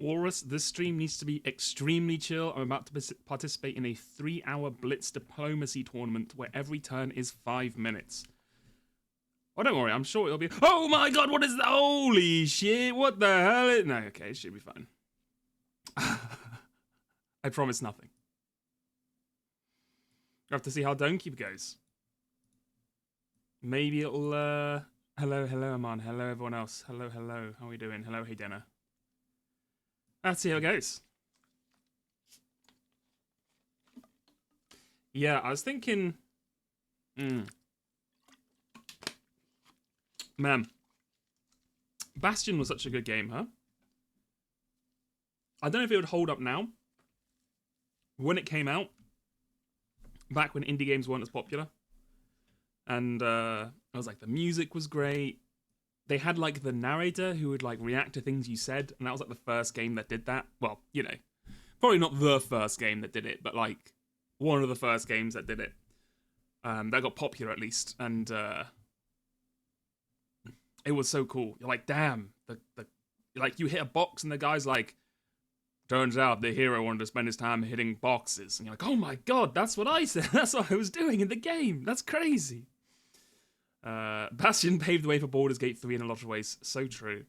Walrus, this stream needs to be extremely chill. I'm about to participate in a 3-hour Blitz diplomacy tournament where every turn is 5 minutes. Oh, don't worry, I'm sure it'll be... Oh my god, what is that? Holy shit, what the hell? No, okay, it should be fine. I promise nothing. I have to see how Domekeeper goes. Maybe it'll, Hello, Aman. Hello, everyone else. Hello. How are we doing? Hello, Haydena. Let's see how it goes. Yeah, I was thinking... Man. Bastion was such a good game, huh? I don't know if it would hold up now. When it came out, back when indie games weren't as popular, and I was like, the music was great. They had like the narrator who would like react to things you said, and that was like the first game that did that. Well, you know, probably not the first game that did it, but like one of the first games that did it. That got popular at least, and it was so cool. You're like, damn, the like you hit a box and the guy's like, turns out the hero wanted to spend his time hitting boxes, and you're like, oh my god, that's what I said. That's what I was doing in the game. That's crazy. Bastion paved the way for Baldur's Gate 3 in a lot of ways. So true.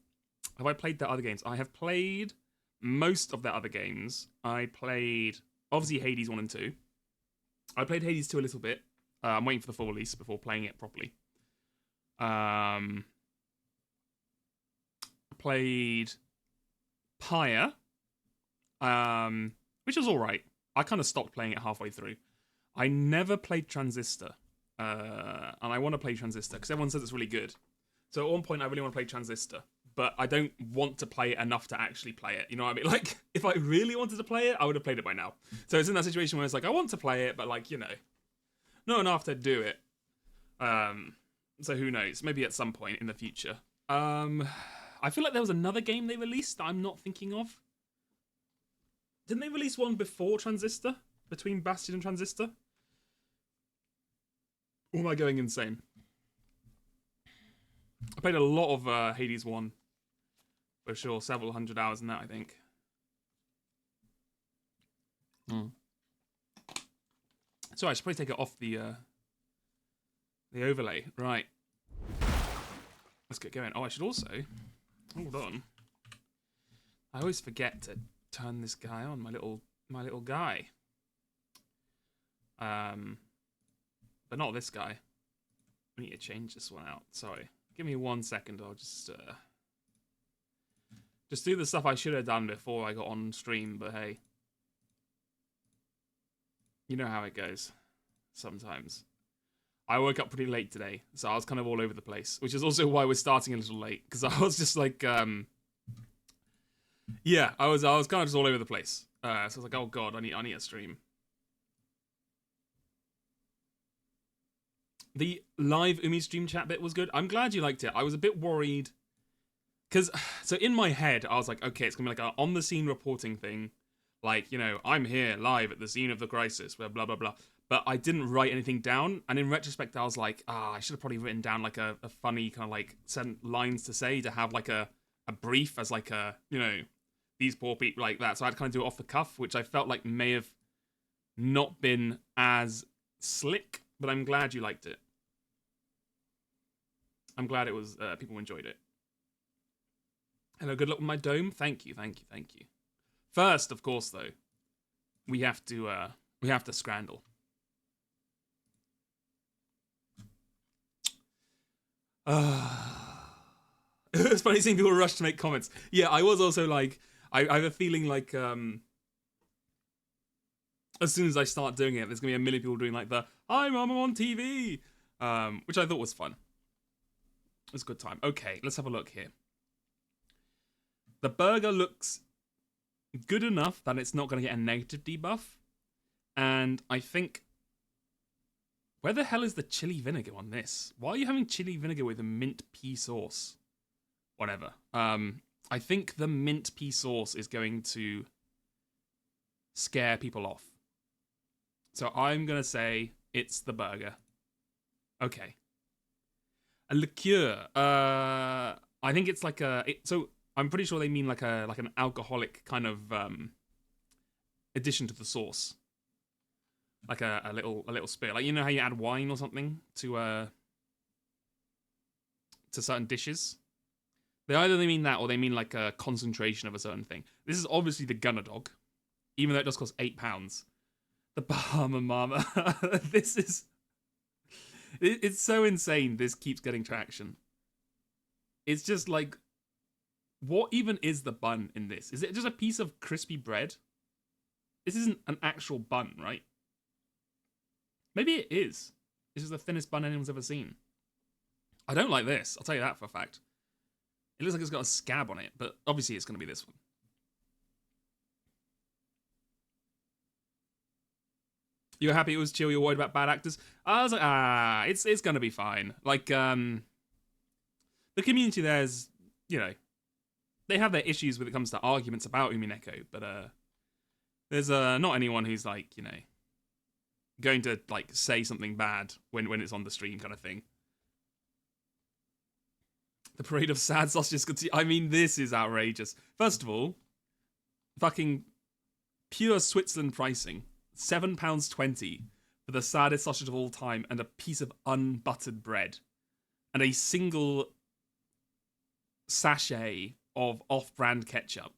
Have I played their other games? I have played most of their other games. I played, obviously, Hades 1 and 2. I played Hades 2 a little bit. I'm waiting for the full release before playing it properly. I played Pyre, which was alright. I kind of stopped playing it halfway through. I never played Transistor. And I want to play Transistor because everyone says it's really good. So at one point I really want to play Transistor, but I don't want to play it enough to actually play it. You know what I mean? Like, if I really wanted to play it, I would have played it by now. So it's in that situation where it's like, I want to play it, but like, you know, not enough to do it. So who knows? Maybe at some point in the future. I feel like there was another game they released that I'm not thinking of. Didn't they release one before Transistor? Between Bastion and Transistor? Or am I going insane? I played a lot of Hades 1. For sure, several hundred hours in that, I think. So I should probably take it off the overlay. Right. Let's get going. Oh, I should also... Hold on. I always forget to turn this guy on, my little guy. But not this guy. We need to change this one out. Sorry. Give me 1 second. I'll just do the stuff I should have done before I got on stream, but hey. You know how it goes. Sometimes. I woke up pretty late today, so I was kind of all over the place, which is also why we're starting a little late, because I was just like, yeah, I was kind of just all over the place. So I was like, oh god, I need a stream. The live Umi stream chat bit was good. I'm glad you liked it. I was a bit worried, because, so in my head, I was like, okay, it's going to be like a on-the-scene reporting thing, like, you know, I'm here live at the scene of the crisis, blah, blah, blah. But I didn't write anything down, and in retrospect, I was like, I should have probably written down like a funny kind of like sent lines to say to have like a brief as like a, you know, these poor people like that. So I'd kind of do it off the cuff, which I felt like may have not been as slick, but I'm glad you liked it. I'm glad it was, people enjoyed it. Hello, good luck with my dome. Thank you. First, of course, though, we have to scrandle. It's funny seeing people rush to make comments. Yeah, I was also like, I have a feeling like, as soon as I start doing it, there's gonna be a million people doing like the I'm on TV, which I thought was fun. It was a good time. Okay, let's have a look here. The burger looks good enough that it's not gonna get a negative debuff, and I think. Where the hell is the chili vinegar on this? Why are you having chili vinegar with a mint pea sauce? Whatever. I think the mint pea sauce is going to scare people off. So I'm going to say it's the burger. Okay. A liqueur. I think it's like a... So I'm pretty sure they mean like an alcoholic kind of addition to the sauce, like a little spirit. Like, you know how you add wine or something to certain dishes. They either mean that or they mean like a concentration of a certain thing. This is obviously the Gunner Dog, even though it does cost £8. The Bahama Mama. This is... It's so insane this keeps getting traction. It's just like... What even is the bun in this? Is it just a piece of crispy bread? This isn't an actual bun, right? Maybe it is. This is the thinnest bun anyone's ever seen. I don't like this. I'll tell you that for a fact. It looks like it's got a scab on it, but obviously it's going to be this one. You were happy it was chill, you were worried about bad actors? I was like, it's going to be fine. Like, the community there's, you know, they have their issues when it comes to arguments about Umineko, but there's not anyone who's like, you know, going to like say something bad when it's on the stream kind of thing. The parade of sad sausages. I mean, this is outrageous. First of all, fucking pure Switzerland pricing. £7.20 for the saddest sausage of all time and a piece of unbuttered bread. And a single sachet of off-brand ketchup.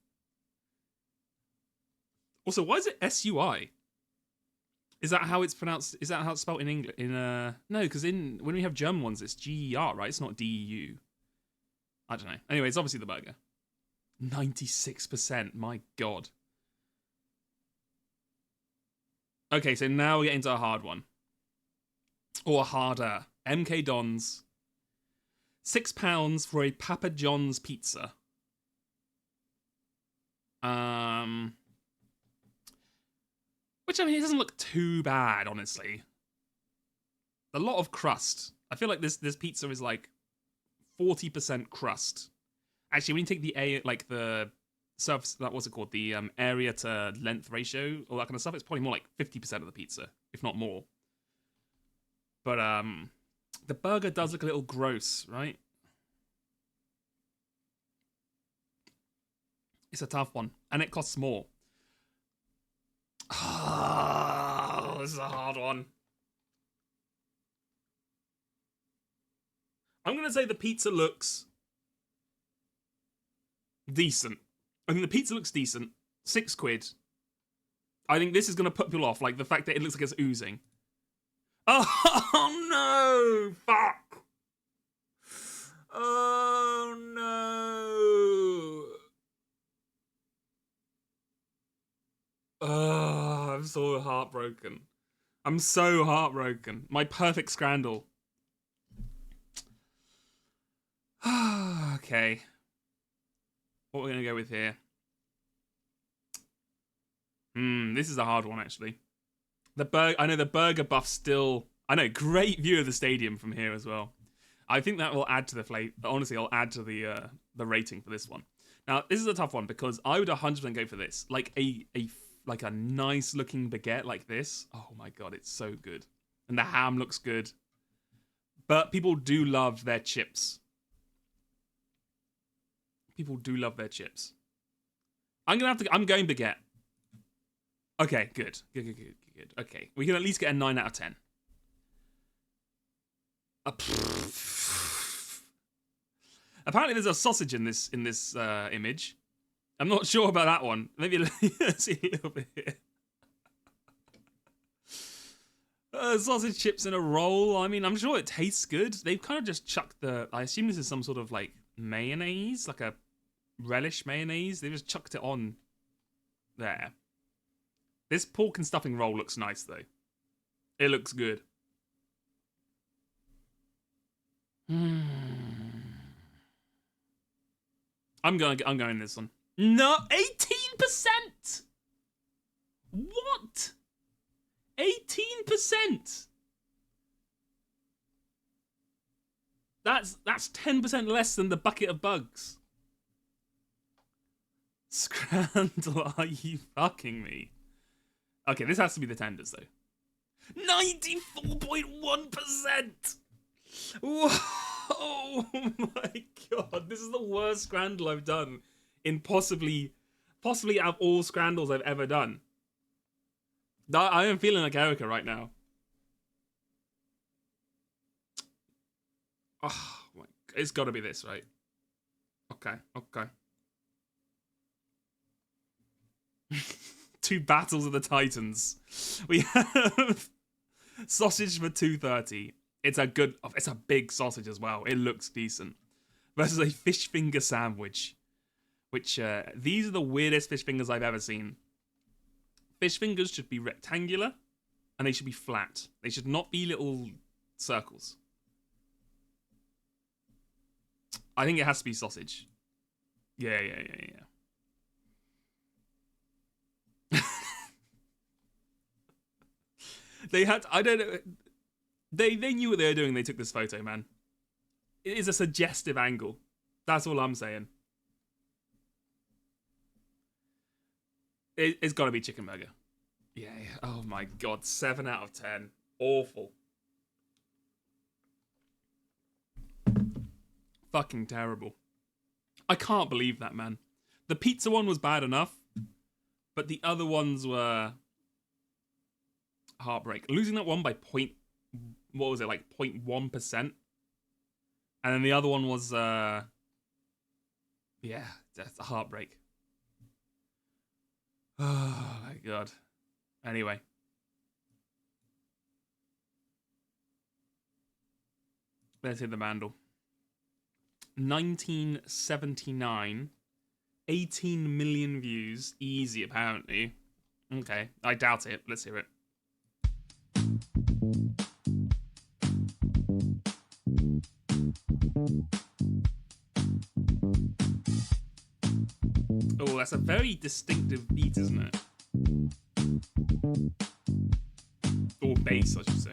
Also, why is it SUI? Is that how it's pronounced? Is that how it's spelled in English? No, because when we have German ones, it's GER, right? It's not DEU. I don't know. Anyway, it's obviously the burger. 96%. My God. Okay, so now we get into a hard one. Or harder. MK Dons. £6 for a Papa John's pizza. Which, I mean, it doesn't look too bad, honestly. A lot of crust. I feel like this pizza is like 40% crust. Actually, when you take the surface, what's it called? The area to length ratio, all that kind of stuff, it's probably more like 50% of the pizza, if not more. But the burger does look a little gross, right? It's a tough one, and it costs more. Oh, this is a hard one. I'm going to say the pizza looks decent. I think the pizza looks decent. £6. I think this is going to put people off, like the fact that it looks like it's oozing. Oh no! Fuck! Oh no! Oh, I'm so heartbroken. I'm so heartbroken. My perfect scrandal. Okay. What we're going to go with here? This is a hard one, actually. I know the burger buff still... I know, great view of the stadium from here as well. I think that will add to the flavor. Honestly, I'll add to the rating for this one. Now, this is a tough one because I would 100% go for this. Like a nice looking baguette like this. Oh my God, it's so good. And the ham looks good. But people do love their chips. People do love their chips. I'm going baguette. Okay, good. Good. Okay, we can at least get a 9 out of 10. Apparently there's a sausage in this image. I'm not sure about that one. Maybe let's see a little bit here. Sausage chips in a roll. I mean, I'm sure it tastes good. They've kind of just chucked I assume this is some sort of like mayonnaise, like a relish mayonnaise. They just chucked it on there. This pork and stuffing roll looks nice though. It looks good. I'm going this one. No, 18%. What? 18%. That's 10% less than the bucket of bugs. Scrandal, are you fucking me? Okay, this has to be the tenders though. 94.1%. Oh my god, this is the worst scramble I've done in possibly out of all scrambles I've ever done. I am feeling like Erica right now. Oh my, it's got to be this, right? Okay. Two battles of the Titans. We have sausage for 230. It's a big sausage as well. It looks decent. Versus a fish finger sandwich. Which, these are the weirdest fish fingers I've ever seen. Fish fingers should be rectangular, and they should be flat. They should not be little circles. I think it has to be sausage. Yeah. They had, I don't know, they knew what they were doing. They took this photo, man. It is a suggestive angle. That's all I'm saying. It's got to be chicken burger. Yeah. Oh my god, 7 out of 10. Awful. Fucking terrible. I can't believe that, man. The pizza one was bad enough, but the other ones were heartbreak. Losing that one by what was it, like 0.1%? And then the other one was, yeah, that's a heartbreak. Oh my god. Anyway. Let's hit the mandel. 1979. 18 million views. Easy, apparently. Okay, I doubt it. Let's hear it. Oh, that's a very distinctive beat, isn't it? Or bass, I should say.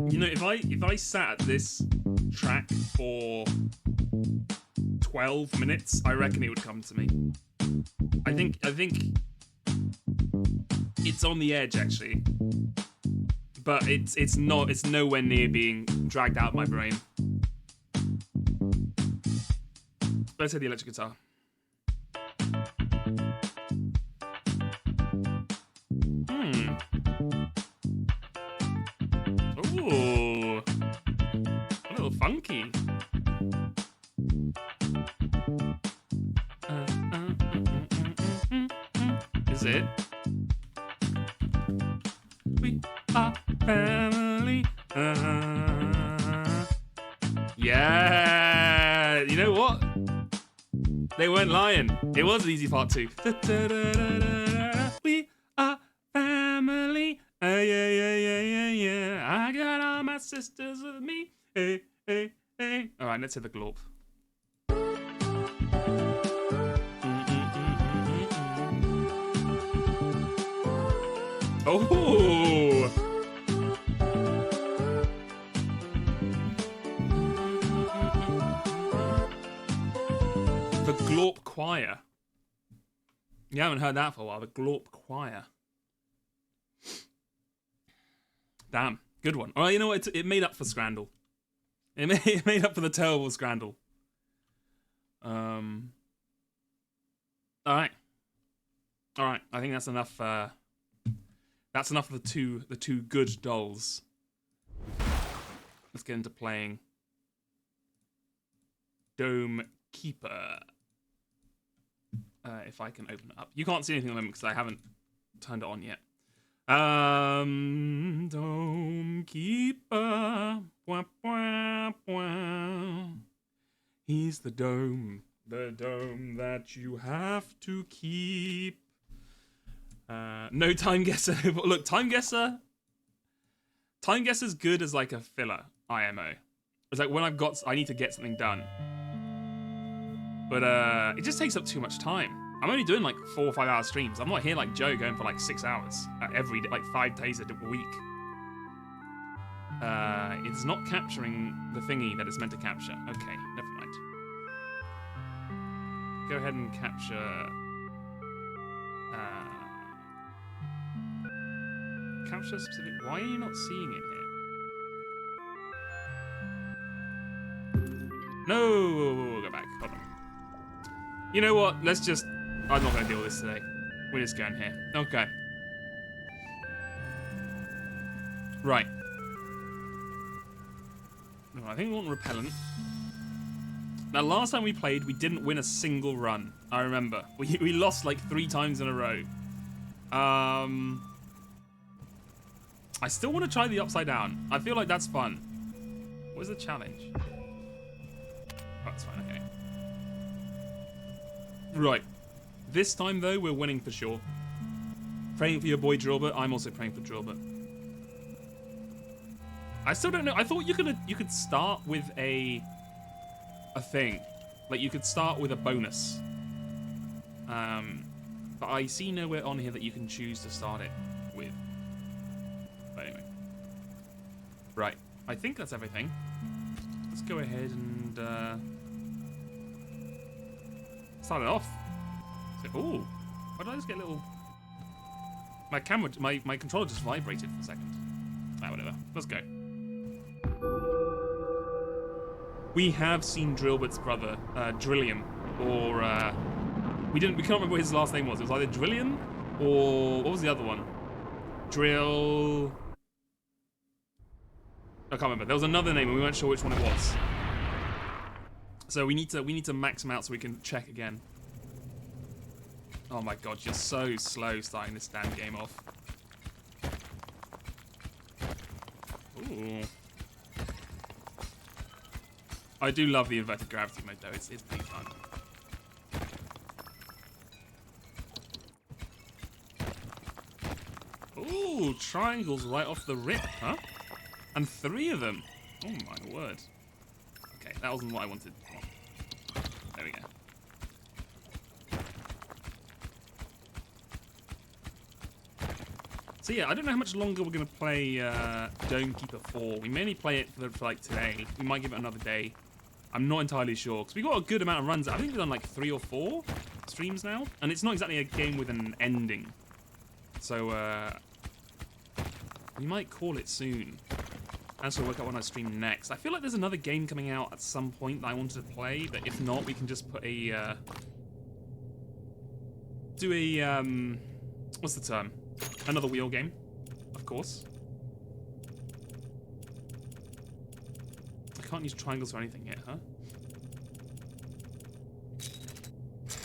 You know, if I sat at this track for 12 minutes, I reckon it would come to me. I think it's on the edge, actually. But it's nowhere near being dragged out of my brain. Let's hear the electric guitar. Ooh. A little funky. Is it? We are family. Yeah. You know what? They weren't lying. It was an easy part 2. We are family. Yeah. I got all my sisters with me. Hey. All right, let's hit the glorp. Oh. The glorp choir. You haven't heard that for a while. The glorp choir. Damn, good one. All right, you know what? It made up for Scrandle. It made up for the terrible Scrandle. All right. I think that's enough. That's enough of the two good dolls. Let's get into playing Dome Keeper. If I can open it up. You can't see anything at the moment because I haven't turned it on yet. Dome Keeper. Wah, wah, wah. He's the dome that you have to keep. No Time Guesser. Look, Time Guesser's good as like a filler IMO. It's like when I need to get something done. But it just takes up too much time. I'm only doing like 4 or 5 hour streams. I'm not here like Joe going for like 6 hours every day, like 5 days a week. It's not capturing the thingy that it's meant to capture. Okay, never mind. Go ahead and capture Capture specific. Why are you not seeing it here? No, go back. Hold on. You know what? Let's just. I'm not going to deal with this today. We're just going here. Okay. Right. No, I think we want repellent. Now, last time we played, we didn't win a single run. I remember. We lost like 3 times in a row. I still want to try the upside down. I feel like that's fun. What's the challenge? Oh, that's fine, okay. Right. This time, though, we're winning for sure. Praying for your boy Drilbert. I'm also praying for Drilbert. I still don't know. I thought you could start with a thing. Like, you could start with a bonus. But I see nowhere on here that you can choose to start it with. But anyway. Right. I think that's everything. Let's go ahead and start it off. So, ooh. Why did I just get a little... My camera, my controller just vibrated for a second. Ah, whatever. Let's go. We have seen Drilbert's brother, Drillium, or we can't remember what his last name was. It was either Drillium or what was the other one? Drill. I can't remember. There was another name and we weren't sure which one it was. So we need to max him out so we can check again. Oh my god, you're so slow starting this damn game off. Ooh. I do love the inverted gravity mode though, it's pretty fun. Ooh, triangles right off the rip, huh? And 3 of them. Oh my word. Okay, that wasn't what I wanted. There we go. So yeah, I don't know how much longer we're going to play Domekeeper 4. We mainly play it for like today. We might give it another day. I'm not entirely sure, because we got a good amount of runs. I think we've done like 3 or 4 streams now. And it's not exactly a game with an ending. So, we might call it soon. And so we'll work out when I stream next. I feel like there's another game coming out at some point that I wanted to play, but if not, we can just put a, do a, what's the term? Another wheel game, of course. I can't use triangles or anything yet, huh?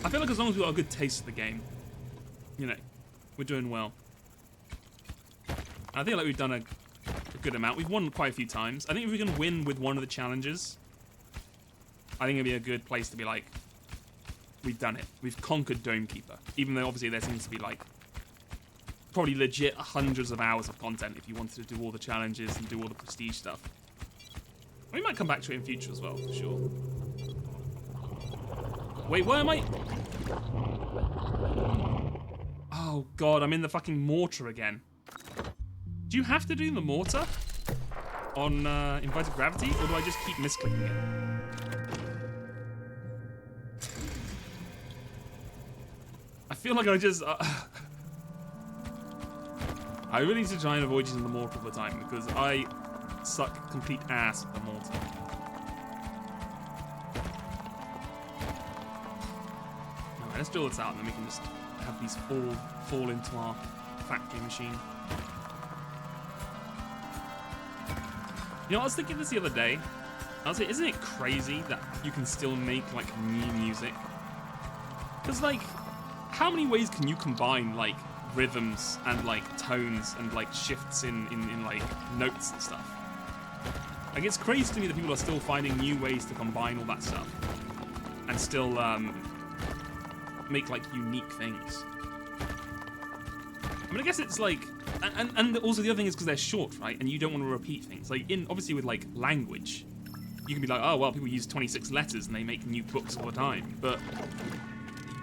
I feel like as long as we've got a good taste of the game, you know, we're doing well. I feel like we've done a good amount. We've won quite a few times. I think if we can win with one of the challenges, I think it'd be a good place to be like, we've done it. We've conquered Domekeeper. Even though obviously there seems to be like, probably legit hundreds of hours of content if you wanted to do all the challenges and do all the prestige stuff. We might come back to it in future as well, for sure. Wait, where am I? Oh god, I'm in the fucking mortar again. Do you have to do the mortar on inverted gravity, or do I just keep misclicking it? I feel like I just... I really need to try and avoid using the mortar all the time, because I suck complete ass with the mortar. Alright, let's drill this out, and then we can just have these fall into our factory machine. You know, I was thinking this the other day. I was like, isn't it crazy that you can still make, like, new music? Because, like, how many ways can you combine, like, rhythms and, like, tones and, like, shifts in like, notes and stuff? Like, it's crazy to me that people are still finding new ways to combine all that stuff. And still, make, like, unique things. I mean, I guess it's, like... And also the other thing is because they're short, right? And you don't want to repeat things. Like, obviously with, like, language, you can be like, oh, well, people use 26 letters and they make new books all the time. But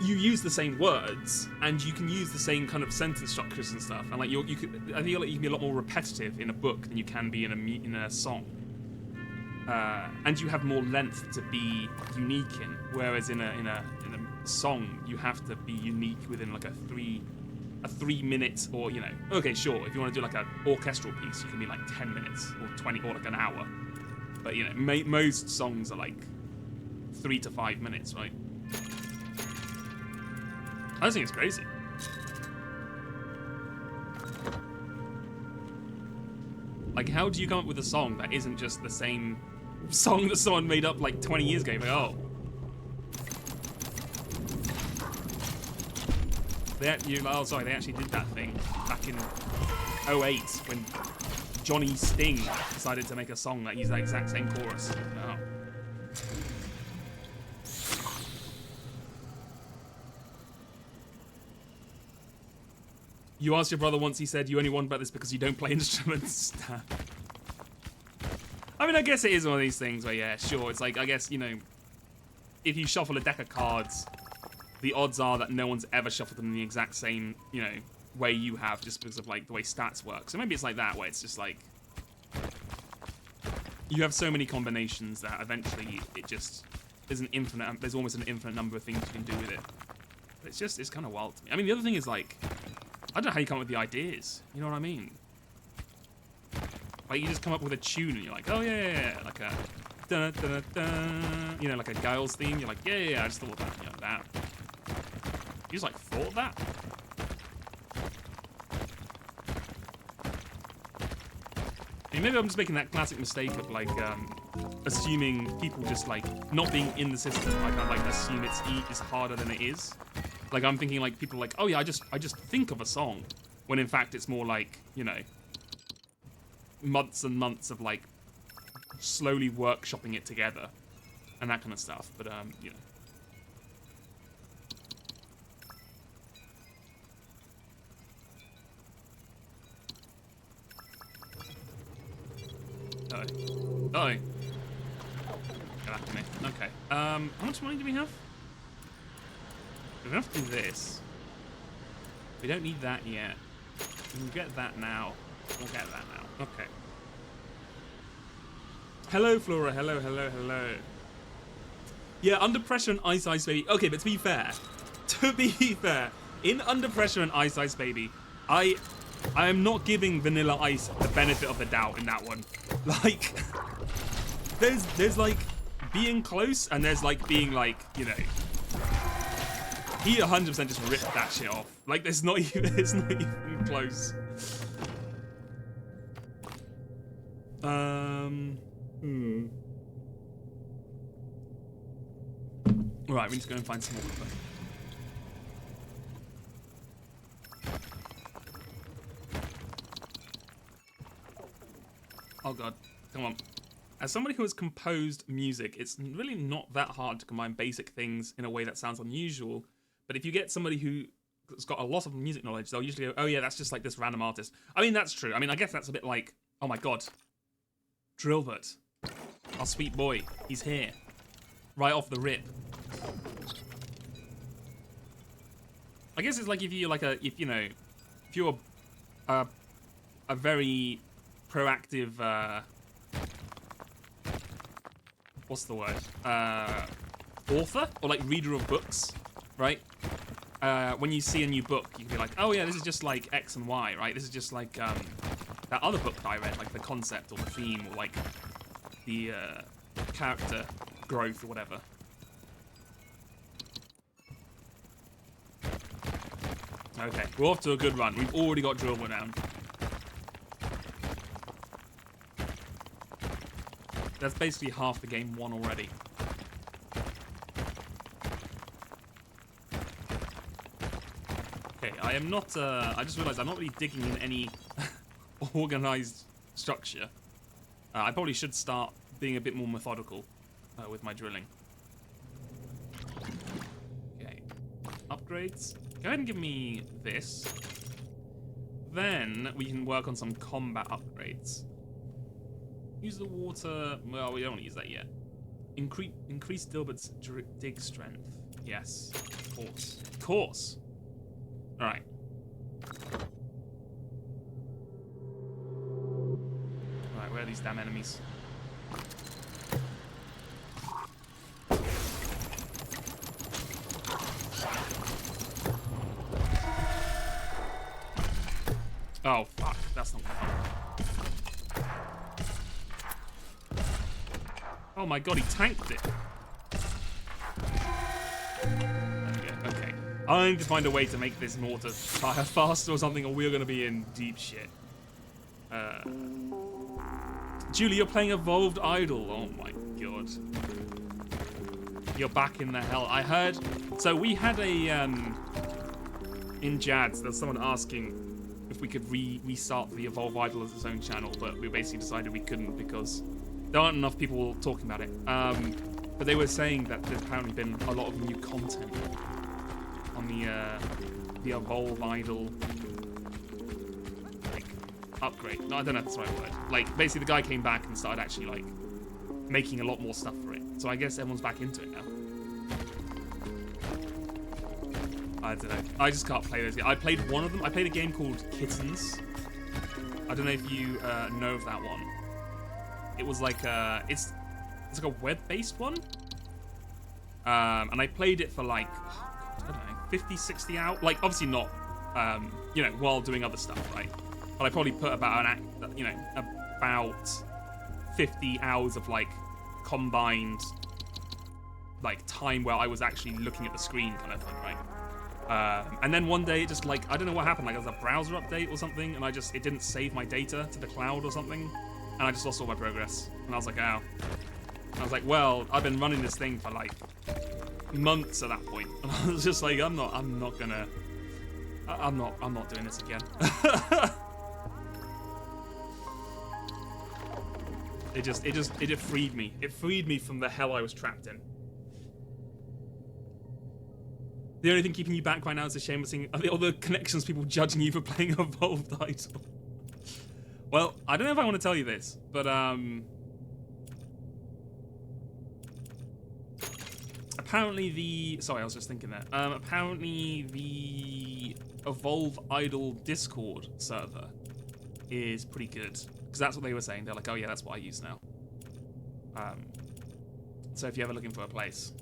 you use the same words, and you can use the same kind of sentence structures and stuff. And, like, I feel like you can be a lot more repetitive in a book than you can be in a song. And you have more length to be unique in. Whereas in a song, you have to be unique within, like, a a 3-minute or, you know, okay, sure, if you want to do like an orchestral piece, you can be like 10 minutes or 20 or like an hour. But, you know, most songs are like 3 to 5 minutes, right? I just think it's crazy. Like, how do you come up with a song that isn't just the same song that someone made up like 20 years ago? Like, oh. They actually did that thing back in 2008 when Johnny Sting decided to make a song that used that exact same chorus. Oh. You asked your brother once, he said, you only wonder about this because you don't play instruments. I mean, I guess it is one of these things where, yeah, sure, it's like, I guess, you know, if you shuffle a deck of cards, the odds are that no one's ever shuffled them in the exact same, you know, way you have, just because of, like, the way stats work. So maybe it's like that, where it's just, like, you have so many combinations that eventually it just is an infinite, there's almost an infinite number of things you can do with it. But it's just, it's kind of wild to me. I mean, the other thing is, like, I don't know how you come up with the ideas. You know what I mean? Like, you just come up with a tune and you're like, oh, yeah, like a you know, like a Giles theme. You're like, yeah, I just thought that, you know, that. You just, like, thought that? I mean, maybe I'm just making that classic mistake of, like, assuming people just, like, not being in the system. I kind of, like, assume it's harder than it is. Like, I'm thinking, like, people are like, oh, yeah, I just think of a song. When, in fact, it's more like, you know, months and months of, like, slowly workshopping it together. And that kind of stuff. But, you know. Uh-oh. Get back to me. Okay. How much money do we have? We're gonna have to do this. We don't need that yet. We can get that now. We'll get that now. Okay. Hello, Flora. Hello. Yeah, Under Pressure and Ice Ice Baby. Okay, but to be fair, in Under Pressure and Ice Ice Baby, I am not giving Vanilla Ice the benefit of the doubt in that one. Like, there's like being close, and there's like being like, you know. He 100% just ripped that shit off. Like, it's not even close. Right, we need to go and find some more stuff. Oh god, come on. As somebody who has composed music, it's really not that hard to combine basic things in a way that sounds unusual. But if you get somebody who's got a lot of music knowledge, they'll usually go, oh yeah, that's just like this random artist. I mean, that's true. I mean, I guess that's a bit like, oh my god, Drillbert, our sweet boy, he's here. Right off the rip. I guess it's like if you're a very proactive, what's the word? Author? Or like reader of books, right? When you see a new book, you can be like, oh yeah, this is just like X and Y, right? This is just like that other book that I read, like the concept or the theme or like the character growth or whatever. Okay, we're off to a good run. We've already got Drillbur down. That's basically half the game won already. Okay, I am not, I just realized I'm not really digging in any organized structure. I probably should start being a bit more methodical with my drilling. Okay, upgrades. Go ahead and give me this. Then we can work on some combat upgrades. Use the water. Well, we don't want to use that yet. Increase Dilbert's dig strength. Yes, of course. Of course. All right. All right, where are these damn enemies? Oh, fuck. That's not gonna help. Oh my god, he tanked it. There we go. Okay. I need to find a way to make this mortar fire faster or something, or we're going to be in deep shit. Julie, you're playing Evolved Idol. Oh my god. You're back in the hell. I heard... So we had a... in Jads, there's someone asking if we could restart the Evolve Idol as its own channel, but we basically decided we couldn't because there aren't enough people talking about it. But they were saying that there's apparently been a lot of new content on the Evolve Idol like upgrade. No, I don't know if that's the right word. Like basically the guy came back and started actually like making a lot more stuff for it. So I guess everyone's back into it now. I don't know. I just can't play those. I played one of them. I played a game called Kittens. I don't know if you know of that one. It was like it's like a web-based one. And I played it for like, I don't know, 50, 60 hours. Like obviously not, you know, while doing other stuff, right? But I probably put about about 50 hours of like combined like time where I was actually looking at the screen kind of thing, right? And then one day, it just like, I don't know what happened, like there was a browser update or something, and it didn't save my data to the cloud or something, and I just lost all my progress. And I was like, ow. And I was like, well, I've been running this thing for like months at that point, and I was just like, I'm not doing this again. It just freed me. It freed me from the hell I was trapped in. The only thing keeping you back right now is a shame of seeing all the connections, people judging you for playing Evolved Idol. Well, I don't know if I want to tell you this, but apparently sorry, I was just thinking that. Apparently the Evolve Idol Discord server is pretty good, because that's what they were saying. They're like, oh yeah, that's what I use now. So if you're ever looking for a place.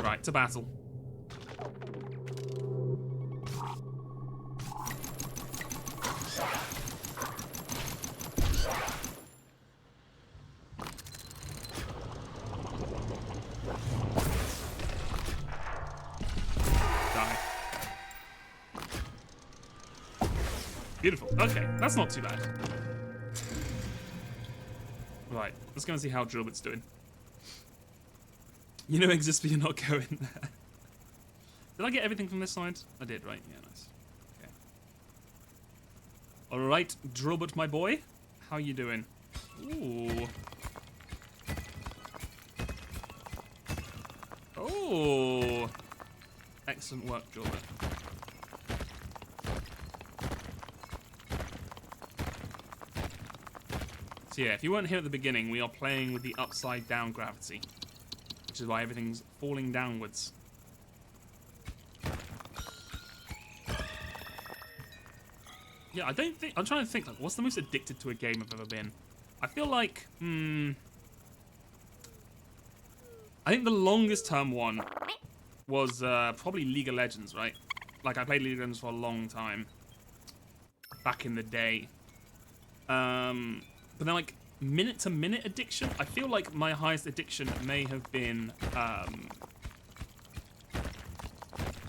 Right, to battle. Die. Beautiful. Okay, that's not too bad. Right, let's go and see how Drillbit's doing. You know exist, but you're not going there. Did I get everything from this side? I did, right? Yeah, nice. Okay. Alright, Drillbit, my boy. How you doing? Ooh. Oh. Excellent work, Drillbit. So yeah, if you weren't here at the beginning, we are playing with the upside down gravity, which is why everything's falling downwards. Yeah, I don't think... I'm trying to think, like, what's the most addicted to a game I've ever been? I feel like, I think the longest term one was probably League of Legends, right? Like, I played League of Legends for a long time. Back in the day. But then, like, minute-to-minute addiction, I feel like my highest addiction may have been,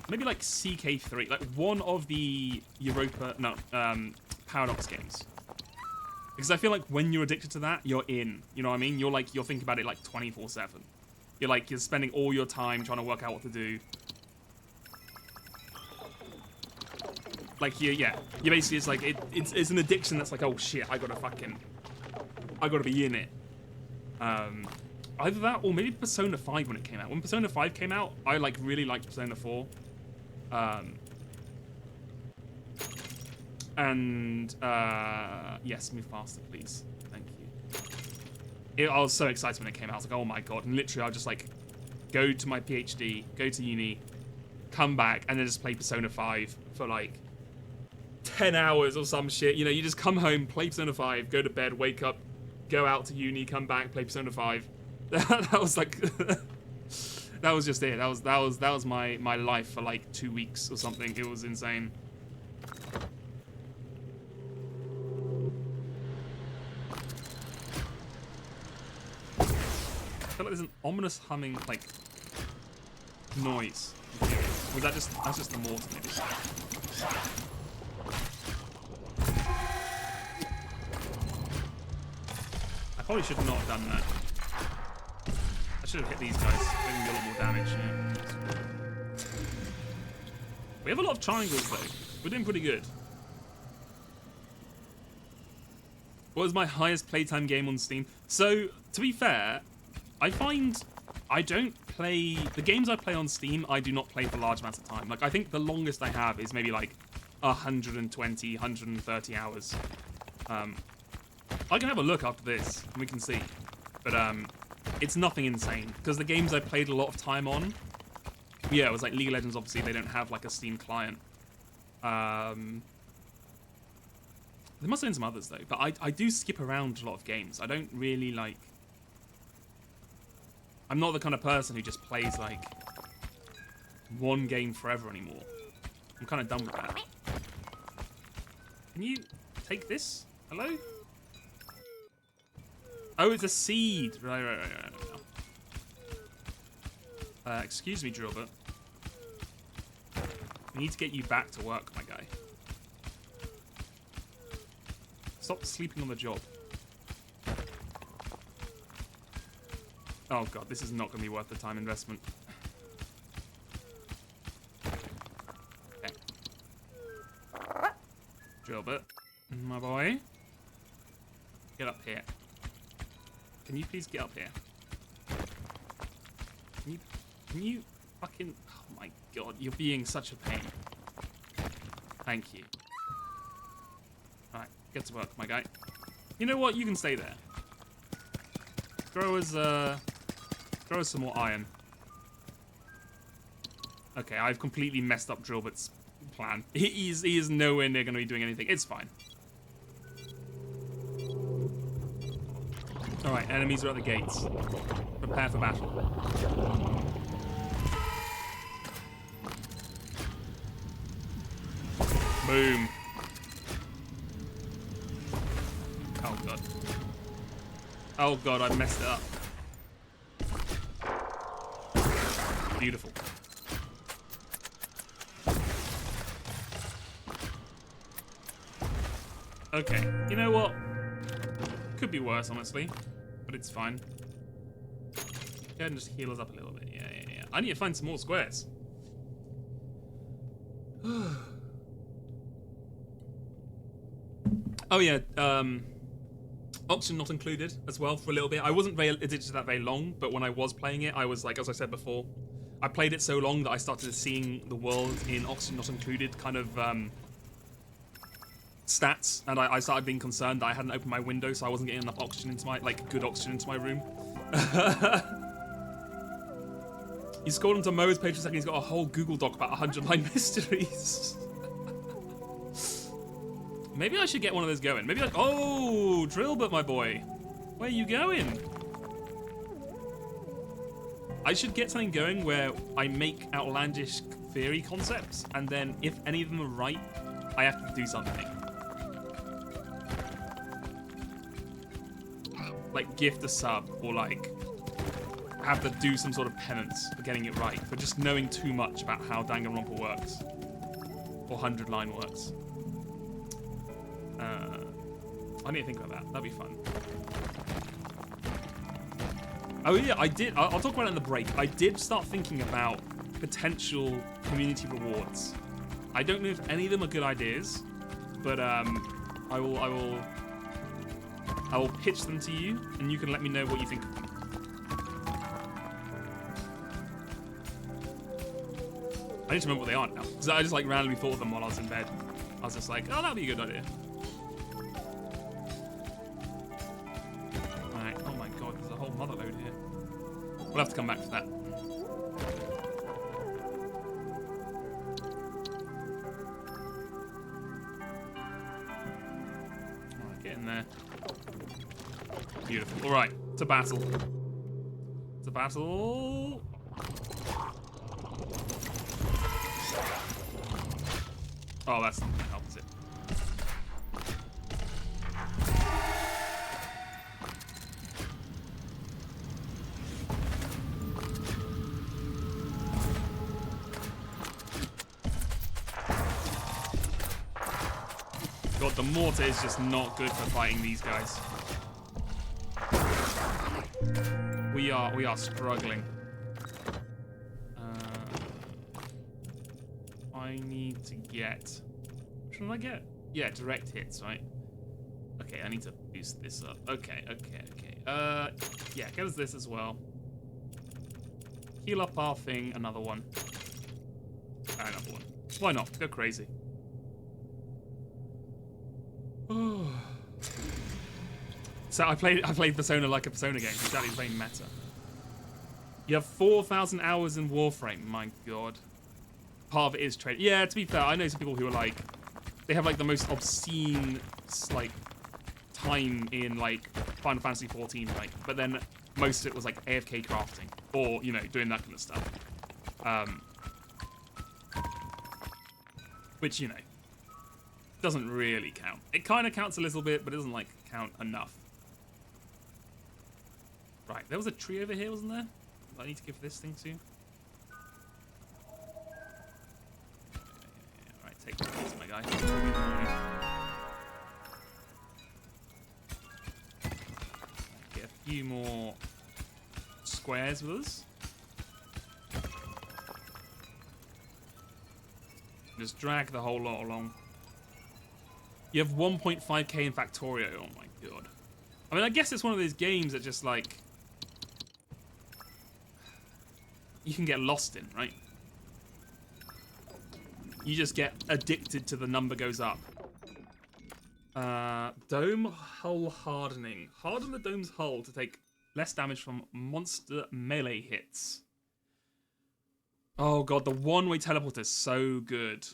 maybe like CK3, like one of the Paradox games. Because I feel like when you're addicted to that, you're in, you know what I mean? You're thinking about it like 24/7. You're spending all your time trying to work out what to do. Like, yeah, you basically, it's like, it's an addiction that's like, oh shit, I gotta be in it. Either that or maybe Persona 5 when it came out. When Persona 5 came out, I like really liked Persona 4. Yes, move faster, please. Thank you. I was so excited when it came out. I was like, oh my god. And literally, I'll just like go to my PhD, go to uni, come back, and then just play Persona 5 for like 10 hours or some shit. You know, you just come home, play Persona 5, go to bed, wake up, go out to uni, come back, play Persona 5. That was like that was just it. That was my life for like 2 weeks or something. It was insane. there's an ominous humming, like, noise. Was that just... That's just the mortar, maybe. I probably should not have done that. I should have hit these guys. Maybe a lot more damage, yeah. We have a lot of triangles, though. We're doing pretty good. What was my highest playtime game on Steam? So, to be fair, I find I don't play... The games I play on Steam, I do not play for large amounts of time. Like, I think the longest I have is maybe, like, 120, 130 hours. I can have a look after this, and we can see. But, it's nothing insane. Because the games I played a lot of time on... Yeah, it was like League of Legends, obviously, they don't have, like, a Steam client. There must have been some others, though. But I do skip around a lot of games. I don't really, like... I'm not the kind of person who just plays, like, one game forever anymore. I'm kind of done with that. Can you take this? Hello? Oh, it's a seed. Right. Excuse me, Drillbit. We need to get you back to work, my guy. Stop sleeping on the job. Oh god, this is not going to be worth the time investment. Okay. Drillbit, my boy. Get up here. Can you please get up here? Can you fucking... Oh my god, you're being such a pain. Thank you. Alright, get to work, my guy. You know what? You can stay there. Throw us some more iron. Okay, I've completely messed up Drillbit's plan. He is nowhere near going to be doing anything. It's fine. Alright, enemies are at the gates. Prepare for battle. Boom. Oh god. Oh god, I messed it up. Beautiful. Okay, you know what? Could be worse, honestly. But it's fine. Go ahead and just heal us up a little bit. Yeah. I need to find some more squares. Oh yeah, oxygen not included as well for a little bit. I wasn't addicted to that very long, but when I was playing it, I was like, as I said before, I played it so long that I started seeing the world in oxygen not included kind of stats, and I started being concerned that I hadn't opened my window, so I wasn't getting enough oxygen into my, like, good oxygen into my room. He scrolled onto Mo's page for a second, he's got a whole Google Doc about 109 mysteries. Maybe I should get one of those going. Maybe oh, Drillbit, my boy. Where are you going? I should get something going where I make outlandish theory concepts, and then if any of them are right, I have to do something. Like gift a sub, or like have to do some sort of penance for getting it right, for just knowing too much about how Danganronpa works. Or 100 Line works. I need to think about that. That'd be fun. Oh yeah, I did. I'll talk about it in the break. I did start thinking about potential community rewards. I don't know if any of them are good ideas, but I will pitch them to you, and you can let me know what you think of them. I need to remember what they are now, because I just like randomly thought of them while I was in bed. I was just like, oh, that'd be a good idea. Alright, oh my god, there's a whole mother load here. We'll have to come back to that. Alright, get in there. Beautiful. Alright, to battle. To battle. Oh, that's not gonna help, is it? god, the mortar is just not good for fighting these guys. We are struggling. I need to get... Which one did I get? Yeah, direct hits, right? Okay, I need to boost this up. Okay. Yeah, get us this as well. Heal up our thing, another one. Another one. Why not? Go crazy. So I played Persona like a Persona game. Exactly the same meta. You have 4,000 hours in Warframe. My god. Part of it is trade. Yeah, to be fair, I know some people who are like, they have like the most obscene like time in like Final Fantasy 14, like, but then most of it was like AFK crafting or, you know, doing that kind of stuff. Which, you know, doesn't really count. It kind of counts a little bit, but it doesn't like count enough. Right, there was a tree over here, wasn't there? That I need to give this thing to. Right, take this, my guy. Get a few more squares with us. Just drag the whole lot along. You have 1.5k in Factorio. Oh my god. I mean, I guess it's one of those games that just like you can get lost in, right? You just get addicted to the number goes up. Dome hull hardening. Harden the dome's hull to take less damage from monster melee hits. Oh god, the one-way teleport is so good,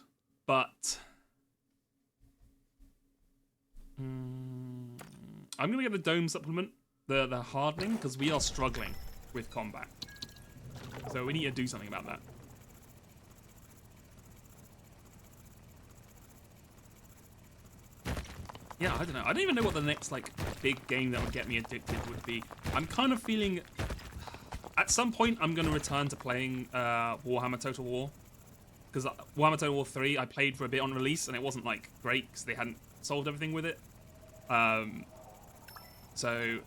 but I'm gonna get the dome supplement, the hardening, because we are struggling with combat. So we need to do something about that. Yeah, I don't know. I don't even know what the next like big game that would get me addicted would be. I'm kind of feeling at some point I'm going to return to playing Warhammer Total War, because Warhammer Total War 3 I played for a bit on release and it wasn't like great because they hadn't solved everything with it. So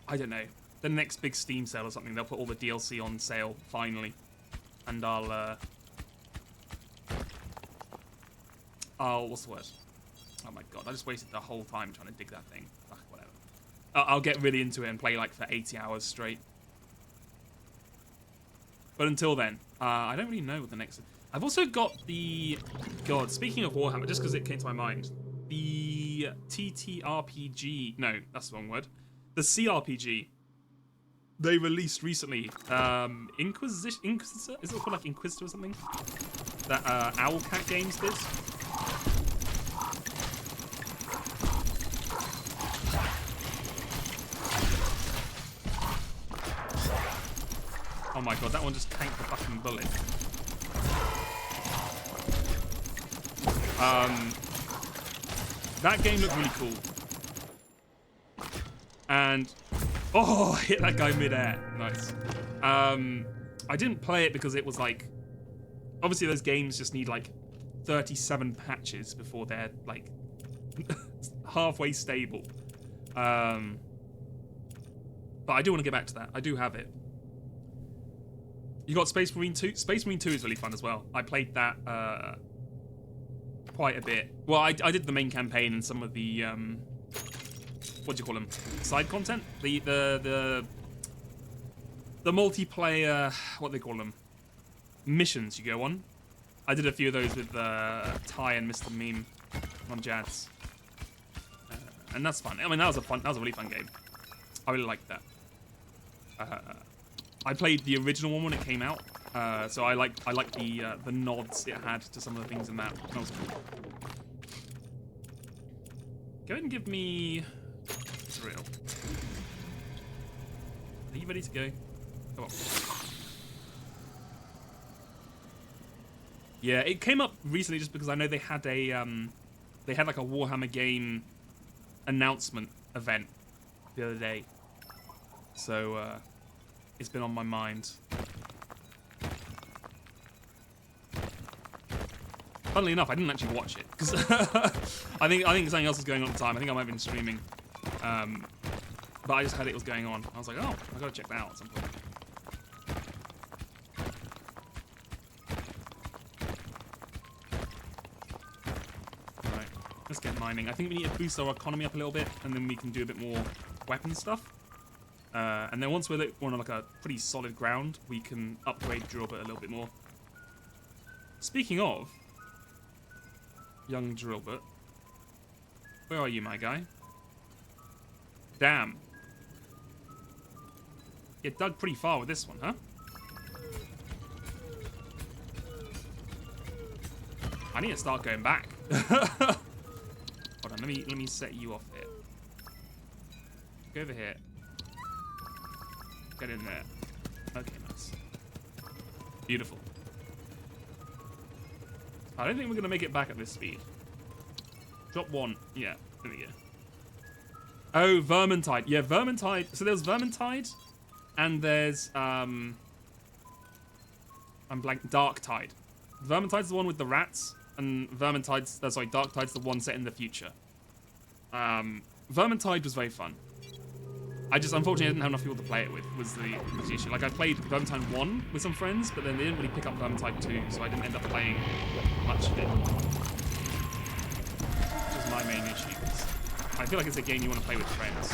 I don't know. The next big Steam sale or something, they'll put all the DLC on sale finally, and I'll what's the word? Oh my god, I just wasted the whole time trying to dig that thing. Ugh, whatever. I'll get really into it and play like for 80 hours straight. But until then, I don't really know what the next... I've also got the... God, speaking of Warhammer, just because it came to my mind, the TTRPG... No, that's the wrong word. The CRPG they released recently. Inquisitor? Is it called like Inquisitor or something? That Owlcat Games did. Oh my god, that one just tanked the fucking bullet. That game looked really cool. And oh, hit that guy mid-air. Nice. I didn't play it because it was like, obviously those games just need like 37 patches before they're like halfway stable. But I do want to get back to that. I do have it. You got Space Marine 2? Space Marine 2 is really fun as well. I played that quite a bit. Well, I did the main campaign and some of the what do you call them? Side content? The multiplayer, what do they call them? Missions you go on. I did a few of those with Ty and Mr. Meme on Jads. And that's fun. I mean, that was a really fun game. I really liked that. I played the original one when it came out, so I like the nods it had to some of the things in that. That was cool. Go ahead and give me Israel. Are you ready to go? Come on. Yeah, it came up recently just because I know they had like a Warhammer game announcement event the other day, so it's been on my mind. Funnily enough, I didn't actually watch it because I think something else was going on at the time. I think I might have been streaming, but I just heard it was going on. I was like, oh, I gotta check that out at some point. Right, let's get mining. I think we need to boost our economy up a little bit, and then we can do a bit more weapon stuff. And then once we're on like a pretty solid ground, we can upgrade drill bit a little bit more. Speaking of young Drillbit, where are you, my guy? Damn. You dug pretty far with this one, huh? I need to start going back. Hold on, let me set you off here. Go over here. Get in there. Okay, nice. Beautiful. I don't think we're going to make it back at this speed. Drop one. Yeah, there we go. Oh, Vermintide. Yeah, Vermintide. So there's Vermintide, and there's, I'm blank, Darktide. Vermintide's the one with the rats, and Vermintide's, sorry, Darktide's the one set in the future. Vermintide was very fun. I just, unfortunately, I didn't have enough people to play it with, was the issue. Like, I played Vermintide 1 with some friends, but then they didn't really pick up Vermintide 2, so I didn't end up playing much of it. Which is my main issue. I feel like it's a game you want to play with friends.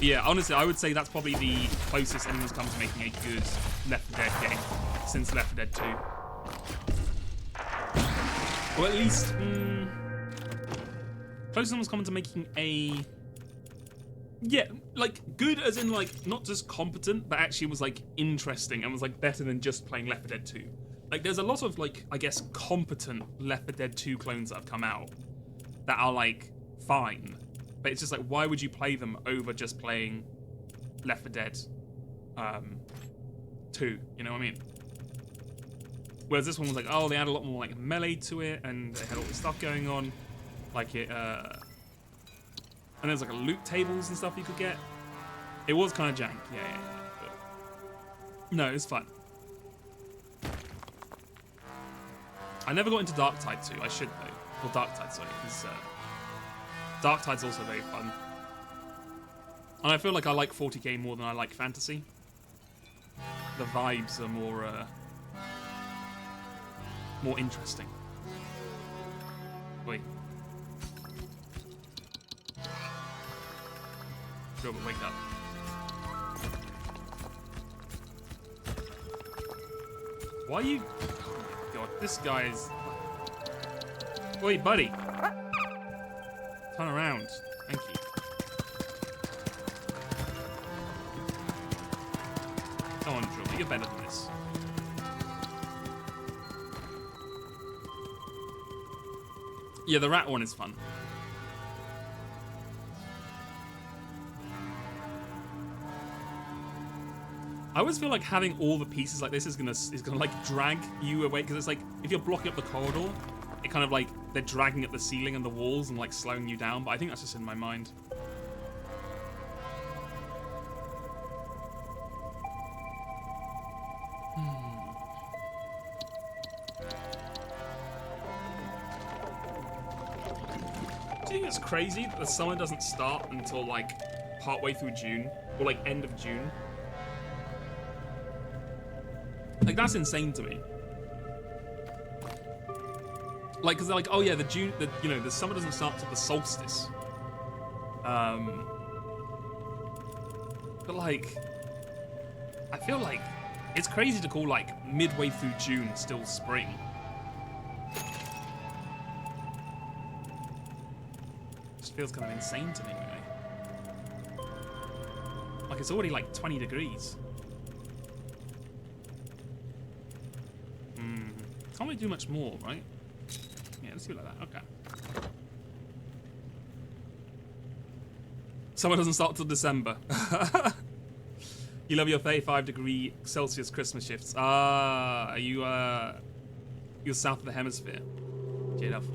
Yeah, honestly, I would say that's probably the closest anyone's come to making a good Left 4 Dead game since Left 4 Dead 2. Or at least, closest someone's come to making a, yeah, like good as in like not just competent, but actually was like interesting and was like better than just playing Left 4 Dead 2. Like there's a lot of like, I guess, competent Left 4 Dead 2 clones that have come out that are like fine, but it's just like, why would you play them over just playing Left 4 Dead 2? You know what I mean? Whereas this one was like, oh, they had a lot more like melee to it, and they had all this stuff going on, like it. And there's like a loot tables and stuff you could get. It was kind of jank, yeah. But no, it was fun. I never got into Darktide 2. I should though. Or Darktide, sorry, because Darktide's also very fun. And I feel like I like 40k more than I like fantasy. The vibes are more interesting. Wait. Robert, wake up. Why are you... Oh God, this guy is... Wait, buddy. Turn around. Thank you. Come on, Drillbit, you're better than this. Yeah, the rat one is fun. I always feel like having all the pieces like this is gonna like drag you away, because it's like if you're blocking up the corridor, it kind of like they're dragging at the ceiling and the walls and like slowing you down. But I think that's just in my mind. Do you think it's crazy that the summer doesn't start until like partway through June or like end of June? Like that's insane to me. Like, cause they're like, oh yeah, the summer doesn't start till the solstice. But like, I feel like it's crazy to call like midway through June still spring. Just feels kind of insane to me, really. Like it's already like 20 degrees. Can't really do much more, right? Yeah, let's do it like that. Okay. Summer doesn't start till December. You love your 35-degree Celsius Christmas shifts. Ah, are you you're south of the hemisphere? Beautiful.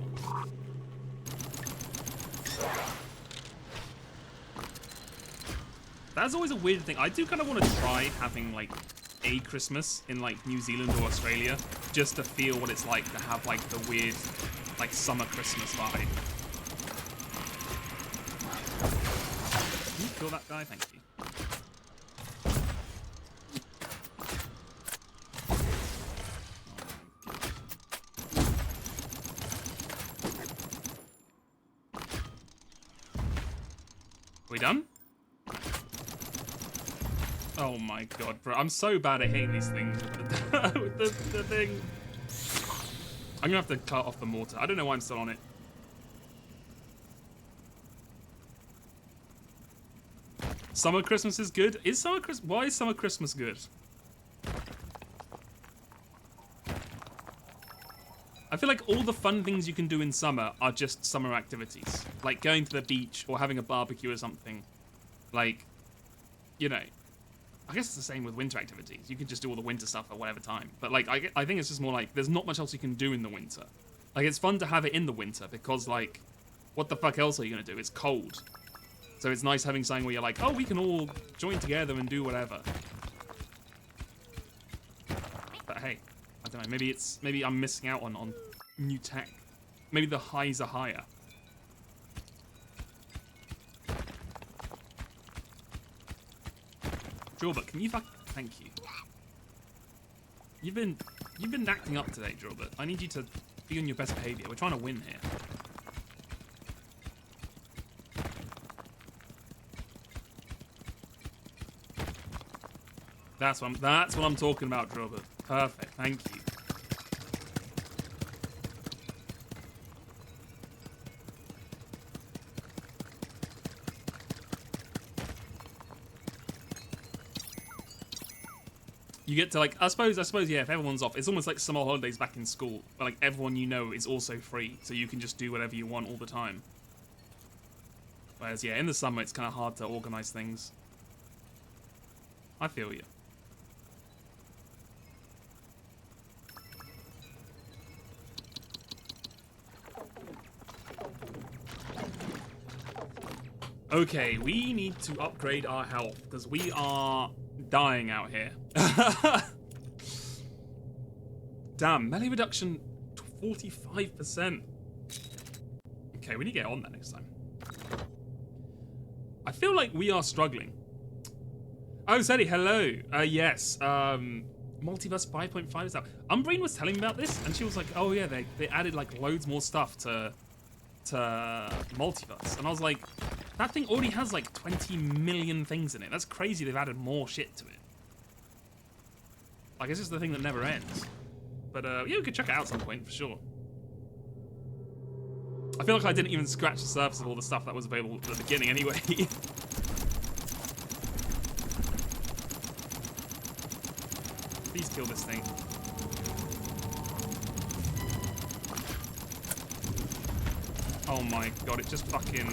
That's always a weird thing. I do kind of want to try having like a Christmas in like New Zealand or Australia, just to feel what it's like to have like the weird like summer Christmas vibe. Can you kill that guy? Thank you. We done? Oh my god, bro. I'm so bad at hitting these things with the thing. I'm gonna have to cut off the mortar. I don't know why I'm still on it. Summer Christmas is good? Why is summer Christmas good? I feel like all the fun things you can do in summer are just summer activities. Like going to the beach or having a barbecue or something. Like, you know, I guess it's the same with winter activities. You can just do all the winter stuff at whatever time. But like, I think it's just more like there's not much else you can do in the winter. Like, it's fun to have it in the winter because like, what the fuck else are you gonna do? It's cold. So it's nice having something where you're like, oh, we can all join together and do whatever. But hey, I don't know, maybe I'm missing out on new tech. Maybe the highs are higher. Drawbert, can you thank you. You've been acting up today, Drawbert. I need you to be on your best behavior. We're trying to win here. That's what I'm talking about, Drawbert. Perfect, thank you. You get to like, I suppose, yeah, if everyone's off, it's almost like summer holidays back in school, where like everyone you know is also free, so you can just do whatever you want all the time. Whereas, yeah, in the summer, it's kind of hard to organize things. I feel you. Okay, we need to upgrade our health, because we are dying out here. Damn, melee reduction 45%. Okay, we need to get on that next time. I feel like we are struggling. Oh, Sadie, hello. Yes, Multiverse 5.5 is out. Umbrain was telling me about this, and she was like, oh yeah, they added like loads more stuff to Multiverse. And I was like, that thing already has like 20 million things in it. That's crazy they've added more shit to it. Like, it's just the thing that never ends. But yeah, we could check it out at some point, for sure. I feel like I didn't even scratch the surface of all the stuff that was available at the beginning anyway. Please kill this thing. Oh my god, it just fucking...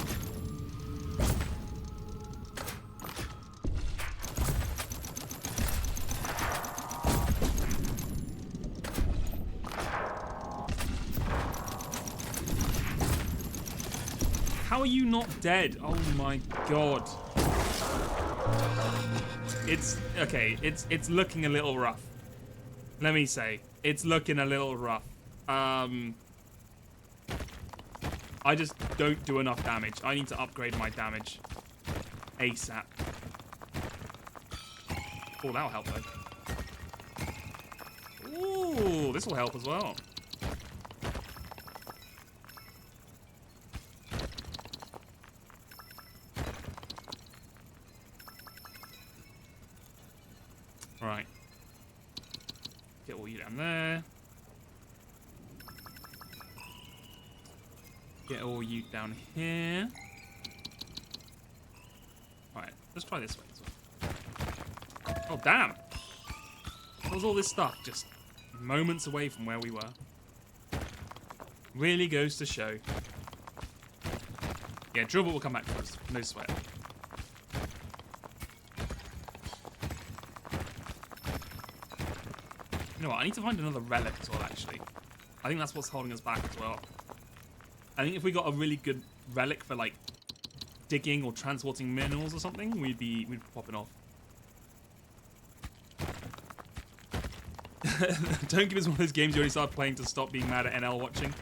How are you not dead? Oh my god. It's okay, it's looking a little rough. Let me say, it's looking a little rough. I just don't do enough damage. I need to upgrade my damage ASAP. Oh, that'll help though. Ooh, this will help as well. Right. Get all you down there. Get all you down here. Alright, let's try this way as well. Oh, damn! What was all this stuff? Just moments away from where we were. Really goes to show. Yeah, Drillbot will come back first. No sweat. You know what? I need to find another relic as well, actually. I think that's what's holding us back as well. I think if we got a really good relic for, like, digging or transporting minerals or something, we'd be popping off. Don't give us one of those games you already started playing to stop being mad at NL watching.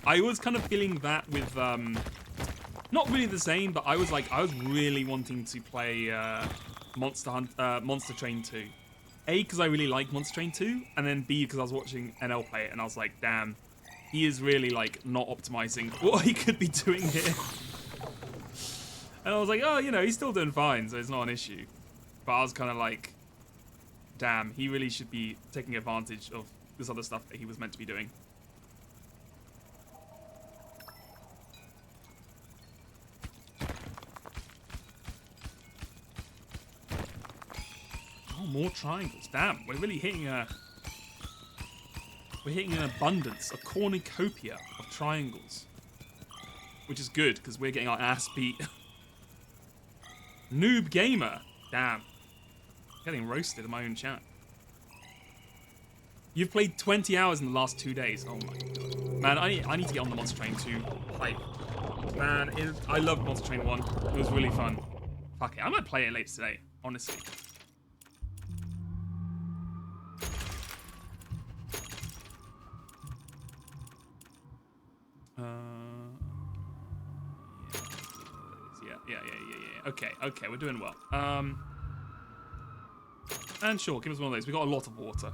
I was kind of feeling that with not really the same, but I was really wanting to play Monster Train 2. A, because I really like Monster Train 2, and then B, because I was watching NL play it, and I was like, damn, he is really, like, not optimizing what he could be doing here. And I was like, oh, you know, he's still doing fine, so it's not an issue. But I was kind of like, damn, he really should be taking advantage of this other stuff that he was meant to be doing. Oh, more triangles. Damn, we're really hitting a... We're hitting an abundance, a cornucopia of triangles. Which is good, because we're getting our ass beat. Noob Gamer. Damn. Getting roasted in my own chat. You've played 20 hours in the last 2 days. Oh my god. Man, I need to get on the Monster Train 2 hype. Man, I loved Monster Train 1. It was really fun. Fuck it, I might play it later today, honestly. Yeah. Okay, we're doing well. And sure, give us one of those. We got a lot of water.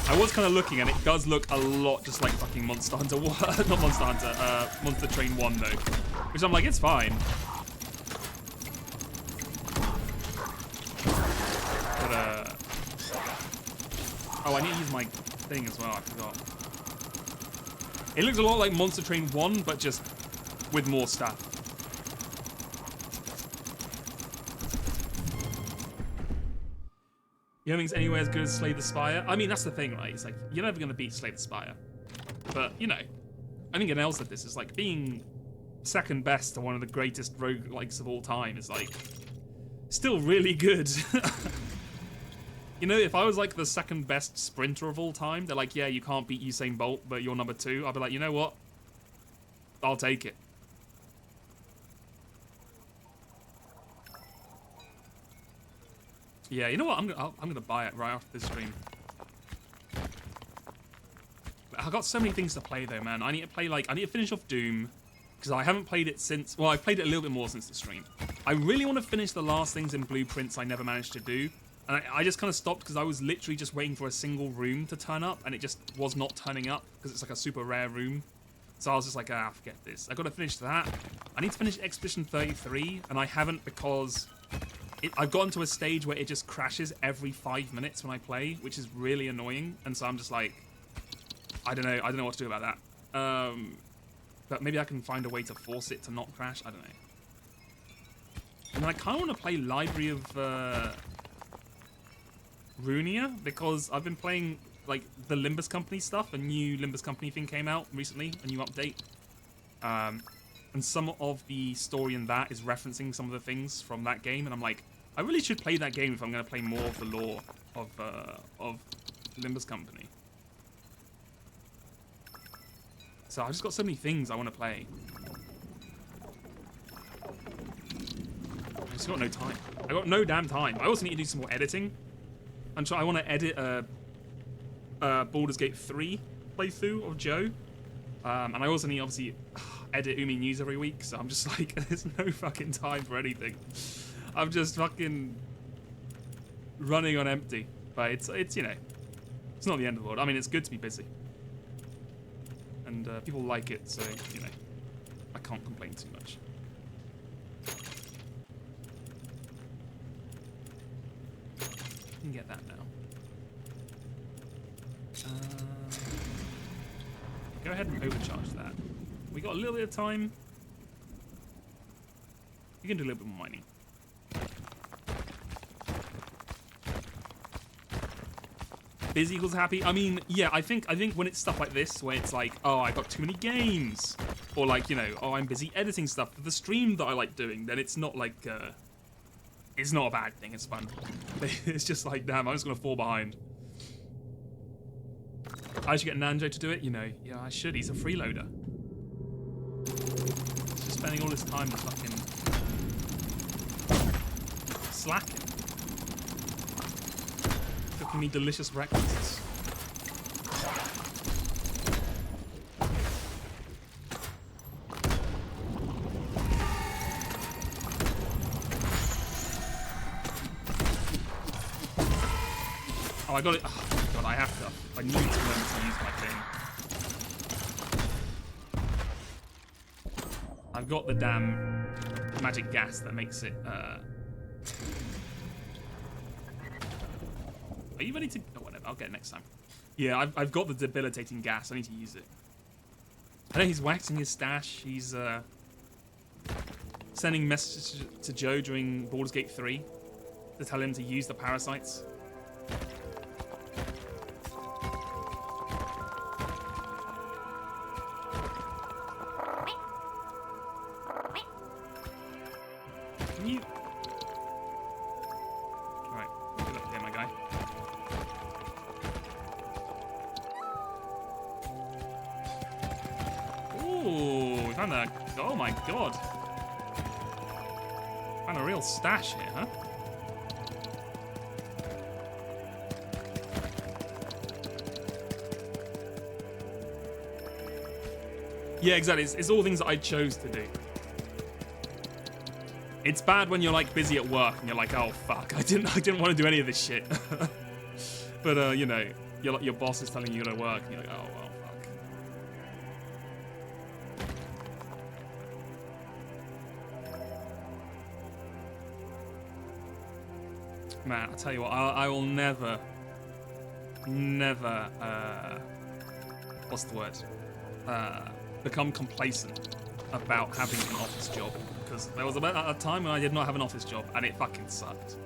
I was kind of looking, and it does look a lot just like fucking Monster Hunter. Not Monster Hunter. Monster Train 1 though, which I'm like, it's fine. But oh, I need to use my thing as well. I forgot. It looks a lot like Monster Train 1, but just with more stuff. You don't think it's anywhere as good as Slay the Spire? I mean, that's the thing, right? It's like, you're never going to beat Slay the Spire. But, you know, I think Anel said this, is like, being second best to one of the greatest roguelikes of all time is, like, still really good. You know, if I was like the second best sprinter of all time, they're like, yeah, you can't beat Usain Bolt, but you're number 2. I'd be like, you know what? I'll take it. Yeah, you know what? I'm gonna buy it right after this stream. I've got so many things to play though, man. I need to finish off Doom, because I haven't played it since. Well, I've played it a little bit more since the stream. I really want to finish the last things in Blueprints I never managed to do. And I just kind of stopped because I was literally just waiting for a single room to turn up, and it just was not turning up because it's like a super rare room. So I was just like, ah, forget this. I got to finish that. I need to finish Expedition 33, and I haven't because I've gotten to a stage where it just crashes every 5 minutes when I play, which is really annoying. And so I'm just like, I don't know what to do about that. But maybe I can find a way to force it to not crash. I don't know. And then I kind of want to play Library of Runia, because I've been playing like the Limbus Company stuff. A new Limbus Company thing came out recently, a new update, and some of the story in that is referencing some of the things from that game, and I'm like, I really should play that game if I'm going to play more of the lore of Limbus Company. So I've just got so many things I want to play. I just got no time. I got no damn time. I also need to do some more editing. I want to edit a Baldur's Gate 3 playthrough of Joe. And I also need, obviously, edit Umi News every week. So I'm just like, there's no fucking time for anything. I'm just fucking running on empty. But it's you know, it's not the end of the world. I mean, it's good to be busy. And people like it, so, you know, I can't complain too much. I can get that now. Go ahead and overcharge that. We got a little bit of time. We can do a little bit more mining. Busy equals happy. I mean, yeah, I think when it's stuff like this, where it's like, oh, I got too many games, or like, you know, oh, I'm busy editing stuff for the stream that I like doing, then it's not like, it's not a bad thing. It's fun. It's just like, damn, I'm just gonna fall behind. I should get Nanjo to do it. You know, yeah, I should. He's a freeloader. He's just spending all his time fucking slacking. Cooking me delicious breakfasts. Oh, I got it. Oh, God, I have to. I need to learn to use my thing. I've got the damn magic gas that makes it, Are you ready to... Oh, whatever. I'll get it next time. Yeah, I've got the debilitating gas. I need to use it. I know he's waxing his stash. He's, sending messages to Joe during Baldur's Gate 3 to tell him to use the parasites. Can you... Alright, good luck there, my guy. Ooh, we found a... Oh my god. Found a real stash here, huh? Yeah, exactly. It's all things that I chose to do. It's bad when you're like busy at work and you're like, oh fuck, I didn't want to do any of this shit. But you know, your boss is telling you to work and you're like, oh well, fuck. Man, I'll tell you what, I will never, what's the word? Become complacent about having an office job, because there was a time when I did not have an office job and it fucking sucked.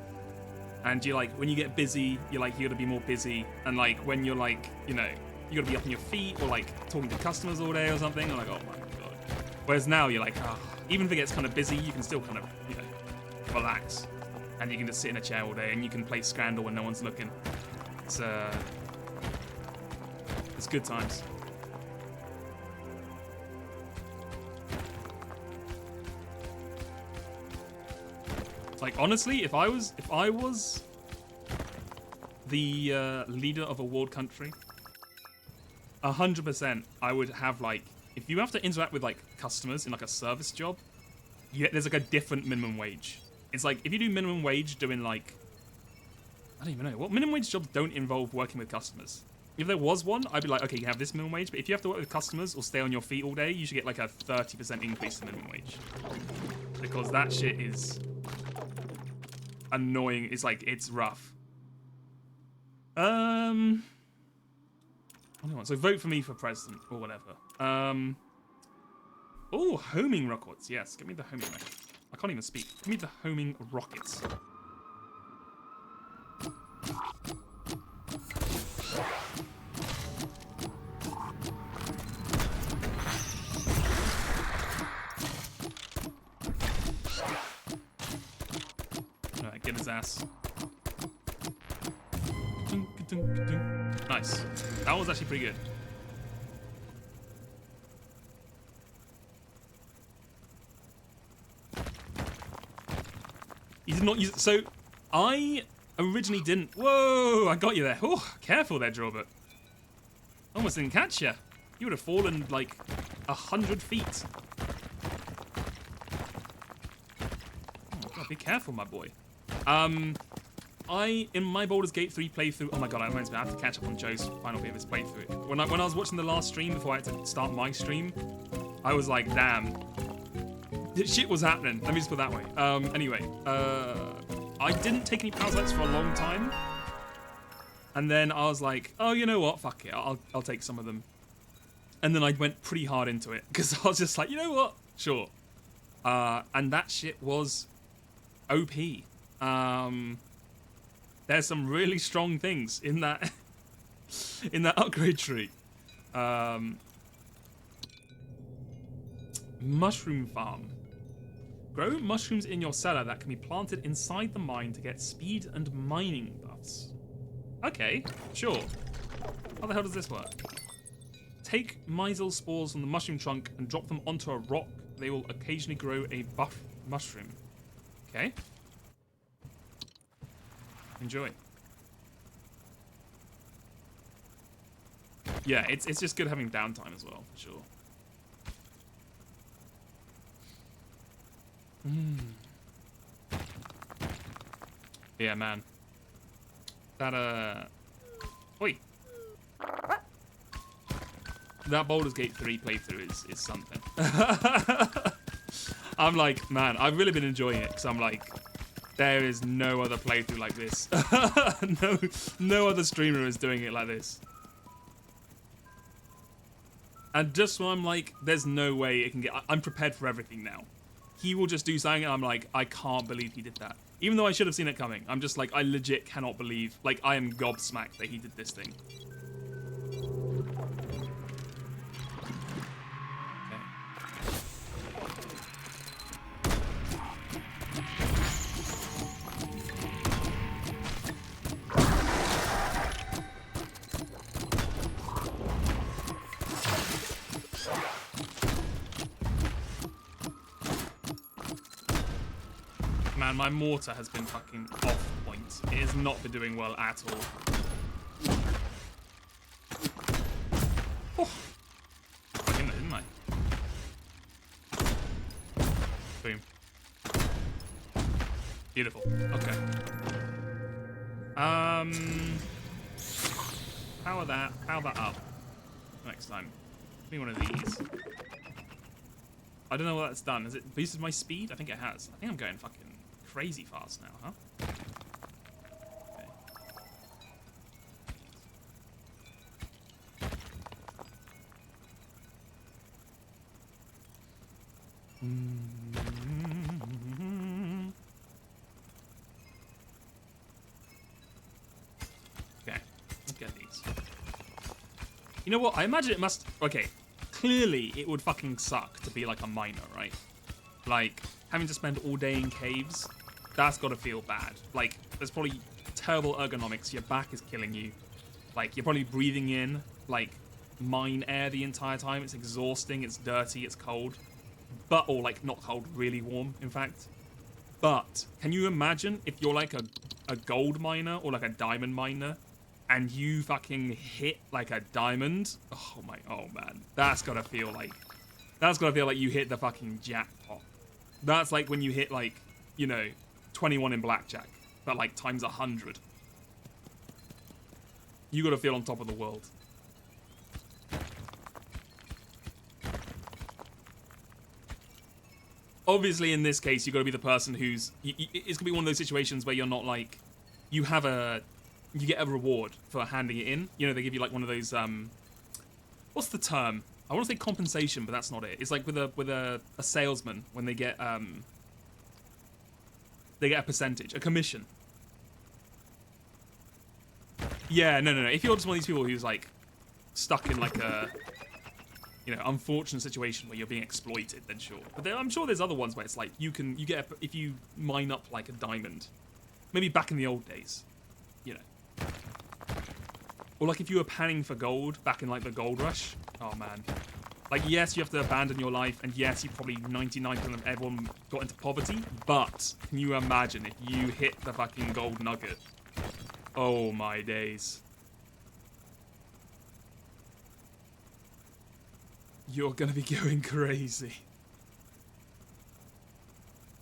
And you like, when you get busy, you gotta be more busy, and like when you're like, you know, you gotta be up on your feet or like talking to customers all day or something. I'm like, oh my god. Whereas now you're like, oh, even if it gets kind of busy, you can still kind of, you know, relax, and you can just sit in a chair all day and you can play Scandal when no one's looking. It's good times. Like, honestly, if I was the leader of a world country, 100% I would have, like, if you have to interact with like customers in like a service job, there's like a different minimum wage. It's like, if you do minimum wage doing like, I don't even know, what minimum wage jobs don't involve working with customers? If there was one, I'd be like, okay, you have this minimum wage, but if you have to work with customers or stay on your feet all day, you should get like a 30% increase in minimum wage. Because that shit is annoying. It's like, it's rough. So vote for me for president or whatever. Oh, homing rockets. Yes, give me the homing rockets. I can't even speak. Give me the homing rockets. Alright, get his ass. Nice. That was actually pretty good. He did not use it. So, I originally didn't. Whoa, I got you there. Oh, careful there, Drawbert. Almost didn't catch you. You would have fallen like 100 feet. Oh, God, be careful, my boy. In my Baldur's Gate 3 playthrough, oh my god, I have to catch up on Joe's final bit of his playthrough. When I was watching the last stream before I had to start my stream, I was like, damn, shit was happening. Let me just put it that way. Anyway, I didn't take any parasites for a long time, and then I was like, oh, you know what? Fuck it, I'll take some of them. And then I went pretty hard into it because I was just like, you know what? Sure. And that shit was OP. There's some really strong things in that upgrade tree. Mushroom farm. Grow mushrooms in your cellar that can be planted inside the mine to get speed and mining buffs. Okay, sure. How the hell does this work? Take myzel spores from the mushroom trunk and drop them onto a rock. They will occasionally grow a buff mushroom. Okay. Enjoy. Yeah, it's just good having downtime as well, for sure. Yeah, man. That, Oi! That Baldur's Gate 3 playthrough is something. I'm like, man, I've really been enjoying it, because I'm like, there is no other playthrough like this. no other streamer is doing it like this. And just when I'm like, there's no way it can get... I'm prepared for everything now. He will just do something, and I'm like, I can't believe he did that. Even though I should have seen it coming. I'm just like, I legit cannot believe... Like, I am gobsmacked that he did this thing. Man, my mortar has been fucking off point. It has not been doing well at all. Oh. I did, didn't I? Boom. Beautiful. Okay. Power that up. Next time. Give me one of these. I don't know what that's done. Has it boosted my speed? I think it has. I think I'm going fucking crazy fast now, huh? Okay. Okay, let's get these. You know what? I imagine it must... Okay, clearly it would fucking suck to be like a miner, right? Like, having to spend all day in caves, that's got to feel bad. Like, there's probably terrible ergonomics. Your back is killing you. Like, you're probably breathing in, like, mine air the entire time. It's exhausting, it's dirty, it's cold. But, or, like, not cold, really warm, in fact. But, can you imagine if you're, like, a gold miner or, like, a diamond miner, and you fucking hit, like, a diamond? Oh, man. That's got to feel like you hit the fucking jackpot. That's like when you hit, like, you know, 21 in blackjack, but like times 100. You gotta feel on top of the world. Obviously, in this case, you gotta be the person who's... It's gonna be one of those situations where you're not like... You get a reward for handing it in. You know, they give you like one of those, what's the term? I want to say compensation, but that's not it. It's like with a salesman when they get a percentage, a commission. Yeah, no. If you're just one of these people who's like stuck in like a, you know, unfortunate situation where you're being exploited, then sure. But I'm sure there's other ones where it's like if you mine up like a diamond, maybe back in the old days, you know. Or like if you were panning for gold back in like the gold rush. Oh man. Like yes, you have to abandon your life, and yes, you probably 99% of everyone got into poverty, but can you imagine if you hit the fucking gold nugget? Oh my days. You're gonna be going crazy.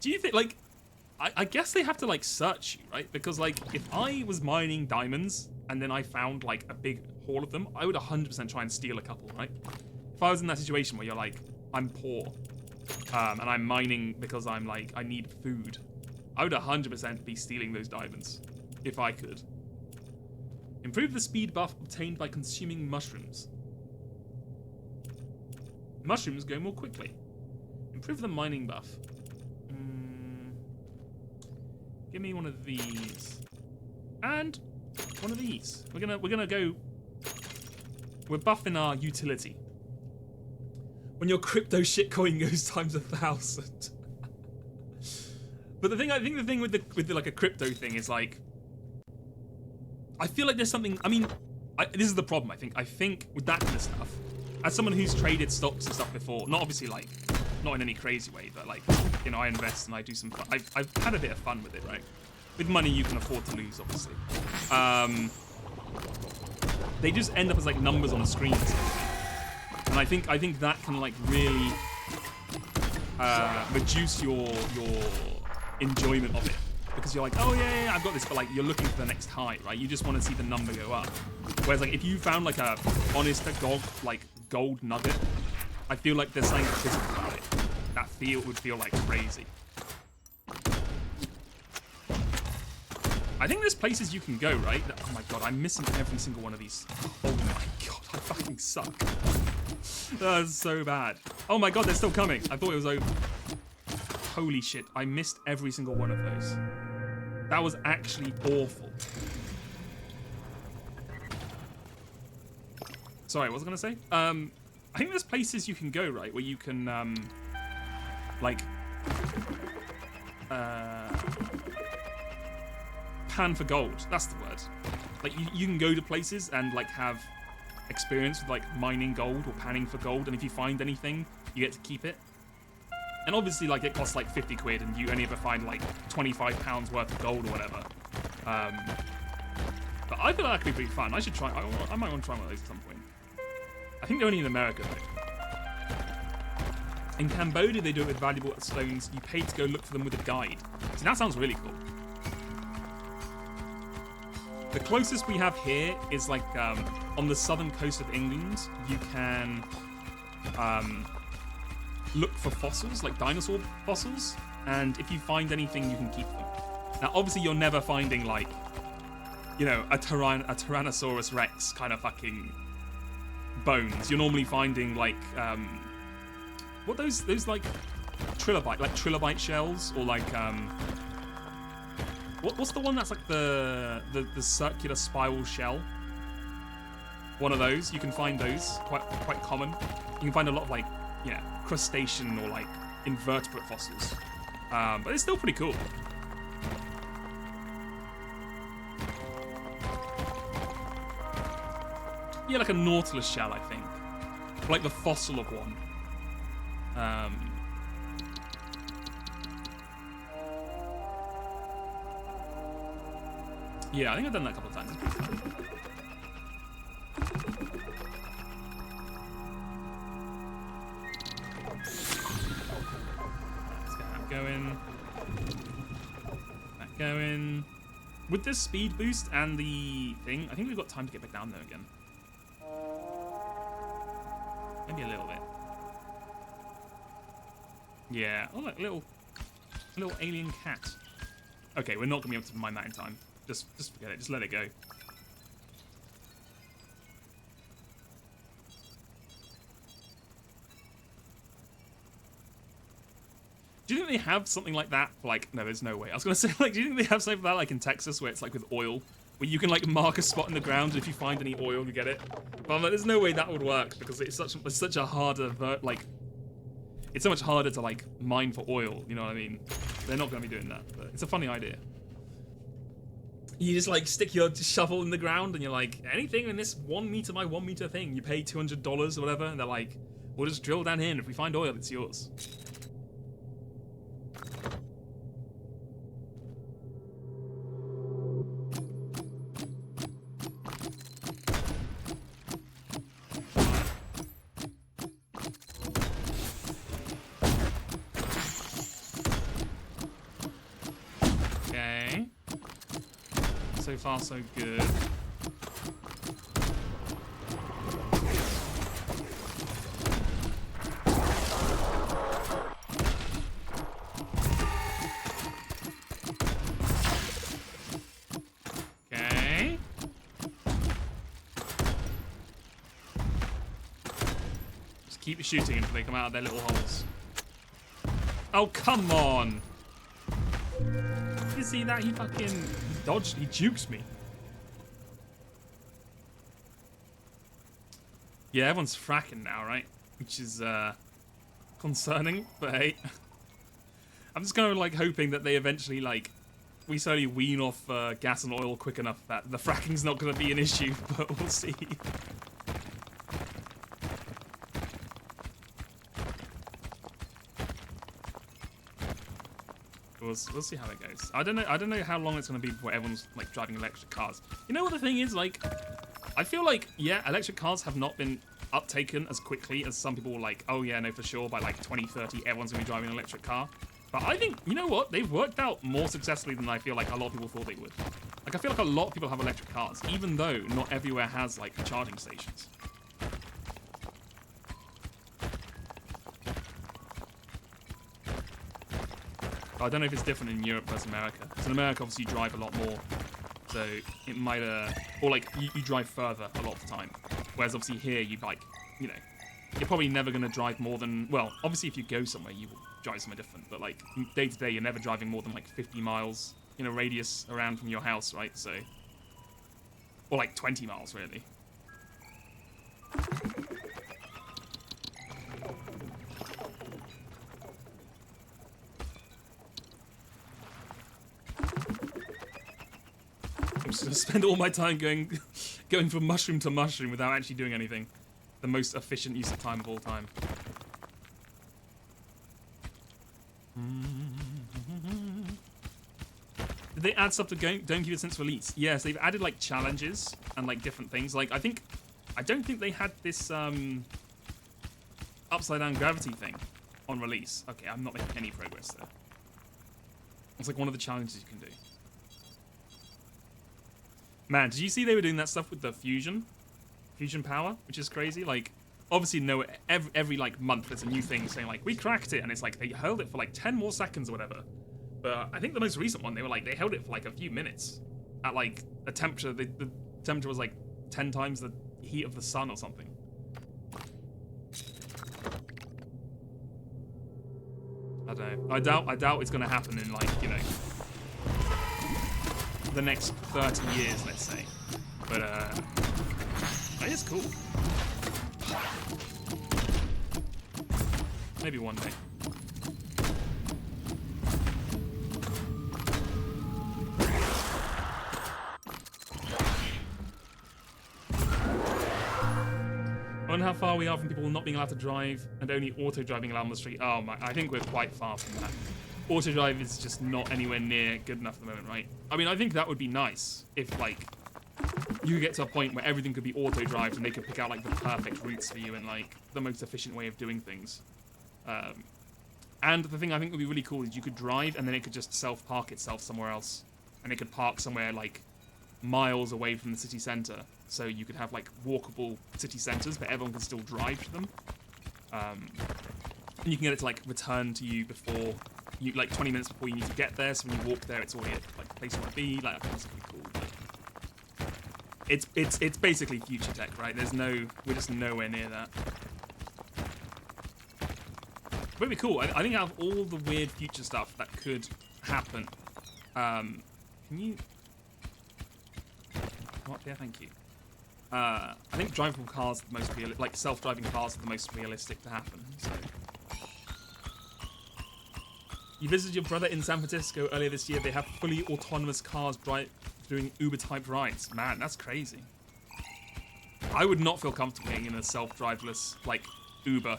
Do you think, like, I guess they have to like search you, right? Because like if I was mining diamonds and then I found like a big haul of them, I would 100% try and steal a couple, right? If I was in that situation where you're like, I'm poor, and I'm mining because I'm like, I need food, I would 100% be stealing those diamonds, if I could. Improve the speed buff obtained by consuming mushrooms. Mushrooms go more quickly. Improve the mining buff. Give me one of these. And one of these. We're gonna go. We're buffing our utility. When your crypto shitcoin goes times 1,000. But I think the thing with the like a crypto thing is like, I feel like there's something. I mean, this is the problem. I think with that kind of stuff, as someone who's traded stocks and stuff before, not obviously like, not in any crazy way, but like, you know, I invest and I do some fun. I've had a bit of fun with it, right? With money you can afford to lose, obviously. They just end up as like numbers on a screen. And I think that can like really reduce your enjoyment of it. Because you're like, oh yeah, I've got this, but like you're looking for the next high, right? You just want to see the number go up. Whereas like if you found like a honest gold nugget, I feel like there's something physical about it. That would feel like crazy. I think there's places you can go, right? Oh my god, I'm missing every single one of these. Oh my god, I fucking suck. That's so bad. Oh my god, they're still coming. I thought it was over. Holy shit, I missed every single one of those. That was actually awful. Sorry, what was I gonna say? I think there's places you can go, right, where you can, pan for gold. That's the word. Like, you can go to places and, like, have experience with, like, mining gold or panning for gold, and if you find anything, you get to keep it. And obviously, like, it costs, like, 50 quid, and you only ever find, like, 25 pounds worth of gold or whatever. But I feel like that could be pretty fun. I should try. I might want to try one of those at some point. I think they're only in America, though. In Cambodia, they do it with valuable stones. You pay to go look for them with a guide. So that sounds really cool. The closest we have here is like on the southern coast of England. You can look for fossils, like dinosaur fossils. And if you find anything, you can keep them. Now, obviously, you're never finding like, you know, a Tyrannosaurus Rex kind of fucking bones. You're normally finding like what those like trilobite shells, or like what's the one that's like the circular spiral shell? One of those. You can find those quite common. You can find a lot of like, yeah, crustacean or like invertebrate fossils, but it's still pretty cool. Yeah, like a nautilus shell, I think. Like the fossil of one. Yeah, I think I've done that a couple of times. Let's get that going. That going. With this speed boost and the thing, I think we've got time to get back down there again. Maybe a little bit. Yeah. Oh, look, little alien cat. Okay, we're not gonna be able to mine that in time. Just forget it. Just let it go. Do you think they have something like that? Like, no, there's no way. I was gonna say, like, do you think they have something like that, like in Texas, where it's like with oil, where you can like mark a spot in the ground, and if you find any oil, you get it? But I'm like, there's no way that would work, because it's such a harder it's so much harder to like mine for oil. You know what I mean? They're not gonna be doing that. But it's a funny idea. You just like stick your shovel in the ground, and you're like, anything in this 1 meter by 1 meter thing, you pay $200 or whatever, and they're like, we'll just drill down here, and if we find oil, it's yours. So far, so good. Okay. Just keep shooting until they come out of their little holes. Oh, come on! You see that? He fucking dodged. He jukes me. Yeah, everyone's fracking now, right? Which is concerning, but hey. I'm just kind of like hoping that they eventually like we slowly wean off gas and oil quick enough that the fracking's not going to be an issue, but we'll see. We'll see how it goes. I don't know how long it's going to be before everyone's like driving electric cars. You know what the thing is? Like, I feel like, yeah, electric cars have not been uptaken as quickly as some people were like, oh yeah, no, for sure, by like 2030, everyone's going to be driving an electric car. But I think, you know what? They've worked out more successfully than I feel like a lot of people thought they would. Like, I feel like a lot of people have electric cars, even though not everywhere has like charging stations. I don't know if it's different in Europe versus America. Because in America, obviously, you drive a lot more. So it might, or like, you drive further a lot of the time. Whereas obviously here, you like, you know, you're probably never going to drive more than, well, obviously if you go somewhere, you will drive somewhere different. But like, day to day, you're never driving more than like 50 miles in a radius around from your house, right? So, or like 20 miles, really. I'm just gonna spend all my time going from mushroom to mushroom without actually doing anything. The most efficient use of time of all time. Did they add stuff to Don't Keep It since release? Yes, they've added like challenges and like different things. Like I don't think they had this upside down gravity thing on release. Okay, I'm not making any progress there. It's like one of the challenges you can do. Man, did you see they were doing that stuff with the fusion power, which is crazy? Like, obviously, no, every like month there's a new thing saying like we cracked it, and it's like they held it for like 10 more seconds or whatever. But I think the most recent one, they held it for like a few minutes at like a temperature. The temperature was like 10 times the heat of the sun or something. I don't know. I doubt it's gonna happen in like, you know, the next 30 years, let's say. But it is cool. Maybe one day. I wonder how far we are from people not being allowed to drive and only auto driving allowed on the street. Oh my, I think we're quite far from that. Auto drive is just not anywhere near good enough at the moment, right? I mean, I think that would be nice if, like, you get to a point where everything could be auto drive and they could pick out, like, the perfect routes for you and, like, the most efficient way of doing things. And the thing I think would be really cool is you could drive and then it could just self-park itself somewhere else. And it could park somewhere, like, miles away from the city centre. So you could have, like, walkable city centres, but everyone can still drive to them. And you can get it to, like, return to you before... You, like 20 minutes before you need to get there, so when you walk there, it's already at like the place you want to be. Like, I think that's pretty cool. But it's basically future tech, right? We're just nowhere near that. But it'd be cool. I think out of all the weird future stuff that could happen, can you? What? Yeah, thank you. I think drivable cars are the most realistic. Like self-driving cars are the most realistic to happen. So. You visited your brother in San Francisco earlier this year. They have fully autonomous cars doing Uber-type rides. Man, that's crazy. I would not feel comfortable being in a self-driverless, like, Uber.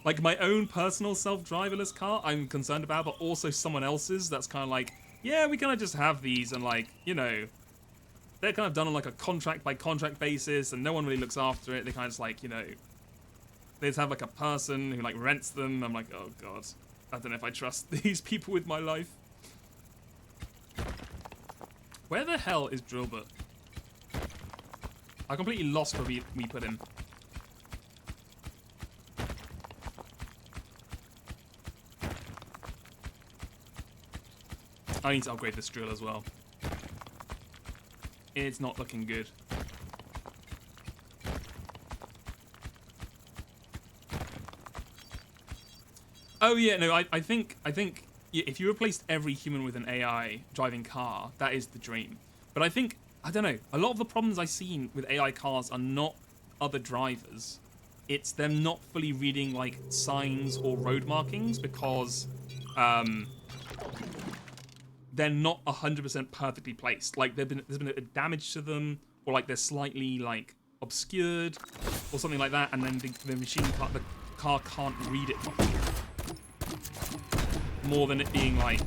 Like, my own personal self-driverless car, I'm concerned about, but also someone else's that's kind of like, yeah, we kind of just have these, and, like, you know, they're kind of done on, like, a contract-by-contract basis, and no one really looks after it. They kind of just, like, you know... They just have like a person who like rents them. I'm like, oh god, I don't know if I trust these people with my life. Where the hell is Drillbert? I completely lost where we put him. I need to upgrade this drill as well. It's not looking good. Oh yeah, no, I think if you replaced every human with an AI driving car, that is the dream. But I think, I don't know, a lot of the problems I've seen with AI cars are not other drivers. It's them not fully reading like signs or road markings because they're not 100% perfectly placed. Like there's been a damage to them, or like they're slightly like obscured or something like that, and then the car can't read it properly. more than it being like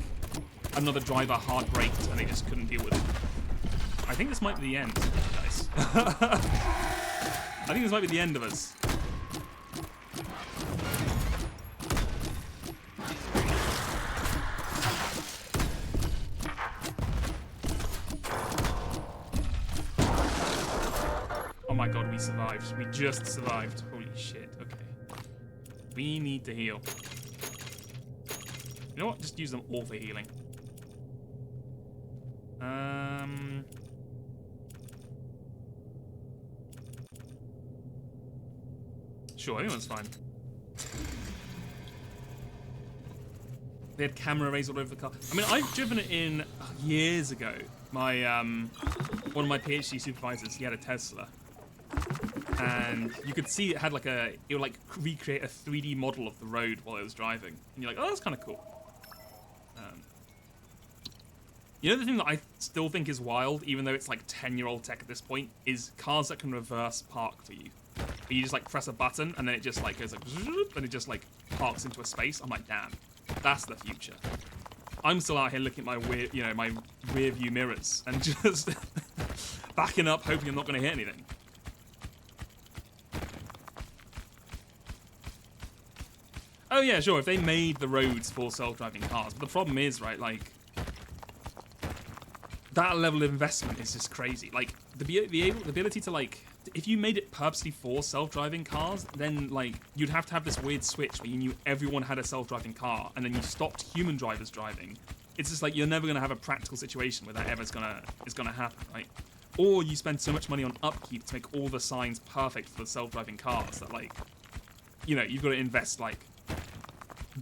another driver hard braked and they just couldn't deal with it. I think this might be the end, guys. I think this might be the end of us. Oh my god, we survived. We just survived. Holy shit, okay. We need to heal. You know what? Just use them all for healing. Sure, anyone's fine. They had camera arrays all over the car. I mean, I've driven it in years ago. My one of my PhD supervisors, he had a Tesla, and you could see it had like it would like recreate a 3D model of the road while it was driving, and you're like, oh, that's kind of cool. You know, the thing that I still think is wild, even though it's like 10-year-old tech at this point, is cars that can reverse park for you. Where you just like press a button and then it just like goes like, and it just like parks into a space. I'm like, damn, that's the future. I'm still out here looking at my my rear view mirrors and just backing up, hoping I'm not going to hit anything. Oh yeah, sure. If they made the roads for self-driving cars, but the problem is, right, like that level of investment is just crazy. Like the ability to like, if you made it purposely for self-driving cars, then like you'd have to have this weird switch where you knew everyone had a self-driving car, and then you stopped human drivers driving. It's just like you're never gonna have a practical situation where that ever is gonna happen, right? Or you spend so much money on upkeep to make all the signs perfect for the self-driving cars that like, you know, you've got to invest like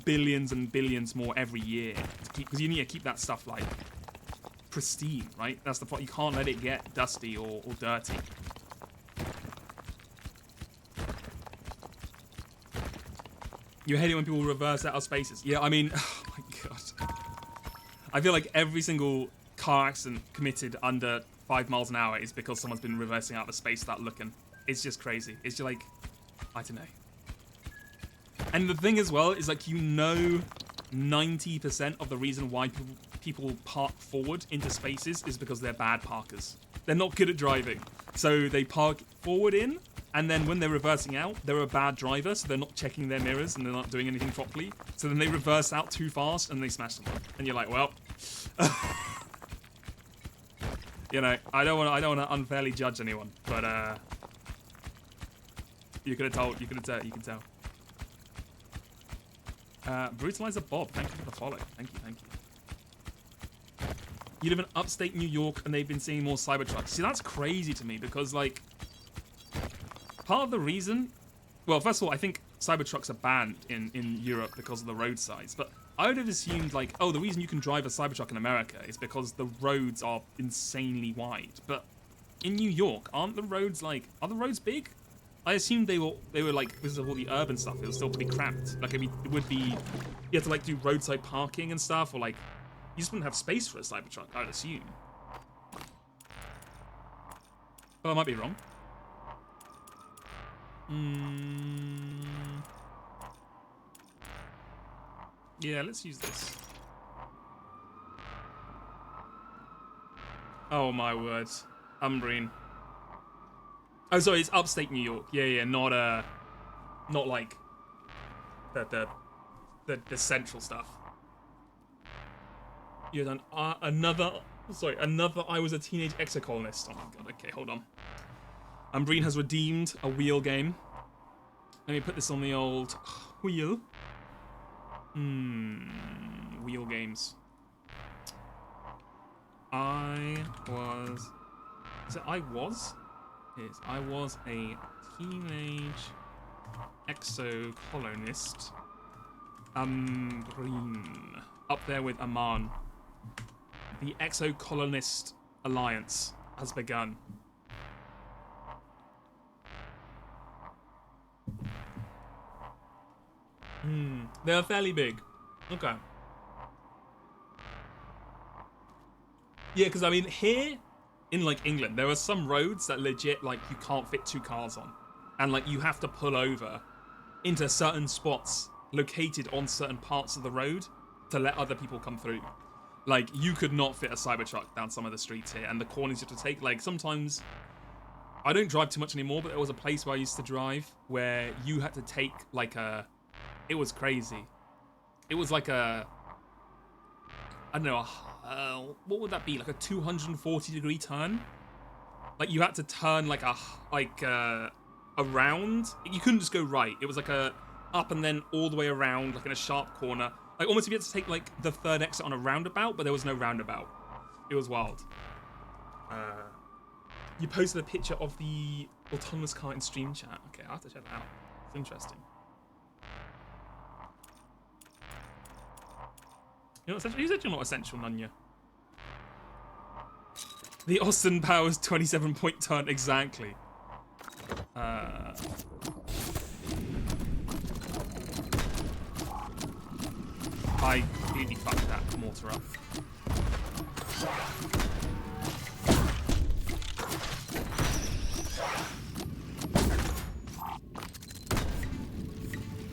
billions and billions more every year to keep, because you need to keep that stuff like pristine, right? That's the point. You can't let it get dusty or dirty. You hate it when people reverse out of spaces. Yeah, I mean, oh my god. I feel like every single car accident committed under 5 miles an hour is because someone's been reversing out of space without looking. It's just crazy. It's just like, I don't know. And the thing as well is like, you know, 90% of the reason why people park forward into spaces is because they're bad parkers. They're not good at driving. So they park forward in, and then when they're reversing out, they're a bad driver, so they're not checking their mirrors and they're not doing anything properly. So then they reverse out too fast and they smash someone. And you're like, well, you know, I don't want to unfairly judge anyone, but you could have told, you can tell. Brutalizer Bob, thank you for the follow. Thank you. You live in upstate New York and they've been seeing more Cybertrucks. See, that's crazy to me because, like, part of the reason... Well, first of all, I think Cybertrucks are banned in Europe because of the road size. But I would have assumed, like, oh, the reason you can drive a Cybertruck in America is because the roads are insanely wide. But in New York, aren't the roads, like... Are the roads big? I assumed they were like, because of all the urban stuff, it was still pretty cramped. Like, I mean, it would be, you have to like do roadside parking and stuff, or like, you just wouldn't have space for a Cybertruck, I would assume. Well, I might be wrong. Yeah, let's use this. Oh my word. Umbrine. Oh, sorry, it's upstate New York. Yeah, not like the central stuff. You've done another I was a teenage exocolonist. Oh my god, okay, hold on. Umbrine has redeemed a wheel game. Let me put this on the old wheel. Wheel games. I was a teenage exocolonist. Umbrine. Up there with Aman. The Exocolonist Alliance has begun. They're fairly big. Okay. Yeah, because I mean, here in like England, there are some roads that legit like you can't fit 2 cars on, and like you have to pull over into certain spots located on certain parts of the road to let other people come through. Like, you could not fit a Cybertruck down some of the streets here, and the corners you have to take, like, sometimes... I don't drive too much anymore, but there was a place where I used to drive where you had to take, like, a... It was crazy. It was like a... I don't know, what would that be? Like a 240-degree turn? Like, you had to turn, like, around. You couldn't just go right. It was like a up and then all the way around, like in a sharp corner. Like, almost if you had to take, like, the third exit on a roundabout, but there was no roundabout. It was wild. You posted a picture of the autonomous car in stream chat. Okay, I'll have to check that out. It's interesting. You're not essential? You said you're not essential, Nunya. The Austin Powers 27-point turn, exactly. I completely fucked that mortar up.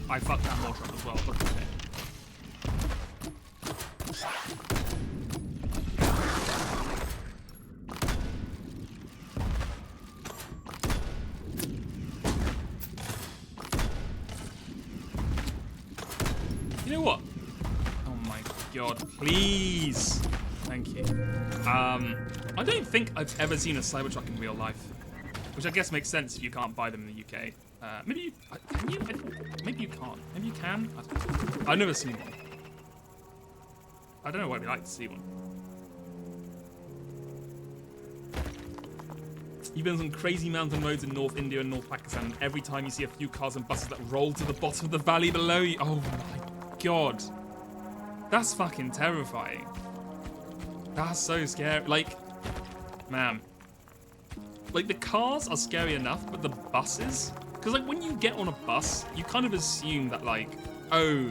I fucked that mortar up as well, look at it. You know what? Oh my god, please. Thank you. I don't think I've ever seen a Cybertruck in real life. Which I guess makes sense if you can't buy them in the UK. Maybe you can't. Maybe you can? I've never seen one. I don't know why we like to see one. You've been on some crazy mountain roads in North India and North Pakistan, and every time you see a few cars and buses that roll to the bottom of the valley below you. Oh my god. That's fucking terrifying. That's so scary. Like, man. Like, the cars are scary enough, but the buses? Because, like, when you get on a bus, you kind of assume that, like, oh,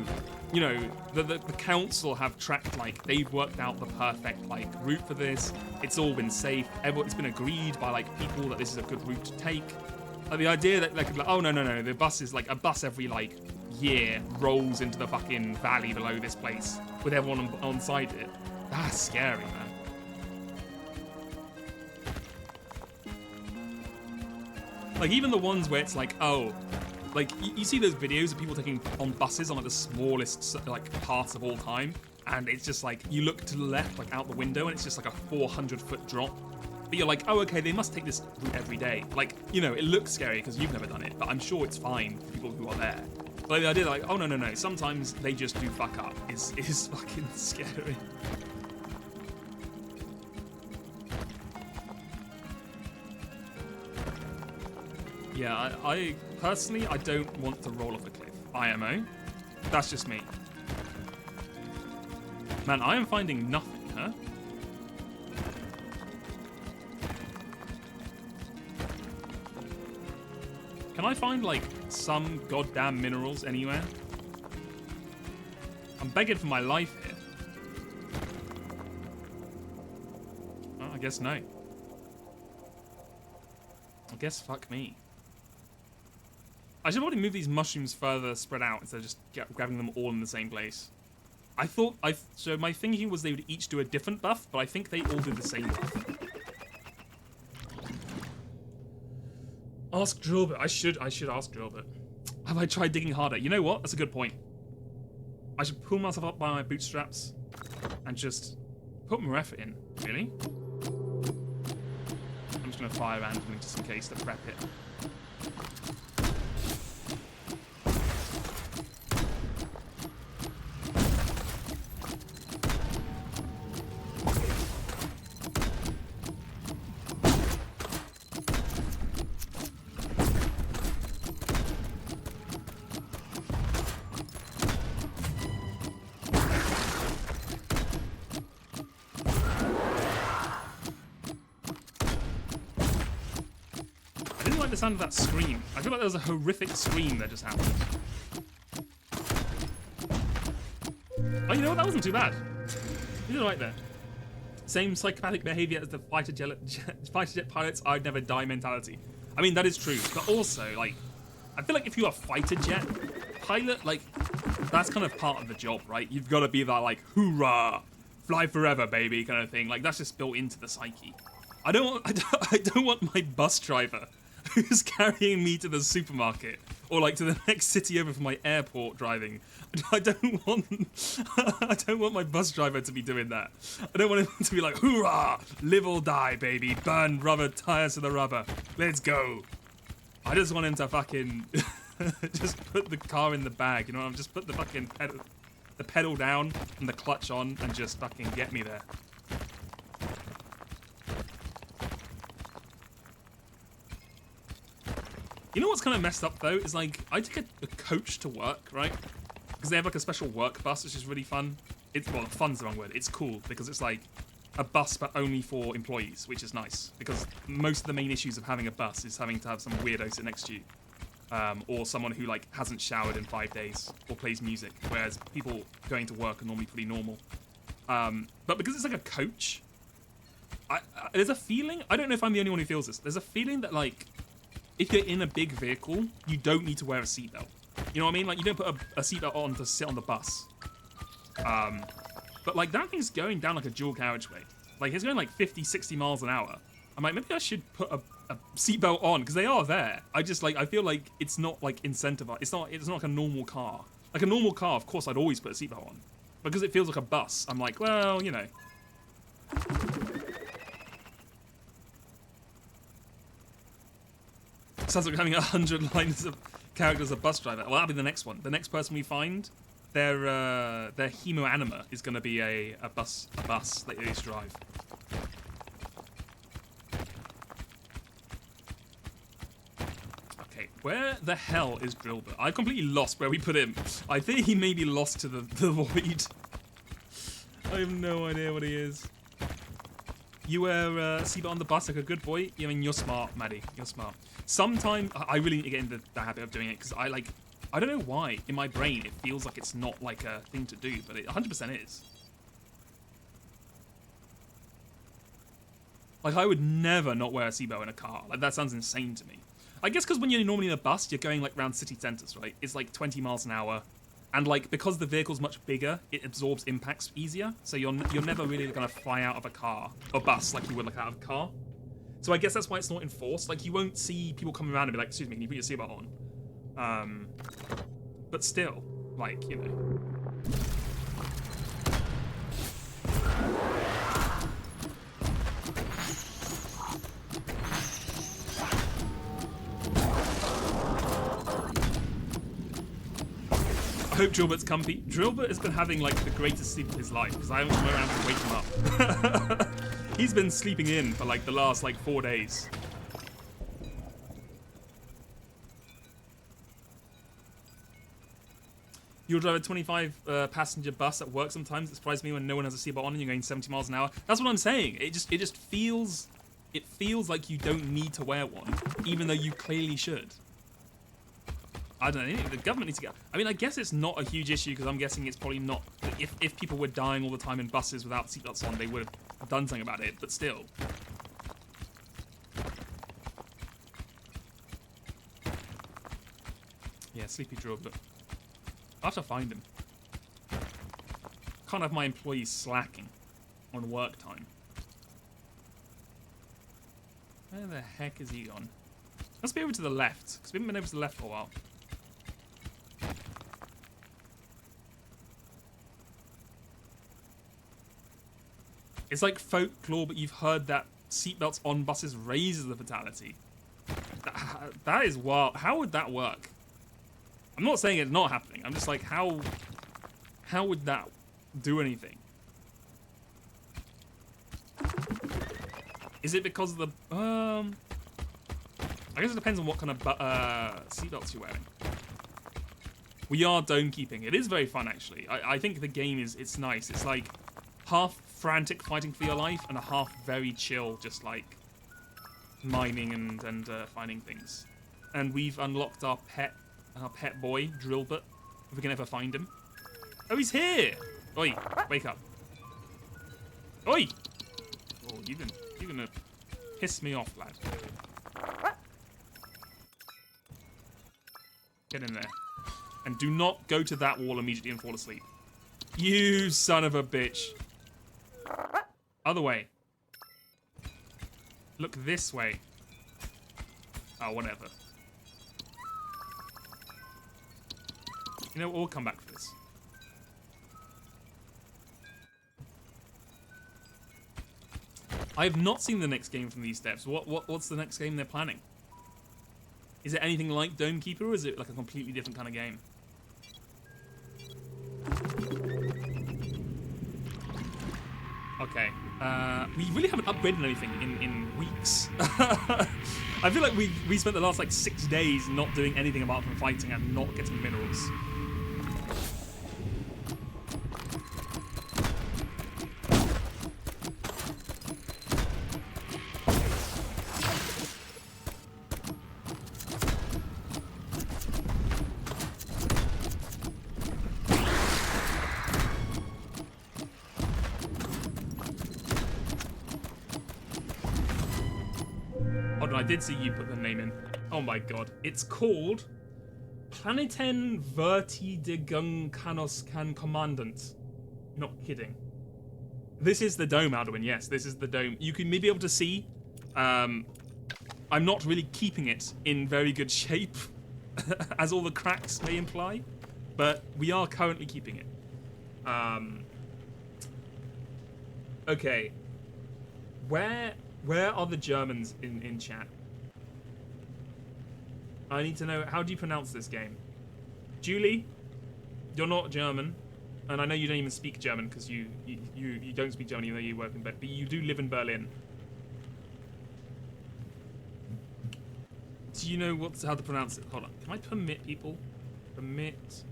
you know, the council have tracked, like, they've worked out the perfect, like, route for this. It's all been safe. It's been agreed by, like, people that this is a good route to take. Like, the idea that, like, oh, no, the bus is, like, a bus every, like, year rolls into the fucking valley below this place with everyone on side it. That's scary, man. Like, even the ones where it's like, oh, like, you see those videos of people taking on buses on, like, the smallest, like, parts of all time, and it's just, like, you look to the left, like, out the window, and it's just, like, a 400-foot drop. But you're like, oh, okay, they must take this route every day. Like, you know, it looks scary because you've never done it, but I'm sure it's fine for people who are there. But like, the idea that, like, oh, no, sometimes they just do fuck up is fucking scary. Yeah, I personally, I don't want to roll off a cliff. IMO. That's just me. Man, I am finding nothing, huh? Can I find, like, some goddamn minerals anywhere? I'm begging for my life here. Oh, I guess no. I guess fuck me. I should probably move these mushrooms further spread out instead of just grabbing them all in the same place. So my thinking was they would each do a different buff, but I think they all do the same buff. Ask Drillbit. I should ask Drillbit. Have I tried digging harder? You know what? That's a good point. I should pull myself up by my bootstraps and just put more effort in, really. I'm just going to fire randomly just in case to prep it. The sound of that scream. I feel like there was a horrific scream that just happened. Oh, you know what? That wasn't too bad. You did right there. Same psychopathic behavior as the fighter jet pilots. I'd never die mentality. I mean, that is true, but also, like, I feel like if you're a fighter jet, pilot, like, that's kind of part of the job, right? You've got to be that, like, hoorah, fly forever, baby, kind of thing. Like, that's just built into the psyche. I don't want my bus driver who's carrying me to the supermarket or like to the next city over for my airport driving. I don't want my bus driver to be doing that. I don't want him to be like, hoorah, live or die, baby, burn rubber tires to the rubber, let's go. I just want him to fucking just put the car in the bag, you know, just put the fucking pedal down and the clutch on and just fucking get me there. You know what's kind of messed up though is like I take a coach to work, right? Because they have like a special work bus, which is really fun. Well, fun's the wrong word. It's cool because it's like a bus but only for employees, which is nice because most of the main issues of having a bus is having to have some weirdo sit next to you, or someone who like hasn't showered in 5 days or plays music, whereas people going to work are normally pretty normal. But because it's like a coach, there's a feeling. I don't know if I'm the only one who feels this. There's a feeling that like, if you're in a big vehicle, you don't need to wear a seatbelt. You know what I mean? Like, you don't put a seatbelt on to sit on the bus. But, like, that thing's going down like a dual carriageway. Like, it's going like 50, 60 miles an hour. I'm like, maybe I should put a seatbelt on, because they are there. I just, like, I feel like it's not, like, incentivized. It's not like a normal car. Like, a normal car, of course, I'd always put a seatbelt on. Because it feels like a bus. I'm like, well, you know. Sounds like having 100 lines of character as a bus driver. Well, that'll be the next one. The next person we find, their hemoanima is going to be a bus that they used to drive. Okay, where the hell is Drillbit? I completely lost where we put him. I think he may be lost to the void. I have no idea what he is. You wear seatbelt on the bus like a good boy? I mean, you're smart, Maddie. You're smart. Sometimes I really need to get into the habit of doing it because I don't know why in my brain it feels like it's not like a thing to do, but it 100% is. Like, I would never not wear a seatbelt in a car. Like, that sounds insane to me. I guess because when you're normally in a bus, you're going like around city centers, right? It's like 20 miles an hour. And like, because the vehicle's much bigger, it absorbs impacts easier. So you're never really gonna fly out of a car or bus like you would like out of a car. So I guess that's why it's not enforced. Like, you won't see people coming around and be like, excuse me, can you put your seatbelt on? But still, like, you know. I hope Drillbit's comfy. Drillbit has been having like the greatest sleep of his life because I haven't come around to wake him up. He's been sleeping in for like the last like 4 days. You'll drive a 25 passenger bus at work sometimes. It surprises me when no one has a seatbelt on and you're going 70 miles an hour. That's what I'm saying. It just feels like you don't need to wear one, even though you clearly should. I don't know, the government needs to get... I mean, I guess it's not a huge issue because I'm guessing it's probably not... If people were dying all the time in buses without seatbelts on, they would have done something about it, but still. Yeah, Sleepy Drillbit. I'll have to find him. Can't have my employees slacking on work time. Where the heck is he gone? Must be over to the left, because we haven't been over to the left for a while. It's like folklore, but you've heard that seatbelts on buses raises the fatality. That is wild. How would that work? I'm not saying it's not happening. I'm just like, how would that do anything? Is it because of the... I guess it depends on what kind of seatbelts you're wearing. We are dome keeping. It is very fun, actually. I think the game it's nice. It's like half frantic fighting for your life and a half very chill, just like mining and finding things. And we've unlocked our pet boy, Drillbit, if we can ever find him. Oh, he's here! Oi, wake up. Oi! Oh, you're gonna piss me off, lad. Get in there. And do not go to that wall immediately and fall asleep. You son of a bitch. Other way. Look this way. Oh, whatever. You know, we'll come back for this. I have not seen the next game from these devs. What's the next game they're planning? Is it anything like Dome Keeper, or is it like a completely different kind of game? Okay. We really haven't upgraded anything in weeks. I feel like we spent the last like 6 days not doing anything apart from fighting and not getting minerals. I did see you put the name in. Oh my god. It's called Planeten Vertidigungkanoskan Commandant. Not kidding. This is the dome, Alduin. Yes, this is the dome. You can maybe be able to see. I'm not really keeping it in very good shape, as all the cracks may imply, but we are currently keeping it. Okay. Where are the Germans in chat? I need to know, how do you pronounce this game? Julie, you're not German, and I know you don't even speak German because you don't speak German even though you work in Berlin, but you do live in Berlin. Do you know how to pronounce it? Hold on. Can I permit people? Permit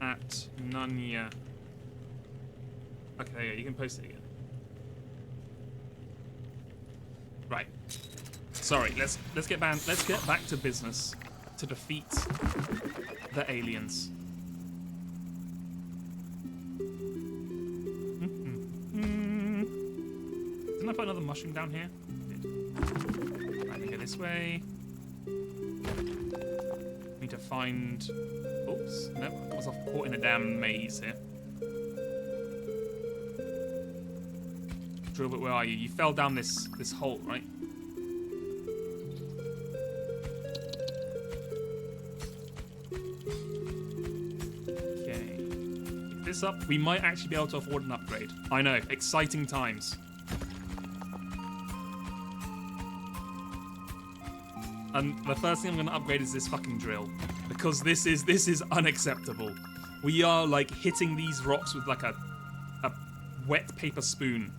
at Nanya. Okay, yeah, you can post it again. Right. Sorry, let's get back to business to defeat the aliens. Didn't I put another mushroom down here? I can go this way. Need to find. Oops, nope, I was caught in a damn maze here. Drillbit, where are you? You fell down this hole, right? Okay. Pick this up. We might actually be able to afford an upgrade. I know. Exciting times. And the first thing I'm going to upgrade is this fucking drill. Because this is unacceptable. We are, like, hitting these rocks with, like, a wet paper spoon.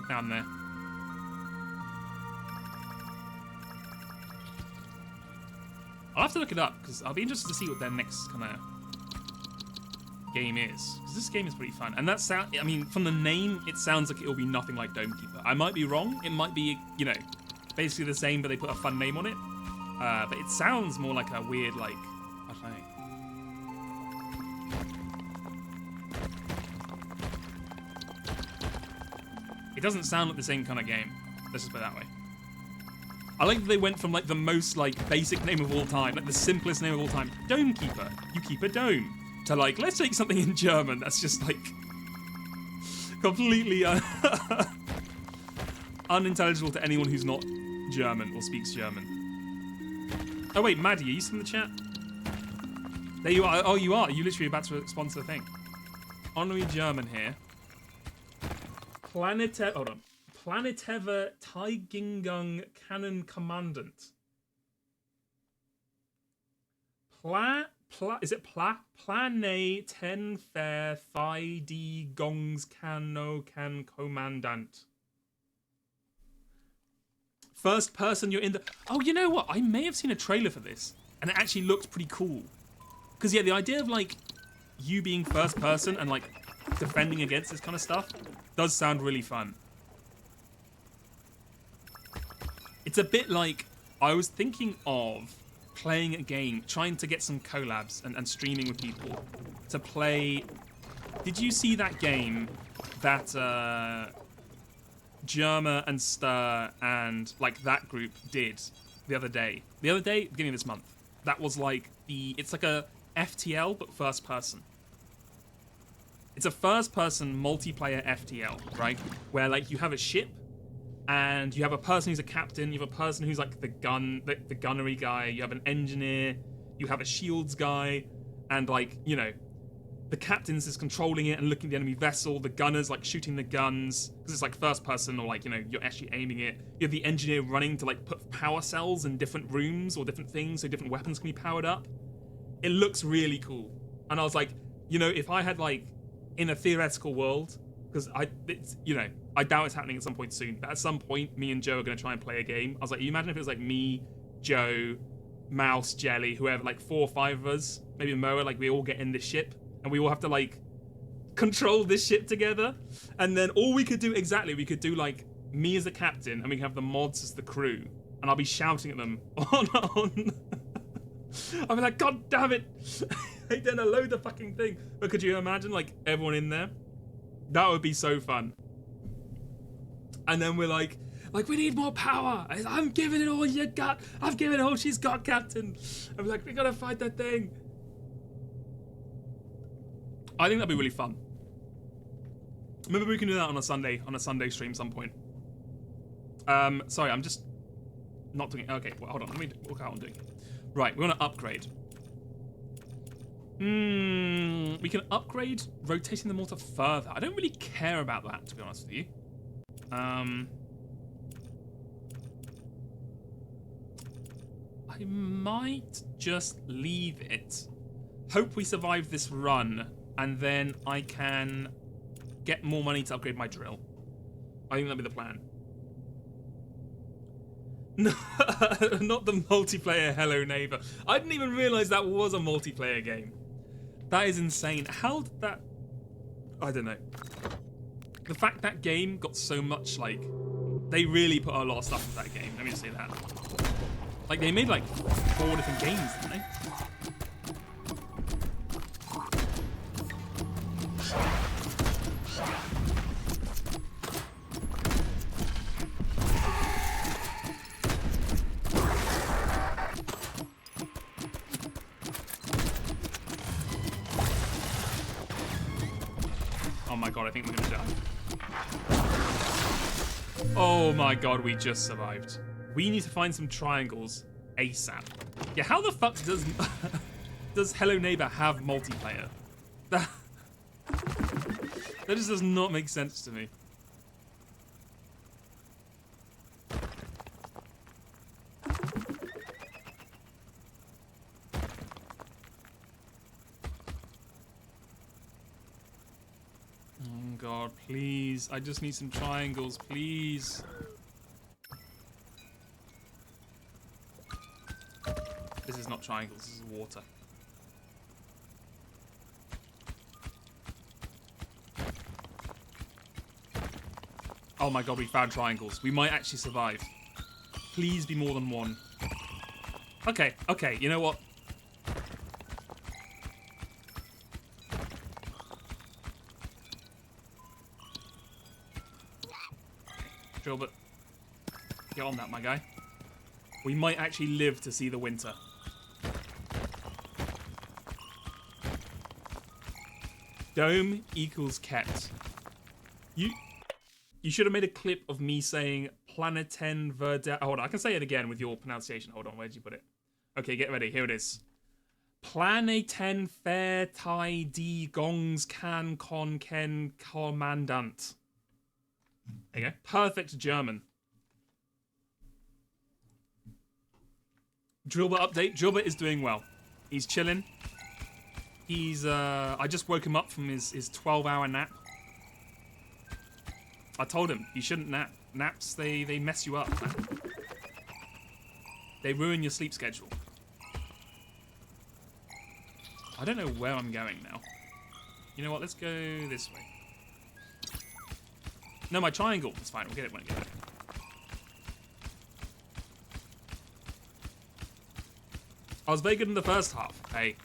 Down there. I'll have to look it up because I'll be interested to see what their next kind of game is. Because this game is pretty fun, and that sound. I mean, from the name, it sounds like it will be nothing like Dome Keeper. I might be wrong. It might be, you know, basically the same, but they put a fun name on it. But it sounds more like a weird, like, I don't know. It doesn't sound like the same kind of game. Let's just put it that way. I like that they went from like the most like basic name of all time, like the simplest name of all time, Dome Keeper. You keep a dome. To like, let's take something in German that's just like completely unintelligible to anyone who's not German or speaks German. Oh wait, Maddie, are you still in the chat? There you are. Oh, you are. You literally about to sponsor the thing. Honorary German here. Hold on. Planetever Taigingung Cannon Commandant. Is it Plane Ten Fair Thai Di Gongs Cano Can Commandant. First person, you're in the. Oh, you know what? I may have seen a trailer for this, and it actually looked pretty cool. Because yeah, the idea of like you being first person and like defending against this kind of stuff does sound really fun. It's a bit like, I was thinking of playing a game, trying to get some collabs and streaming with people to play Did you see that game that Germa and Stir and like that group did the other day? The other day, beginning of this month. That was like it's like a FTL but first person. It's a first person multiplayer FTL, right? Where like you have a ship and you have a person who's a captain, you have a person who's like the gunnery guy, you have an engineer, you have a shields guy, and like, you know, the captain's is controlling it and looking at the enemy vessel, the gunner's like shooting the guns, because it's like first person or like, you know, you're actually aiming it. You have the engineer running to like put power cells in different rooms or different things so different weapons can be powered up. It looks really cool. And I was like, you know, if I had like, in a theoretical world, because you know, I doubt it's happening at some point soon, but at some point, me and Joe are going to try and play a game. I was like, you imagine if it was like me, Joe, Mouse, Jelly, whoever, like 4 or 5 of us, maybe Moa, like we all get in this ship, and we all have to like control this ship together, and then all we could do we could do like me as the captain, and we can have the mods as the crew, and I'll be shouting at them on. I'll be like, God damn it! They didn't load the fucking thing. But could you imagine like everyone in there? That would be so fun. And then we're like we need more power. I'm giving it all you got. I've given it all she's got, Captain. I'm like, we gotta fight that thing. I think that'd be really fun. Maybe we can do that on a Sunday stream some point. Sorry, I'm just not doing it. Okay, well, hold on. Let me look out on doing it. Right, we want to upgrade. We can upgrade rotating the mortar further. I don't really care about that, to be honest with you. I might just leave it. Hope we survive this run, and then I can get more money to upgrade my drill. I think that'll be the plan. No, not the multiplayer Hello Neighbor. I didn't even realize that was a multiplayer game. That is insane. How did that... I don't know. The fact that game got so much, like... They really put a lot of stuff into that game. Let me just say that. Like, they made, like, 4 different games, didn't they? Oh my god, I think we're gonna die. Oh my god, we just survived. We need to find some triangles ASAP. Yeah, how the fuck does Hello Neighbor have multiplayer? That just does not make sense to me. Oh god, please. I just need some triangles, please. This is not triangles, this is water. Oh my god, we found triangles. We might actually survive. Please be more than one. Okay, okay, you know what? Drillbit, get on that, my guy. We might actually live to see the winter. Dome equals kept. You should have made a clip of me saying Planeten Verde. Hold on, I can say it again with your pronunciation. Hold on, where'd you put it? Okay, get ready. Here it is. Planeten Vertai die Gongs can con ken Kommandant. There you go. Perfect German. Drillbit update. Drillbit is doing well. He's chilling. He's, I just woke him up from his 12-hour nap. I told him he shouldn't nap. Naps, they mess you up, man. They ruin your sleep schedule. I don't know where I'm going now. You know what? Let's go this way. No, my triangle. It's fine. We'll get it when I get it. I was very good in the first half. Hey.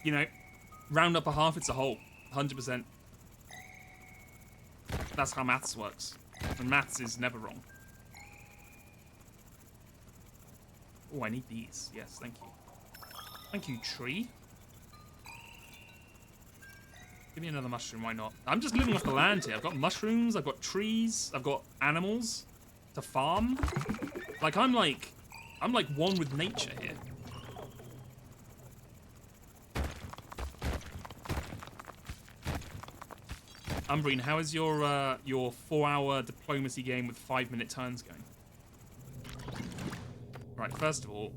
You know, round up a half, it's a whole. 100%. That's how maths works. And maths is never wrong. Oh, I need these. Yes, thank you. Thank you, tree. Give me another mushroom, why not? I'm just living off the land here. I've got mushrooms, I've got trees, I've got animals to farm. Like, I'm like one with nature here. Umbreen, how is your 4-hour diplomacy game with 5-minute turns going? Right, first of all,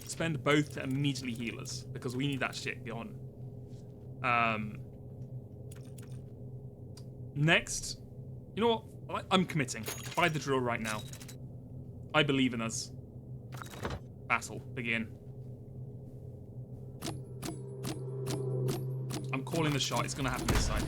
spend both to immediately heal us, because we need that shit beyond. Next, you know what? I'm committing. Buy the drill right now. I believe in us. Battle, begin. I'm calling the shot. It's gonna happen this side.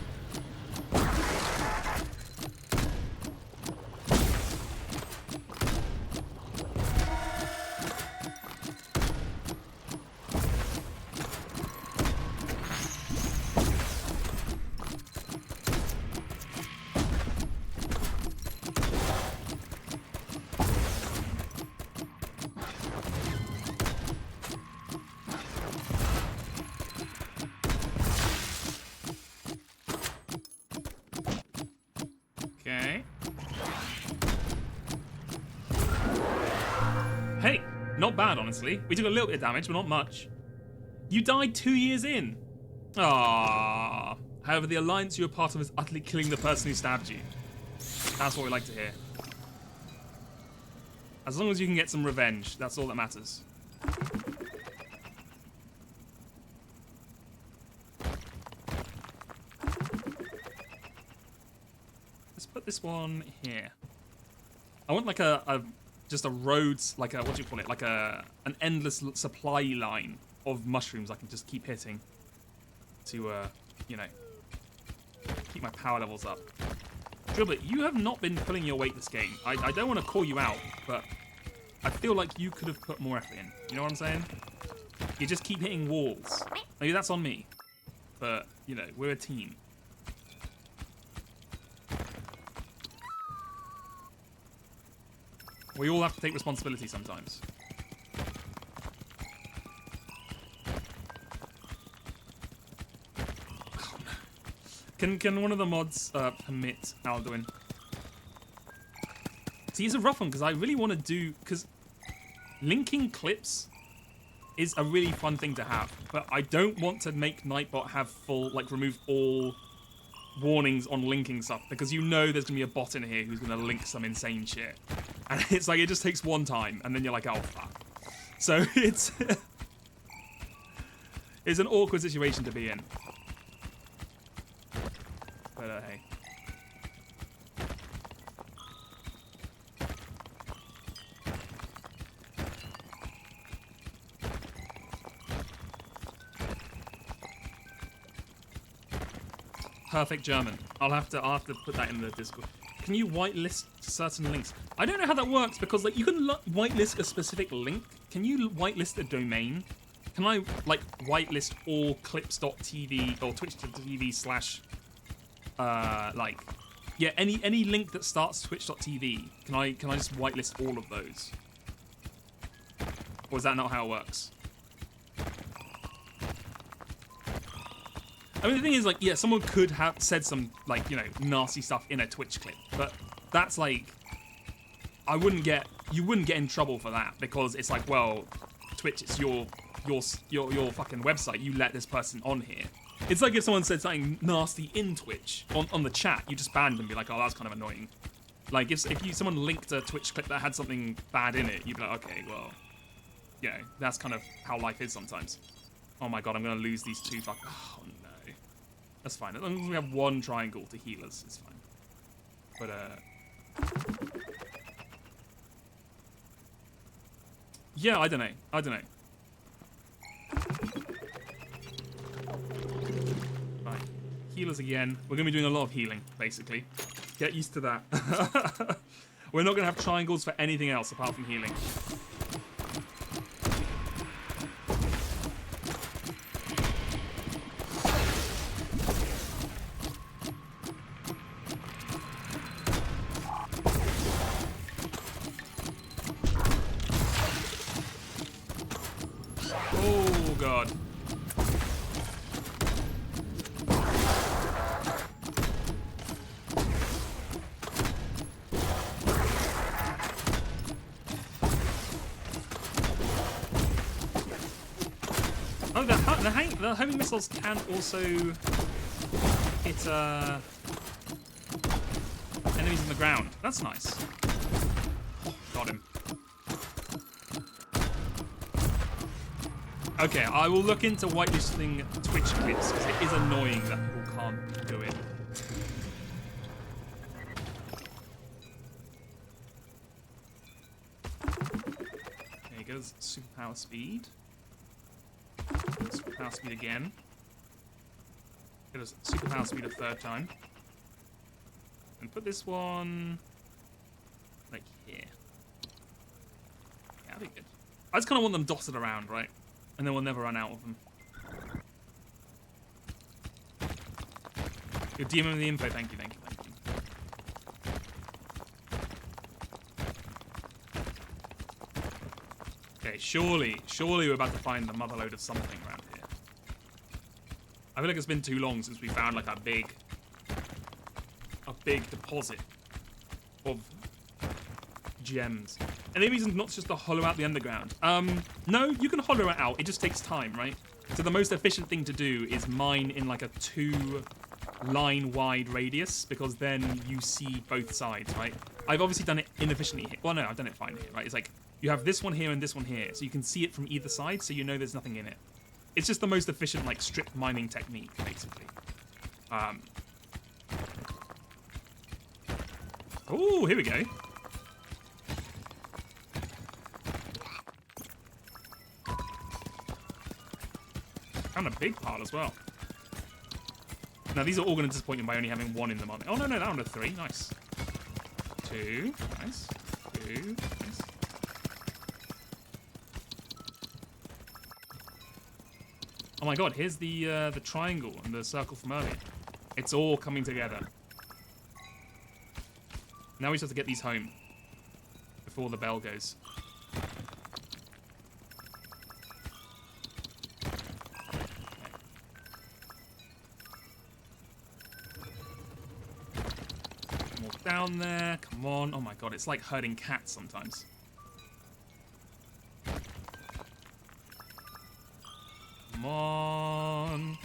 Okay. Hey, not bad, honestly. We took a little bit of damage, but not much. You died 2 years in. Ah. However, the alliance you were part of is utterly killing the person who stabbed you. That's what we like to hear. As long as you can get some revenge, that's all that matters. Let's put this one here. I want like just a roads, like a, what do you call it? Like an endless supply line of mushrooms I can just keep hitting to, you know, keep my power levels up. Driblet, you have not been pulling your weight this game. I don't want to call you out, but I feel like you could have put more effort in. You know what I'm saying? You just keep hitting walls. Maybe that's on me, but, you know, we're a team. We all have to take responsibility sometimes. Oh, no. Can one of the mods permit Alduin? See, it's a rough one because I really want to do, because linking clips is a really fun thing to have, but I don't want to make Nightbot have full, like, remove all warnings on linking stuff, because you know there's gonna be a bot in here who's gonna link some insane shit. And it's like, it just takes one time, and then you're like, oh, fuck. So it's it's an awkward situation to be in. But hey. Perfect German. I'll have to put that in the Discord. Can you whitelist certain links? I don't know how that works, because like you can whitelist a specific link. Can you whitelist a domain? Can I like whitelist all clips.tv or twitch.tv slash like, yeah, any link that starts twitch.tv? Can I just whitelist all of those? Or is that not how it works? I mean, the thing is, like, yeah, someone could have said some, like, you know, nasty stuff in a Twitch clip, but that's like, you wouldn't get in trouble for that, because it's like, well, Twitch, it's your fucking website. You let this person on here. It's like if someone said something nasty in Twitch on the chat, you just banned them and be like, oh, that's kind of annoying. Like if someone linked a Twitch clip that had something bad in it, you'd be like, okay, well, you know, that's kind of how life is sometimes. Oh my god, I'm gonna lose these two oh no. That's fine. As long as we have one triangle to heal us, it's fine. But, yeah, I don't know. Right. Healers again. We're going to be doing a lot of healing, basically. Get used to that. We're not going to have triangles for anything else apart from healing. Oh, the homing missiles can also hit enemies on the ground. That's nice. Got him. Okay, I will look into whitelisting Twitch clips because it is annoying that people can't do it. There he goes, superpower speed. Superpower speed again. Get us superpower speed a third time. And put this one like here. Yeah, that'd be good. I just kind of want them dotted around, right? And then we'll never run out of them. You're DMing the info, thank you, thank you, thank you. Okay, surely we're about to find the motherload of something around here. I feel like it's been too long since we found like a big deposit of gems. And the reason not just to hollow out the underground. No, you can hollow it out. It just takes time, right? So the most efficient thing to do is mine in like a 2-line wide radius because then you see both sides, right? I've obviously done it inefficiently here. Well, no, I've done it fine here, right? It's like you have this one here and this one here, so you can see it from either side, so you know there's nothing in it. It's just the most efficient like strip mining technique, basically. Oh, here we go. Found a big pile as well. Now these are all going to disappoint you by only having one in them, aren't they? Oh no, that one had 3. Nice. 2. Nice. 2. Nice. Oh my god, here's the triangle and the circle from earlier. It's all coming together. Now we just have to get these home before the bell goes. More down there. Come on. Oh my god, it's like herding cats sometimes. Come on.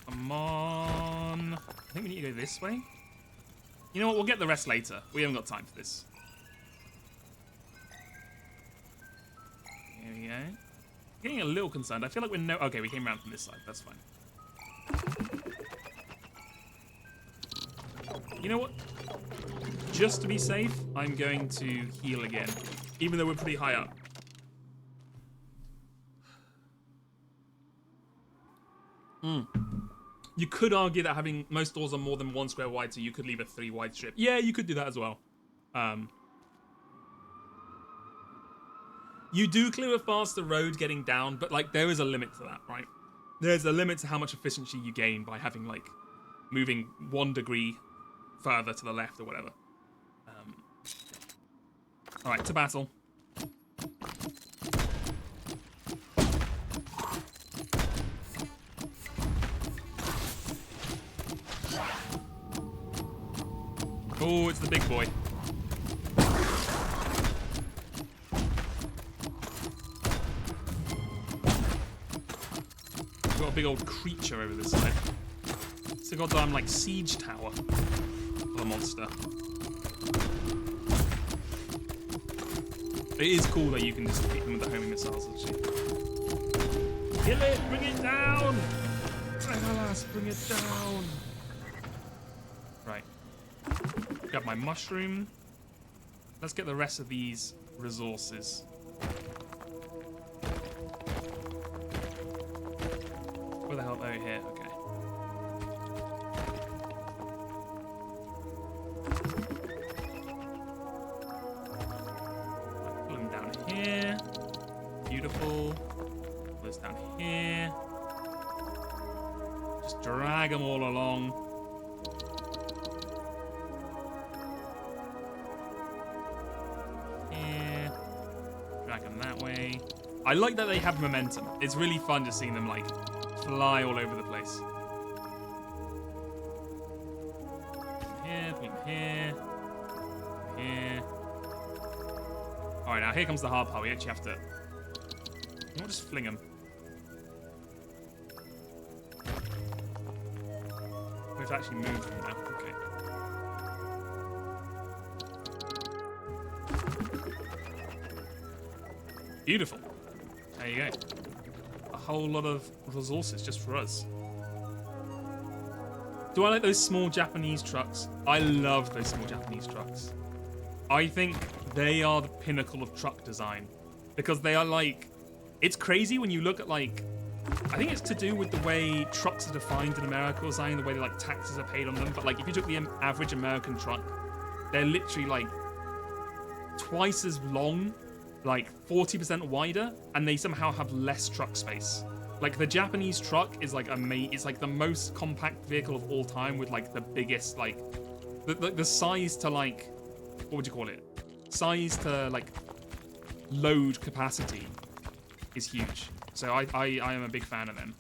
Come on. I think we need to go this way. You know what? We'll get the rest later. We haven't got time for this. Here we go. Getting a little concerned. I feel like we're no... Okay, we came around from this side. That's fine. You know what? Just to be safe, I'm going to heal again. Even though we're pretty high up. You could argue that having most doors are more than 1 square wide, so you could leave a 3 wide strip. Yeah, you could do that as well. You do clear a faster road getting down, but like there is a limit to that, right? There's a limit to how much efficiency you gain by having like moving 1 degree further to the left or whatever. All right, to battle. Oh, it's the big boy. We've got a big old creature over this side. It's a goddamn, like, siege tower of a monster. It is cool that you can just hit them with the homing missiles, actually. Kill it! Bring it down! Alas, bring it down! Right. Grab my mushroom. Let's get the rest of these resources. Where the hell? Oh, here. Okay. Pull them down here. Beautiful. Pull this down here. Just drag them all along. I like that they have momentum. It's really fun just seeing them like fly all over the place. Here, here, here. All right, now here comes the hard part. We actually have to. We'll just fling them. have to actually move them now. Okay. Beautiful. There you go. A whole lot of resources just for us. Do I like those small Japanese trucks? I love those small Japanese trucks. I think they are the pinnacle of truck design. Because they are like... It's crazy when you look at like... I think it's to do with the way trucks are defined in America or something, the way like taxes are paid on them. But like if you took the average American truck, they're literally like twice as long, like 40% wider, and they somehow have less truck space. Like the Japanese truck is like it's like the most compact vehicle of all time with like the biggest like the size to like, what would you call it? Size to like load capacity is huge. So I am a big fan of them.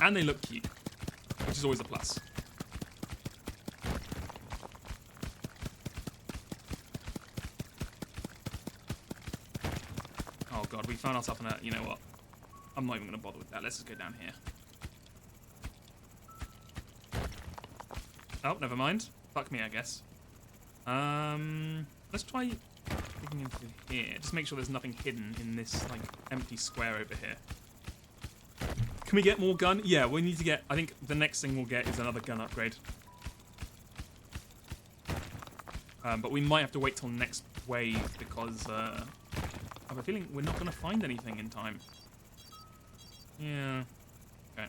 And they look cute, which is always a plus. Oh god, we found ourselves in a... You know what? I'm not even going to bother with that. Let's just go down here. Oh, never mind. Fuck me, I guess. Let's try digging into here. Just make sure there's nothing hidden in this like empty square over here. Can we get more gun? Yeah, we need to get... I think the next thing we'll get is another gun upgrade. But we might have to wait till next wave because I have a feeling we're not going to find anything in time. Yeah. Okay.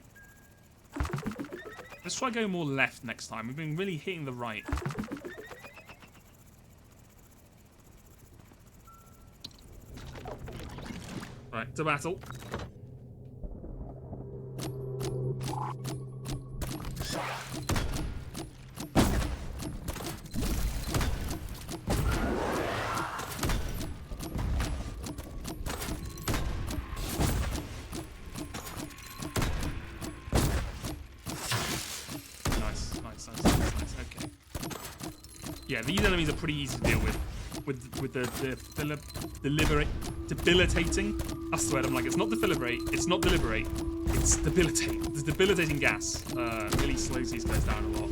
Let's try going more left next time. We've been really hitting the right. Right, to battle. Nice. Okay. Yeah, these enemies are pretty easy to deal with the debilitating. That's the word. I'm like, it's not defibrillate, it's not deliberate, it's debilitate. The debilitating gas really slows these guys down a lot.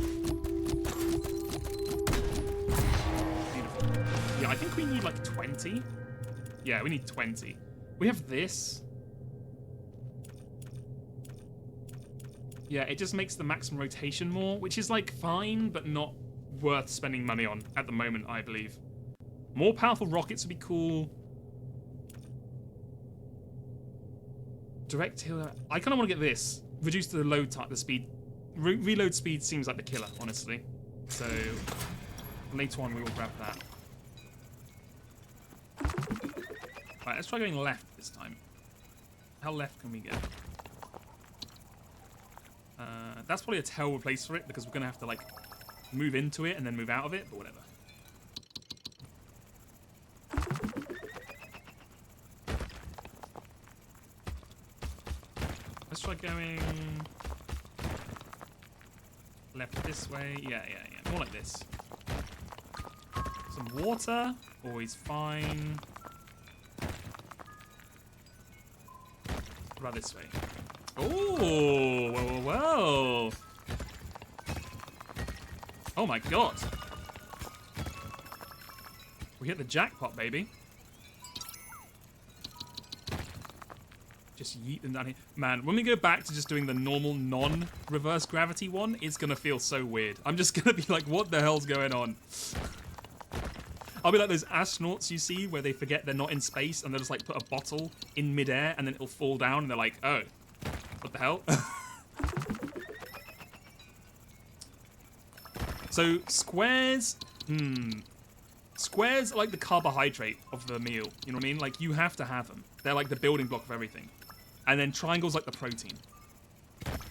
Beautiful. Yeah, I think we need like 20. Yeah, we need 20. We have this. Yeah, it just makes the maximum rotation more, which is like fine, but not worth spending money on at the moment, I believe. More powerful rockets would be cool. Direct healer. I kind of want to get this. Reduce the load time, the speed. Reload speed seems like the killer, honestly. So later on, we will grab that. Right, let's try going left this time. How left can we get? That's probably a terrible place for it because we're going to have to like move into it and then move out of it, but whatever. Let's try going left this way. Yeah. More like this. Some water, always fine. What about this way? Oh, well. Oh my god. We hit the jackpot, baby. Just yeet them down here. Man, when we go back to just doing the normal non-reverse gravity one, it's gonna feel so weird. I'm just gonna be like, what the hell's going on? I'll be like those astronauts you see where they forget they're not in space and they'll just like put a bottle in midair and then it'll fall down and they're like, oh, what the hell? So squares, squares are like the carbohydrate of the meal. You know what I mean? Like you have to have them. They're like the building block of everything. And then triangles like the protein.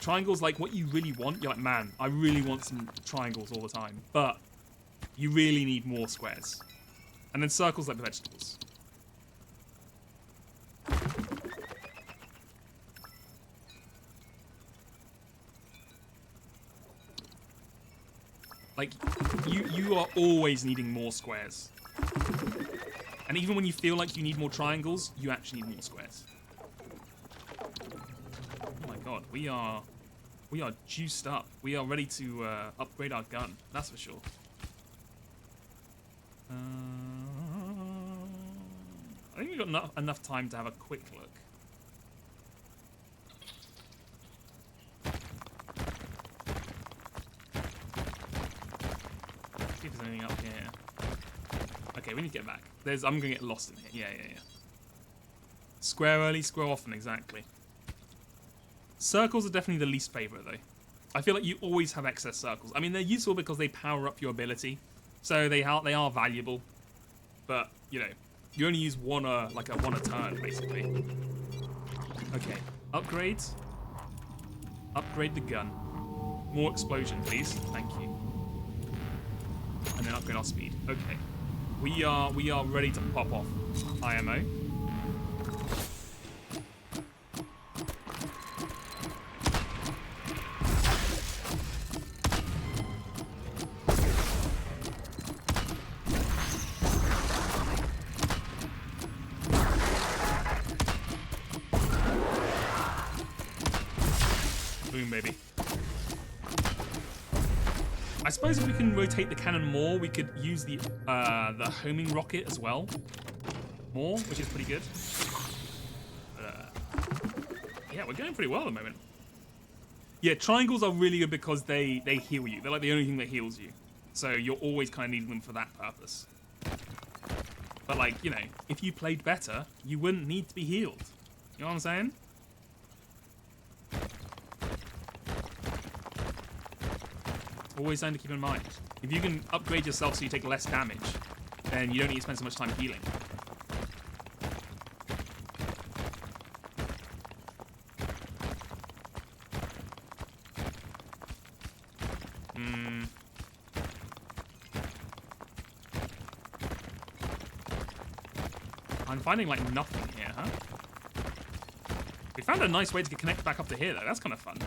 Triangles like what you really want. You're like, man, I really want some triangles all the time. But you really need more squares. And then circles like the vegetables. Like, you are always needing more squares. And even when you feel like you need more triangles, you actually need more squares. god, we are juiced up. We are ready to upgrade our gun. That's for sure. I think we've got enough time to have a quick look. See if there's anything up here. Okay, we need to get back. I'm gonna get lost in here. Yeah. Square early, square often, exactly. Circles are definitely the least favorite, though. I feel like you always have excess circles. I mean, they're useful because they power up your ability, so they are valuable. But you know, you only use one a turn, basically. Okay, upgrades. Upgrade the gun. More explosion, please. Thank you. And then upgrade our speed. Okay, we are ready to pop off IMO. Baby. I suppose if we can rotate the cannon more, we could use the homing rocket as well. More, which is pretty good. Yeah, we're going pretty well at the moment. Yeah, triangles are really good because they heal you. They're like the only thing that heals you. So you're always kind of needing them for that purpose. But like, you know, if you played better, you wouldn't need to be healed. You know what I'm saying? Always something to keep in mind. If you can upgrade yourself so you take less damage, then you don't need to spend so much time healing. I'm finding like nothing here, huh? We found a nice way to connect back up to here though. That's kind of fun.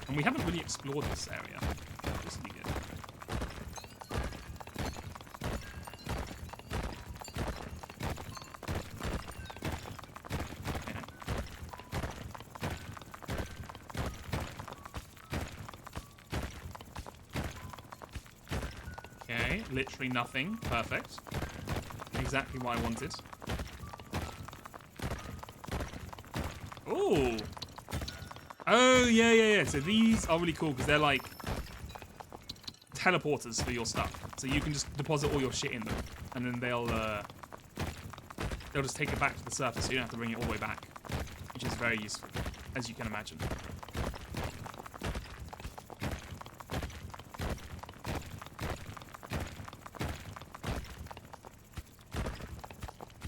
And we haven't really explored this area. This would be good. Okay, literally nothing. Perfect. Exactly what I wanted. Ooh. Oh, yeah. So these are really cool because they're like teleporters for your stuff. So you can just deposit all your shit in them, and then they'll just take it back to the surface, so you don't have to bring it all the way back, which is very useful, as you can imagine.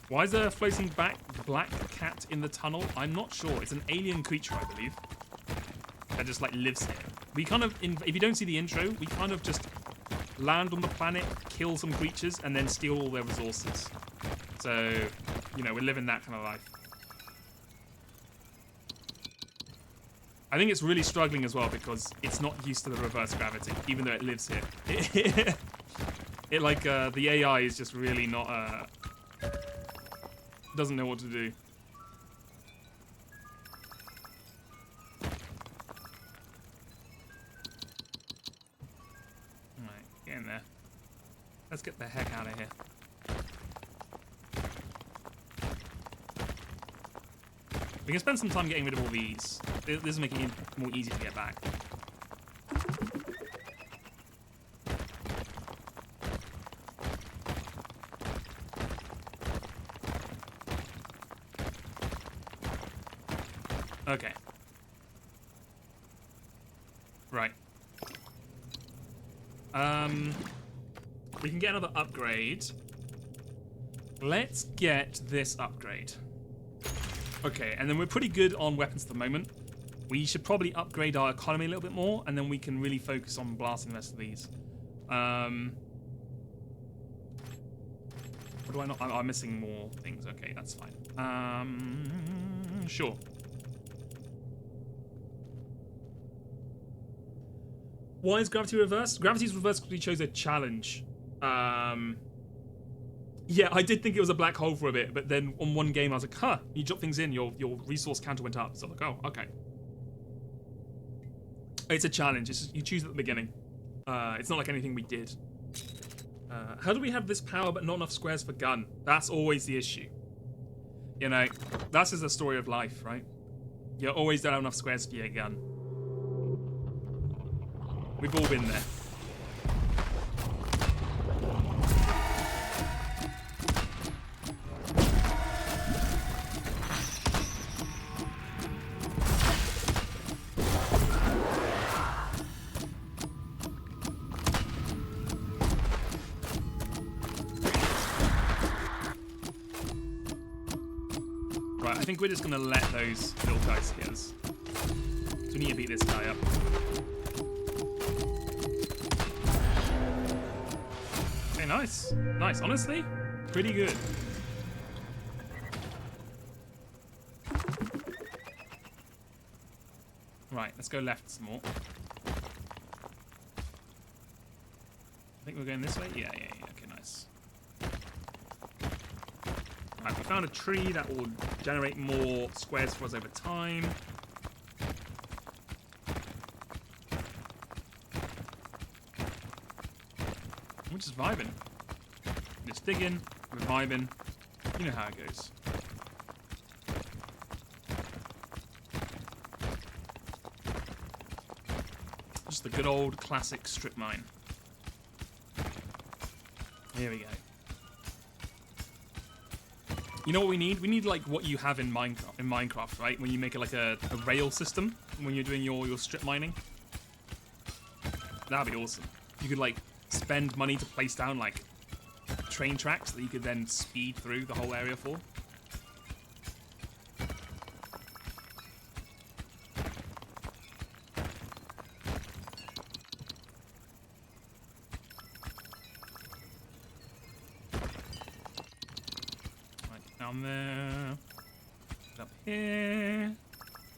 Why is there a floating black cat in the tunnel? I'm not sure. It's an alien creature, I believe. That just like lives here. We kind of, if you don't see the intro, we kind of just land on the planet, kill some creatures, and then steal all their resources. So, you know, we're living that kind of life. I think it's really struggling as well because it's not used to the reverse gravity, even though it lives here. It like, the AI is just really not, doesn't know what to do. Alright, get in there. Let's get the heck out of here. We can spend some time getting rid of all these. This is making it more easy to get back. Okay. Right. We can get another upgrade. Let's get this upgrade. Okay, and then we're pretty good on weapons at the moment. We should probably upgrade our economy a little bit more, and then we can really focus on blasting the rest of these. What do I not? I'm missing more things. Okay, that's fine. Sure. Why is gravity reversed? Gravity's reversed because we chose a challenge. Yeah, I did think it was a black hole for a bit, but then on one game I was like, huh, you drop things in, your resource counter went up. So I was like, oh, okay. It's a challenge. It's just, you choose at the beginning. It's not like anything we did. How do we have this power but not enough squares for gun? That's always the issue. You know, that's just the story of life, right? You always don't have enough squares for your gun. We've all been there. Right, I think we're just gonna let those little guys hit us. So we need to beat this guy up. Okay, nice. Nice, honestly, pretty good. Right, let's go left some more. I think we're going this way? Yeah. Okay, nice. Right, we found a tree that will generate more squares for us over time. We're just vibing. Just digging, we're vibing. You know how it goes. Just the good old classic strip mine. Here we go. You know what we need? We need like what you have in Minecraft, right? When you make it like a rail system when you're doing your strip mining. That'd be awesome. You could like spend money to place down like train tracks that you could then speed through the whole area for. Down there, up here,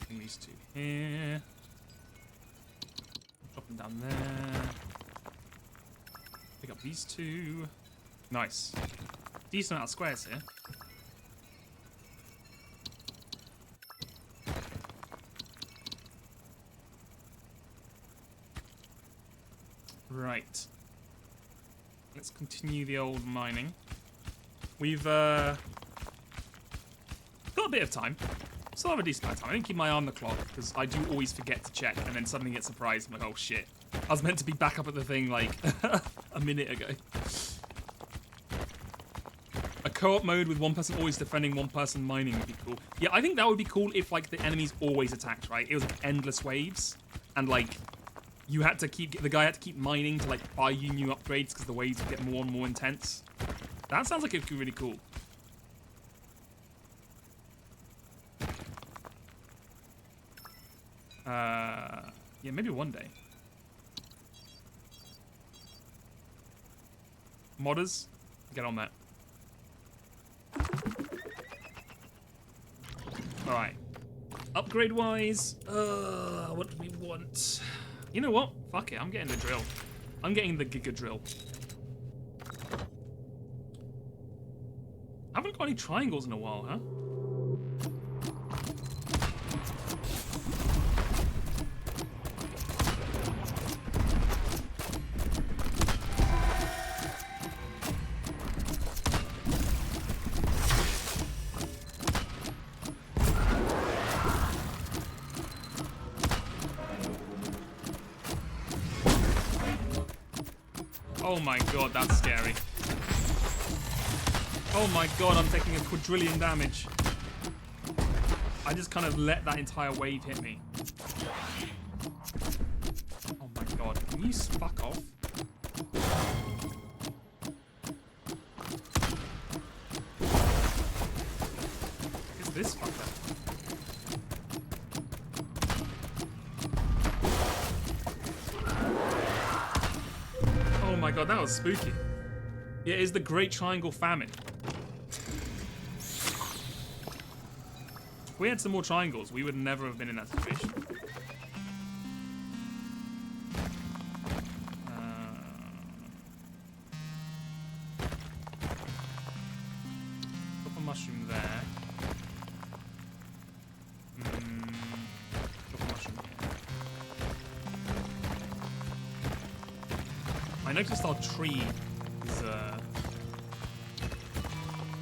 bring these two here, drop them down there, pick up these two, nice, decent amount of squares here. Right, let's continue the old mining. We've got a bit of time. Still have a decent amount of time. I didn't keep my eye on the clock because I do always forget to check and then suddenly get surprised. I'm like, oh shit. I was meant to be back up at the thing like a minute ago. A co-op mode with one person always defending, one person mining would be cool. Yeah, I think that would be cool if like the enemies always attacked, right? It was like endless waves and like you had to the guy had to keep mining to like buy you new upgrades because the waves would get more and more intense. That sounds like it could be really cool. Yeah, maybe one day. Modders, get on that. Alright. Upgrade-wise, what do we want? You know what? Fuck it, I'm getting the drill. I'm getting the Giga Drill. I haven't got any triangles in a while, huh? Oh my god, that's scary. Oh my god, I'm taking a quadrillion damage. I just kind of let that entire wave hit me. Oh my god, can you fuck off? What is this fucker? Oh my god, that was spooky. Yeah, it is the Great Triangle Famine. If we had some more triangles, we would never have been in that situation. noticed our tree is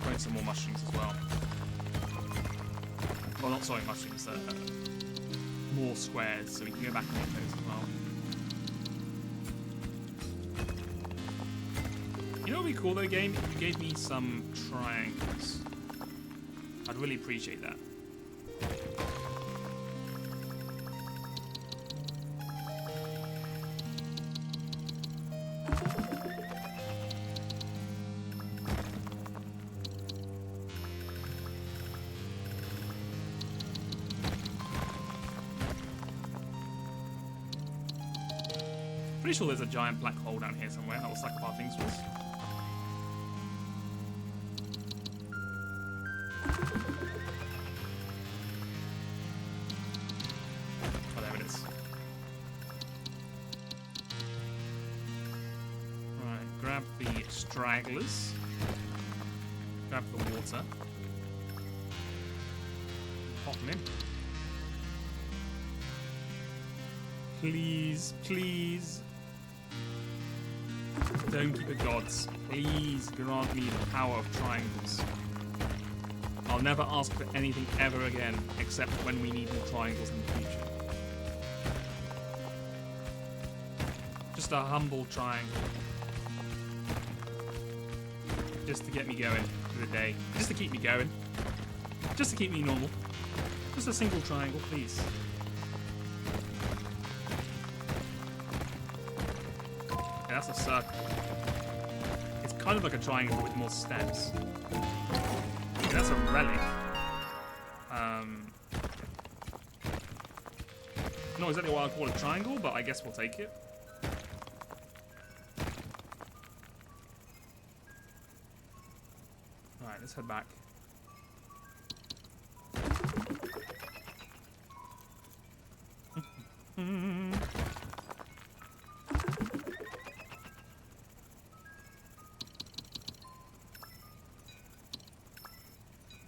growing some more mushrooms as well. Well, not sorry, mushrooms. More squares, so we can go back and make those as well. You know what would be cool though, game? If you gave me some triangles. I'd really appreciate that. Pretty sure there's a giant black hole down here somewhere. That was like our things was. Oh, there it is. Right, grab the stragglers. Grab the water. Pop them in. Please, please. Don't keep it gods. Please grant me the power of triangles. I'll never ask for anything ever again, except when we need more triangles in the future. Just a humble triangle. Just to get me going for the day. Just to keep me going. Just to keep me normal. Just a single triangle, please. Okay, that's a circle. It's kind of like a triangle with more steps. Okay, that's a relic. Not exactly what I'd call a triangle, but I guess we'll take it. Alright, let's head back.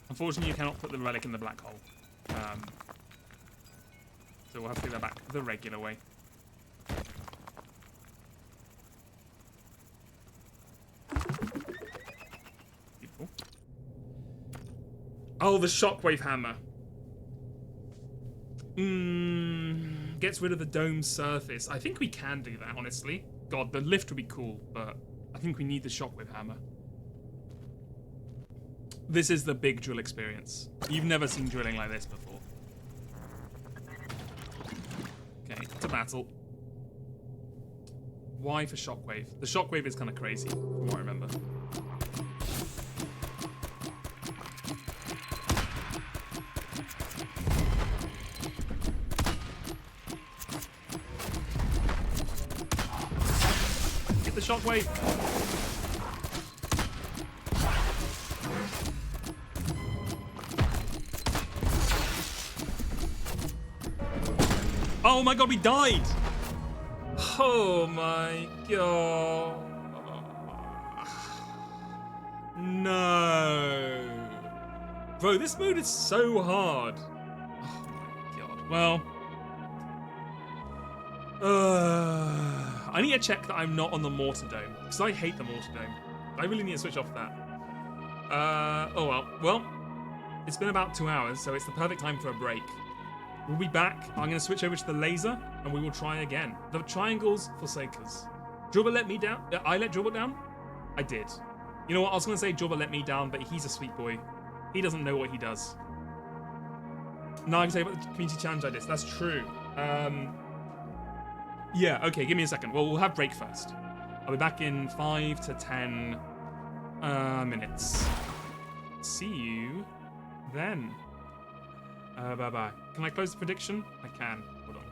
Unfortunately, you cannot put the relic in the black hole. So we'll have to do that back the regular way. Beautiful. Oh, the shockwave hammer. Gets rid of the dome's surface. I think we can do that, honestly. God, the lift would be cool, but I think we need the shockwave hammer. This is the big drill experience. You've never seen drilling like this before. Okay, to battle. Why for shockwave? The shockwave is kind of crazy, from what I remember. Get the shockwave! Oh my god, we died! Oh my god. No. Bro, this mode is so hard. Oh my god. Well. I need to check that I'm not on the mortar dome. Because I hate the mortar dome. I really need to switch off that. Oh well. Well, it's been about 2 hours, so it's the perfect time for a break. We'll be back. I'm going to switch over to the laser, and we will try again. The triangles forsake us. Jobber let me down. I let Jobber down? I did. You know what? I was going to say Jobber let me down, but he's a sweet boy. He doesn't know what he does. Now I can say about the community challenge I did. That's true. Yeah, okay, give me a second. Well, we'll have break first. I'll be back in 5 to 10 minutes. See you then. Bye-bye. Can I close the prediction? I can. Hold on.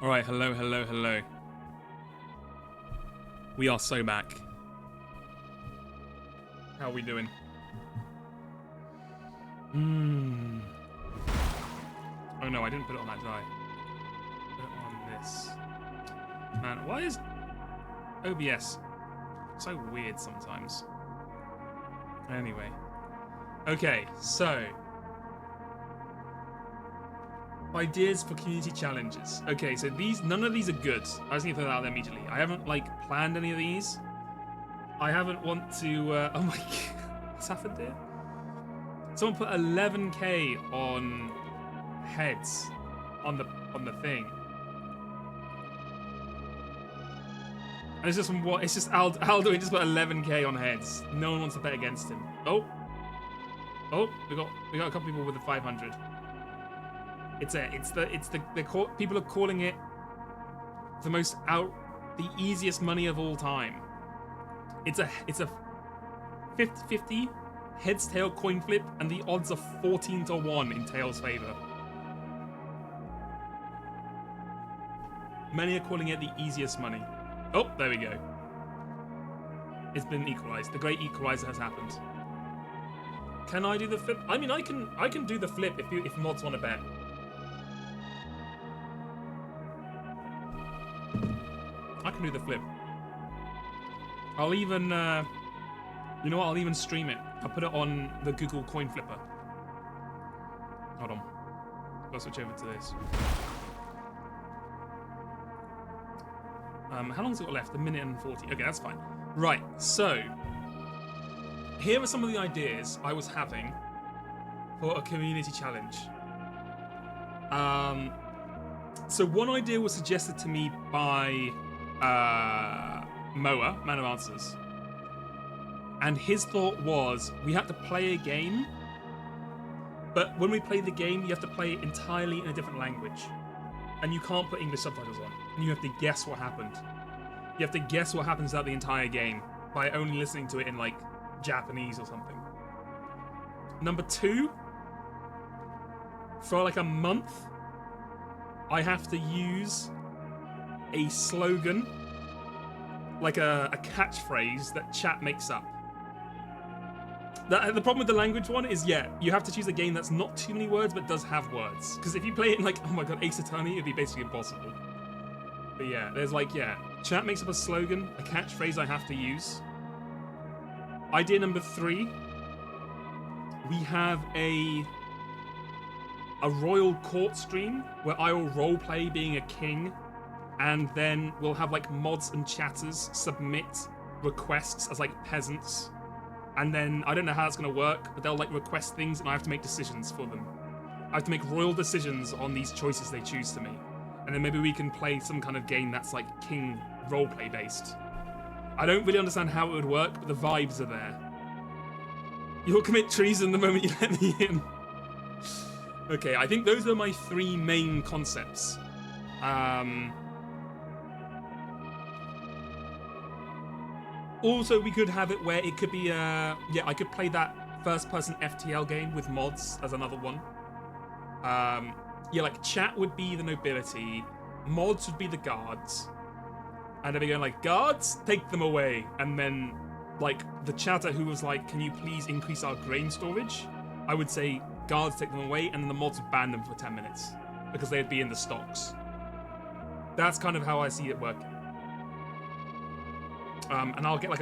All right, hello. We are so back. How are we doing? Oh no, I didn't put it on that die. Put it on this. Man, why is OBS so weird sometimes? Anyway. Okay, so ideas for community challenges. Okay, so none of these are good. I just need to put that out there immediately. I haven't planned any of these. I haven't want to. Oh my god, what's happened here? Someone put 11k on heads on the thing. And it's just what? It's just Aldo. He just put 11k on heads. No one wants to bet against him. Oh, we got a couple people with the 500. People are calling it the easiest money of all time. It's a 50-50 heads tail coin flip, and the odds are 14-1 in tail's favor. Many are calling it the easiest money. Oh, there we go. It's been equalized. The great equalizer has happened. Can I do the flip? I mean, I can do the flip if mods want to bet. I can do the flip. I'll even, you know what? I'll even stream it. I'll put it on the Google Coin Flipper. Hold on. I'll switch over to this. How long's it got left? 1:40. Okay, that's fine. Right, so here are some of the ideas I was having for a community challenge. So one idea was suggested to me by Moa, Man of Answers. And his thought was, we have to play a game, but when we play the game, you have to play it entirely in a different language. And you can't put English subtitles on. And you have to guess what happened. You have to guess what happens throughout the entire game by only listening to it in, Japanese or something. Number 2, for a month, I have to use a slogan, a catchphrase that chat makes up. The problem with the language one is, you have to choose a game that's not too many words but does have words. Because if you play it in oh my god, Ace Attorney, it'd be basically impossible. But there's chat makes up a slogan, a catchphrase I have to use. Idea number 3, we have a royal court stream where I will roleplay being a king, and then we'll have mods and chatters submit requests as peasants. And then, I don't know how that's going to work, but they'll request things and I have to make decisions for them. I have to make royal decisions on these choices they choose to me. And then maybe we can play some kind of game that's king roleplay based. I don't really understand how it would work, but the vibes are there. You'll commit treason the moment you let me in. Okay, I think those are my 3 main concepts. Also, we could have it where it could be, I could play that first-person FTL game with mods as another one. Chat would be the nobility, mods would be the guards, and they'd be going guards, take them away, and then, the chatter who was can you please increase our grain storage? I would say, guards, take them away, and then the mods would ban them for 10 minutes, because they'd be in the stocks. That's kind of how I see it working. And I'll get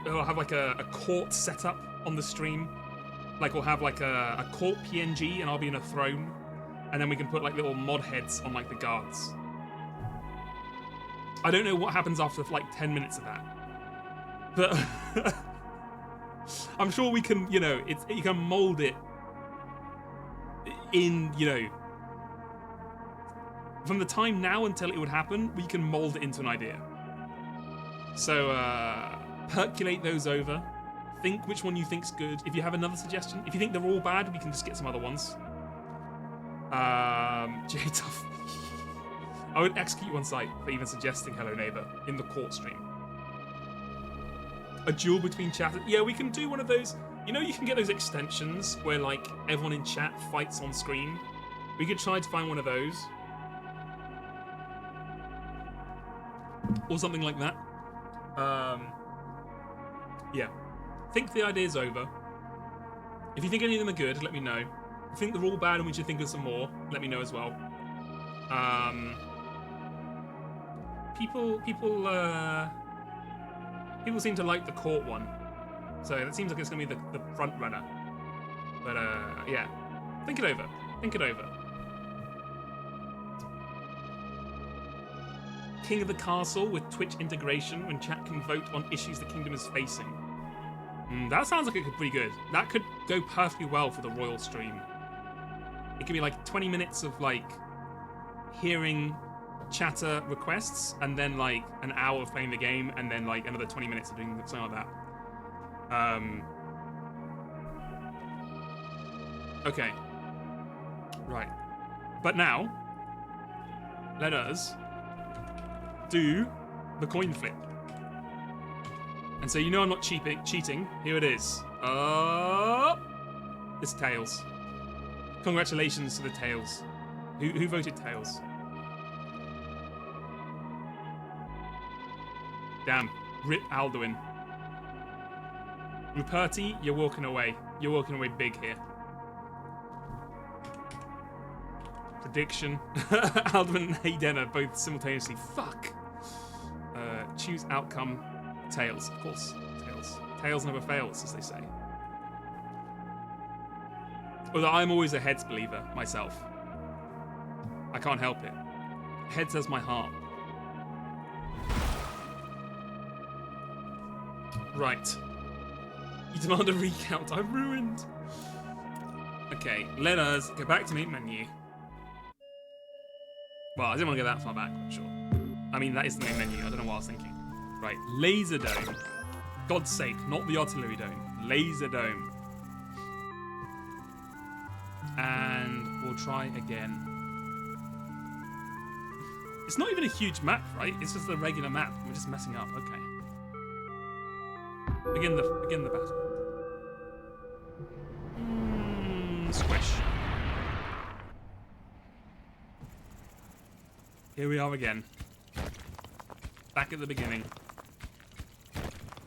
I'll have a court set up on the stream. We'll have a court PNG and I'll be in a throne. And then we can put little mod heads on the guards. I don't know what happens after 10 minutes of that. But I'm sure we can, you can mold it in, from the time now until it would happen, we can mold it into an idea. So, percolate those over. Think which one you think's good. If you have another suggestion, if you think they're all bad, we can just get some other ones. J-Tuff. I would execute you on site for even suggesting Hello Neighbor in the court stream. A duel between chat. Yeah, we can do one of those. You can get those extensions where everyone in chat fights on screen. We could try to find one of those. or something like that. Yeah. Think the idea's over. If you think any of them are good, let me know. If you think they're all bad and we should think of some more, let me know as well. People seem to like the court one, so it seems like it's gonna be the front runner. But yeah, think it over. Think it over. King of the Castle with Twitch integration when chat can vote on issues the kingdom is facing. That sounds like it could be pretty good. That could go perfectly well for the royal stream. It could be like 20 minutes of like hearing chatter requests and then like an hour of playing the game and then like another 20 minutes of doing something like that. Okay. Right. But now, let us do the coin flip. And so you know I'm not cheating. Here it is. It's Tails. Congratulations to the Tails. Who voted Tails? Damn. Rip Alduin. Ruperti, you're walking away. You're walking away big here. Prediction. Alduin and Hayden are both simultaneously. Fuck. Choose outcome. Tails, of course. Tails. Tails never fails, as they say. Although I'm always a heads believer myself. I can't help it. Heads has my heart. Right. You demand a recount. I'm ruined. Okay, let us go back to main menu. Well, I didn't want to go that far back, but sure. I mean, that is the main menu. I don't know what I was thinking. Right, Laser Dome. God's sake, not the Artillery Dome. Laser Dome. And we'll try again. It's not even a huge map, right? It's just a regular map. We're just messing up. Okay. Begin the battle. Squish. Here we are again. Back at the beginning.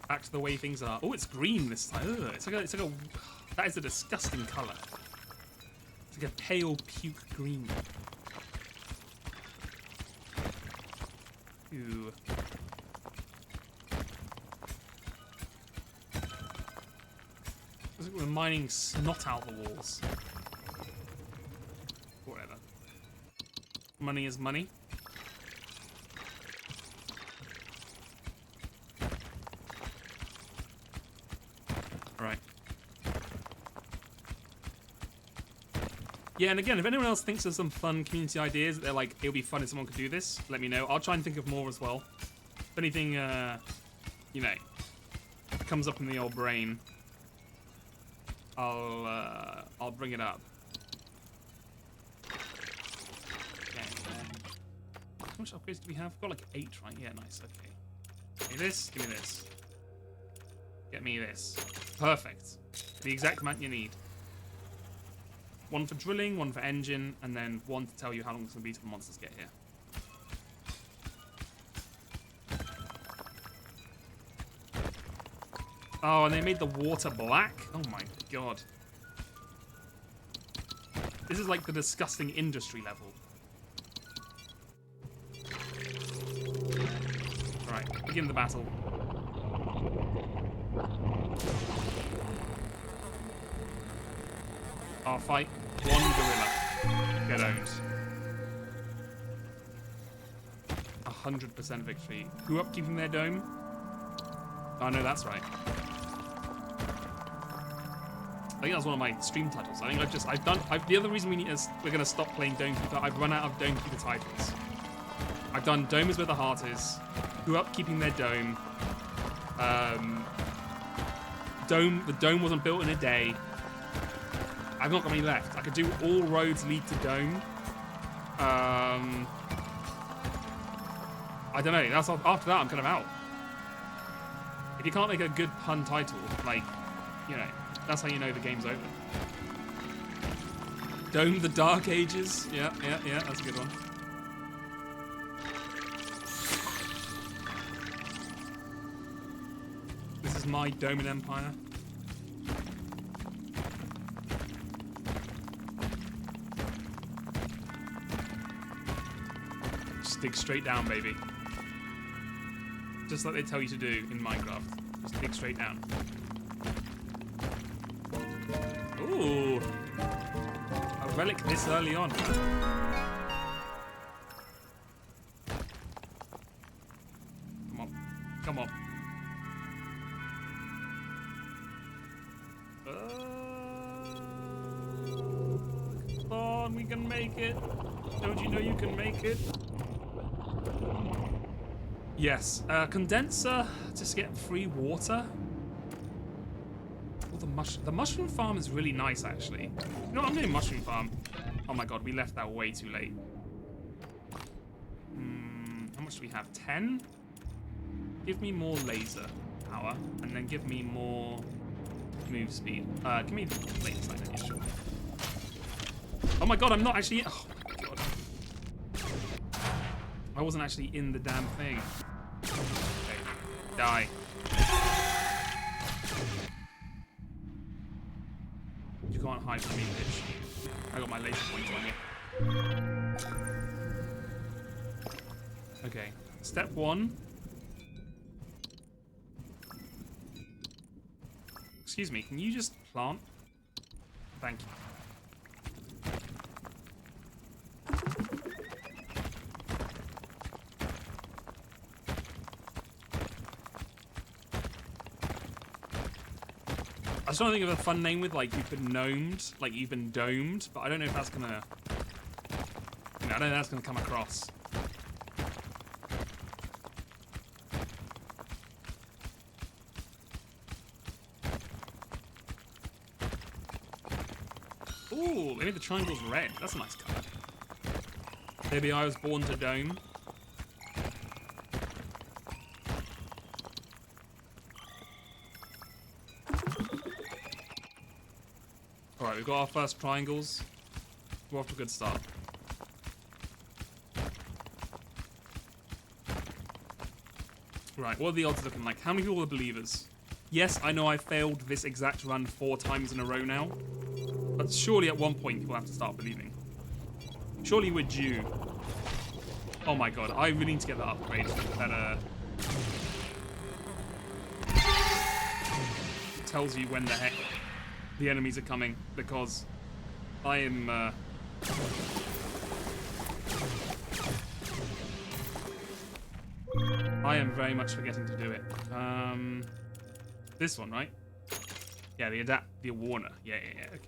Back to the way things are. Oh, it's green this time. Ugh, it's like a. That is a disgusting colour. It's like a pale puke green. Ew. It's like we're mining snot out the walls. Whatever. Money is money. Right. Yeah, and again, if anyone else thinks of some fun community ideas that they're like, it would be fun if someone could do this, let me know. I'll try and think of more as well. If anything, you know, comes up in the old brain, I'll bring it up. Okay. How much upgrades do we have? We've got like 8, right? Yeah, nice. Okay. Give me this. Give me this. Get me this. Perfect. The exact amount you need. 1 for drilling, 1 for engine, and then 1 to tell you how long it's going to be till the monsters get here. Oh, and they made the water black? Oh my god. This is like the disgusting industry level. Right, begin the battle. I'll fight 1 gorilla. Get owned. 100% victory. Who upkeeping their dome? Oh no, that's right. I think that's one of my stream titles. I think the other reason we're gonna stop playing Dome Keeper, I've run out of Dome Keeper titles. I've done Dome is where the heart is, who upkeeping their dome. The dome wasn't built in a day. I've not got any left. I could do all roads lead to Dome. I don't know. That's after that I'm kind of out. If you can't make a good pun title, like, you know, that's how you know the game's over. Dome the Dark Ages. Yeah, that's a good one. is my Doman Empire. Just dig straight down, baby. Just like they tell you to do in Minecraft. Just dig straight down. Ooh. A relic this early on. Come on. Come on. Come on, we can make it. Don't you know you can make it? Yes, condenser to get free water. Oh, the mushroom farm is really nice, actually. You know what, I'm doing mushroom farm. Oh my god, we left that way too late. How much do we have? 10? Give me more laser power, and then give me more move speed. Give me the laser side, yeah, sure. Oh my god, I'm not actually. Oh my god. I wasn't actually in the damn thing. Okay, die. You can't hide from me, bitch. I got my laser points on you. Okay, step 1. Excuse me, can you just plant? Thank you. I was trying to think of a fun name with, like, you've been gnomed, like you've been domed, but I don't know if that's gonna, you know, I don't know if that's gonna come across. Ooh, they made the triangles red. That's a nice colour. Maybe I was born to dome. Alright, we've got our first triangles. We're off to a good start. Right, what are the odds looking like? How many people are believers? Yes, I know I failed this exact run 4 times in a row now. But surely at one point people have to start believing. Surely we're due. Oh my god, I really need to get that upgrade. That tells you when the heck the enemies are coming, because I am very much forgetting to do it. This one, right? Yeah, the Warner. Yeah, okay.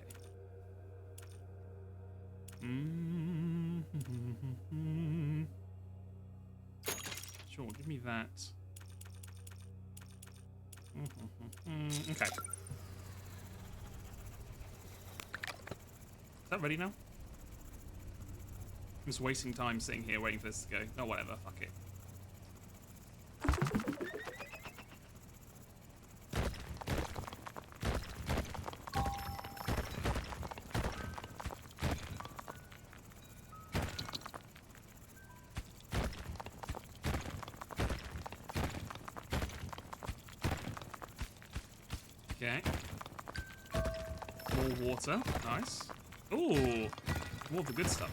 Sure, give me that. Okay. Is that ready now? I'm just wasting time sitting here waiting for this to go. Oh, whatever. Fuck it. Okay. More water. Nice. Ooh, more of the good stuff.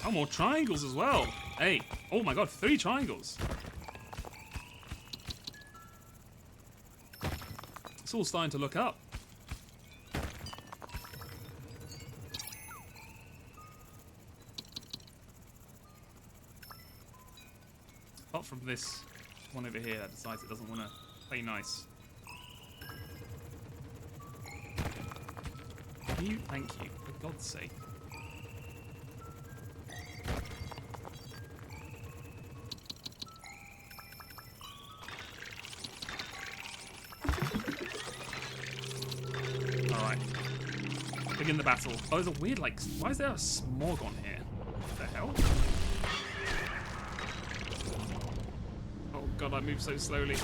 Oh, more triangles as well. Hey, oh my god, 3 triangles. It's all starting to look up. Apart from this one over here that decides it doesn't want to play nice. Thank you, for God's sake. Alright. Begin the battle. Oh, there's a weird, like, why is there a smog on here? What the hell? Oh god, I move so slowly.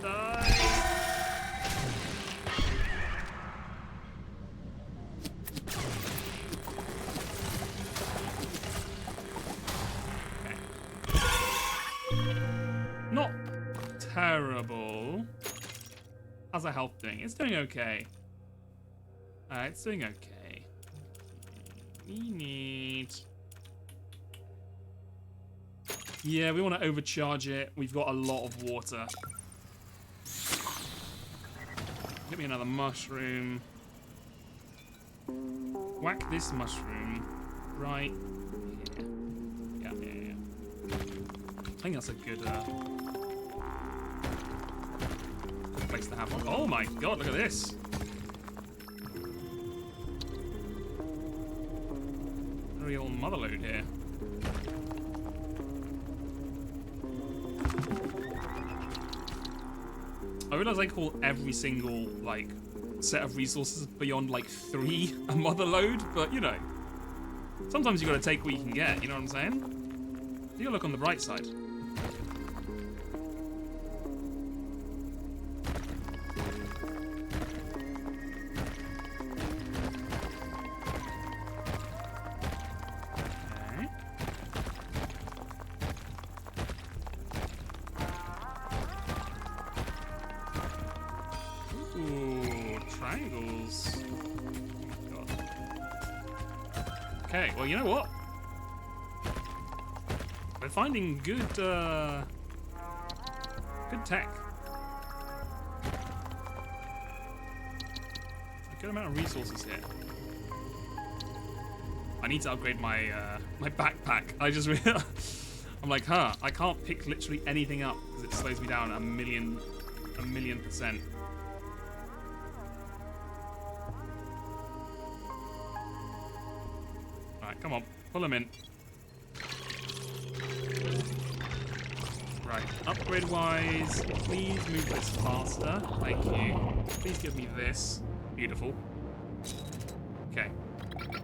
Die! bearable. How's our health doing? It's doing okay. It's doing okay. We need... Yeah, we want to overcharge it. We've got a lot of water. Get me another mushroom. Whack this mushroom right here. Yeah. I think that's a good place to have one. Oh my god, look at this. Real motherload here. I realize I call every single, like, set of resources beyond, like, 3 a motherload, but, you know. Sometimes you gotta take what you can get, you know what I'm saying? You gotta look on the bright side. Okay, well, you know what? We're finding good tech. A good amount of resources here. I need to upgrade my my backpack. I just realized, I'm like, I can't pick literally anything up because it slows me down a million %. Come on, pull him in. Right, upgrade-wise, please move this faster. Thank you. Please give me this. Beautiful. Okay,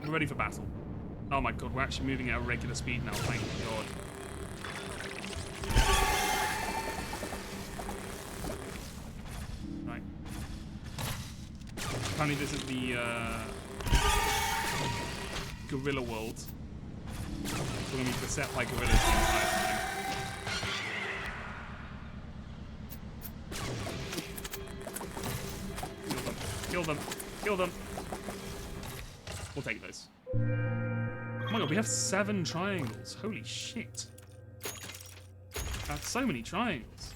we're ready for battle. Oh my god, we're actually moving at a regular speed now, thank god. Right. Apparently this is the, gorilla world. We're going to be beset by gorillas the entire time. Kill them. Kill them. We'll take those. Oh my god, we have 7 triangles. Holy shit. That's so many triangles.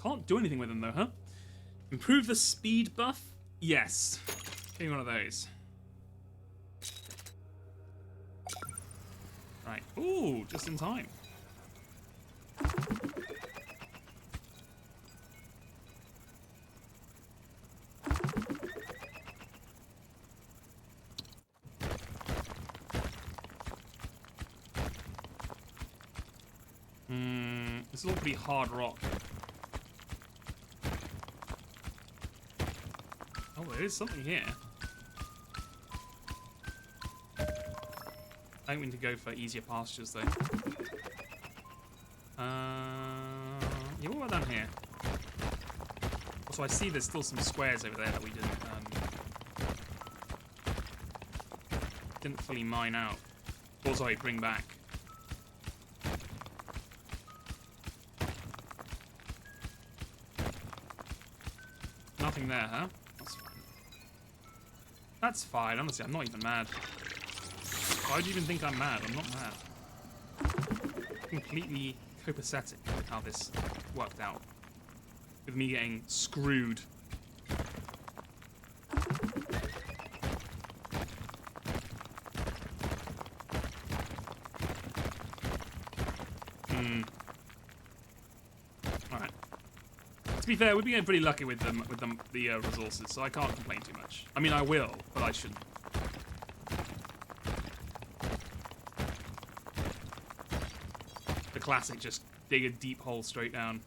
Can't do anything with them though, huh? Improve the speed buff? Yes. Give me one of those. Right. Ooh, just in time. This is all pretty hard rock. Oh, there is something here. I think we need to go for easier pastures, though. Yeah, what about down here? Also, I see there's still some squares over there that we didn't fully mine out. Or sorry, bring back. Nothing there, huh? That's fine. That's fine, honestly, I'm not even mad. Why do you even think I'm mad? I'm not mad. Completely copacetic with how this worked out. With me getting screwed. Alright. To be fair, we've been getting pretty lucky with the resources, so I can't complain too much. I mean, I will, but I shouldn't. The classic, just dig a deep hole straight down.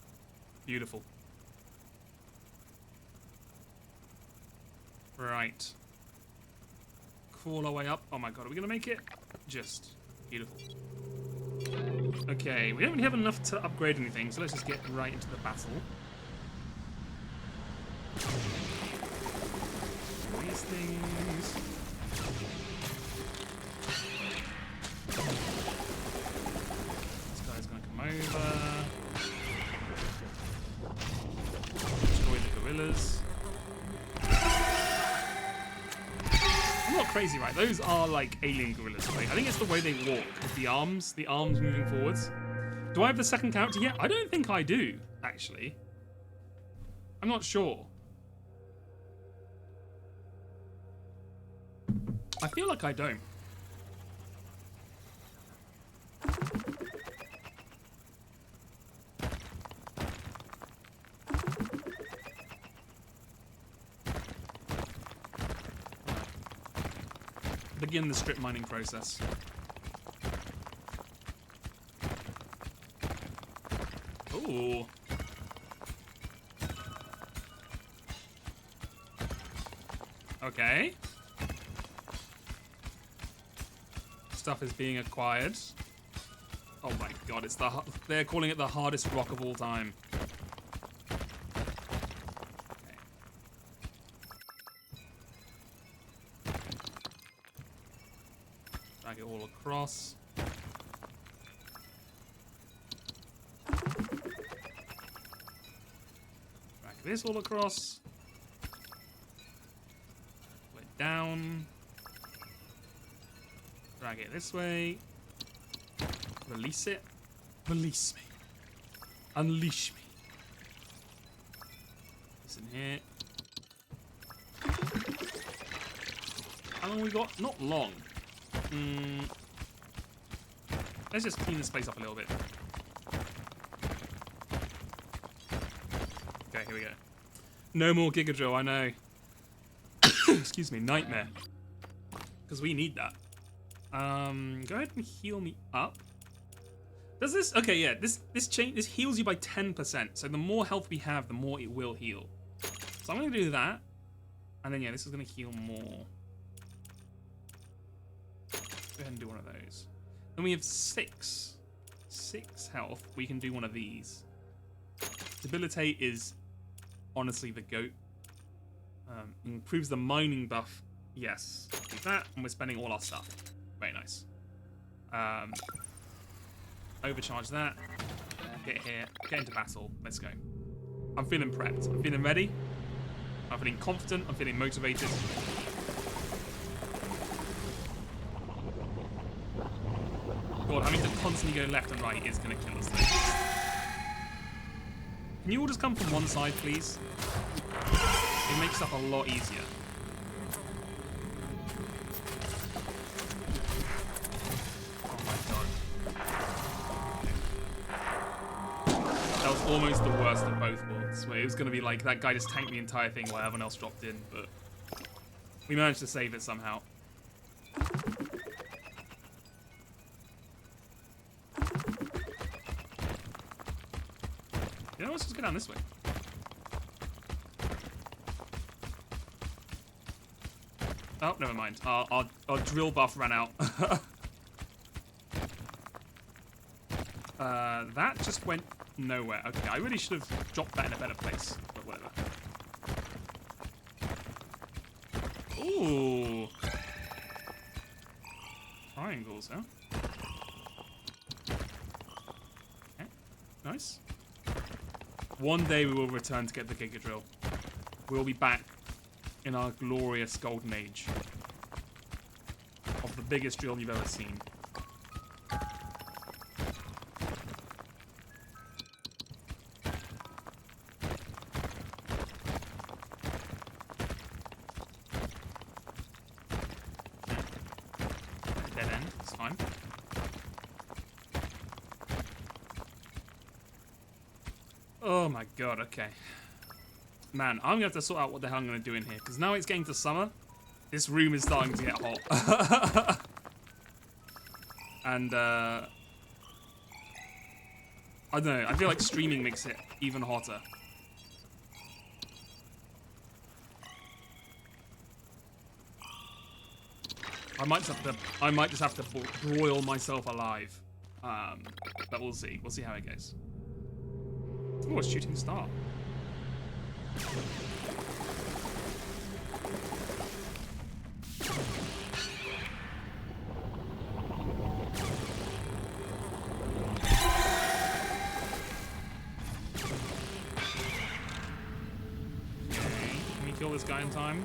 Beautiful. Right. Crawl our way up. Oh my god, are we gonna make it? Just beautiful. Okay, we don't really have enough to upgrade anything, so let's just get right into the battle. These things. crazy, right? Those are like alien gorillas, right? I think it's the way they walk, with the arms moving forwards. Do I have the second character yet? I don't think I do, actually. I'm not sure. I feel like I don't. Begin the strip mining process. Ooh. Okay. Stuff is being acquired. Oh my god, it's they're calling it the hardest rock of all time. Drag it all across. Drag this all across. Pull it down. Drag it this way. Release it. Release me. Unleash me. This in here. How long we got? Not long. Let's just clean this place up a little bit. Okay, here we go. No more Giga Drill, I know. Excuse me, nightmare. Because we need that. Go ahead and heal me up. Does this? Okay, yeah. This heals you by 10%. So the more health we have, the more it will heal. So I'm gonna do that, and then yeah, this is gonna heal more. Go ahead and do one of those. Then we have 6 health. We can do one of these. Debilitate is honestly the goat. Improves the mining buff. Yes, do that, and we're spending all our stuff. Very nice. Overcharge that. Get here. Get into battle. Let's go. I'm feeling prepped. I'm feeling ready. I'm feeling confident. I'm feeling motivated. God, having to constantly go left and right is going to kill us. Can you all just come from one side, please? It makes stuff a lot easier. Almost the worst of both worlds, where it was going to be like that guy just tanked the entire thing while everyone else dropped in, but we managed to save it somehow. You know, let's just go down this way. Oh, never mind. Our drill buff ran out. That just went nowhere. Okay, I really should have dropped that in a better place, but whatever. Ooh. Triangles, huh? Okay, nice. One day we will return to get the Giga Drill. We'll be back in our glorious golden age of the biggest drill you've ever seen. Oh my god, okay. Man, I'm gonna have to sort out what the hell I'm gonna do in here, because now it's getting to summer, this room is starting to get hot. And, I don't know, I feel like streaming makes it even hotter. I might just have to broil myself alive. But we'll see. We'll see how it goes. Oh, a shooting star. Okay, can we kill this guy in time?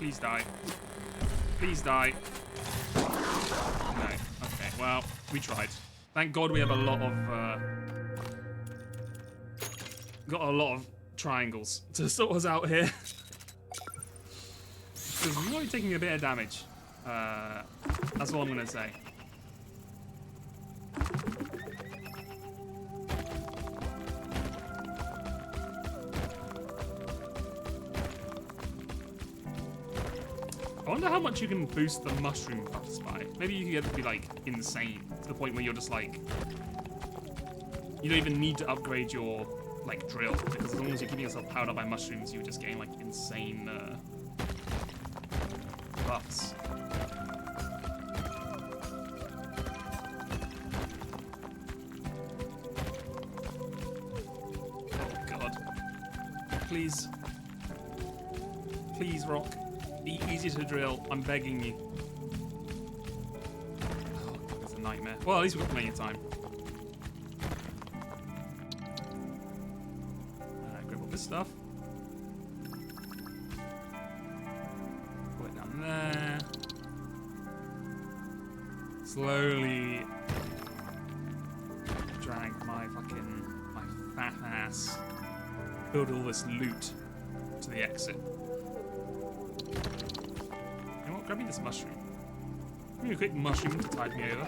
Please die. Please die. No. Okay, well, we tried. Thank God we have a lot of... got a lot of triangles to sort us out here. Because we might be taking a bit of damage. That's all I'm going to say. I wonder how much you can boost the mushroom buffs by. Maybe you can get to be like insane to the point where you're just like, you don't even need to upgrade your like drill, because as long as you're keeping yourself powered up by mushrooms, you're just getting like insane buffs. Oh god. Please. Please, rock. Be easy to drill. I'm begging you. Oh god, it's a nightmare. Well, at least we've got plenty of time. Grab all this stuff. Put it down there. Slowly drag my fat ass. Build all this loot to the exit. Grab me this mushroom. Give me a quick mushroom to tide me over.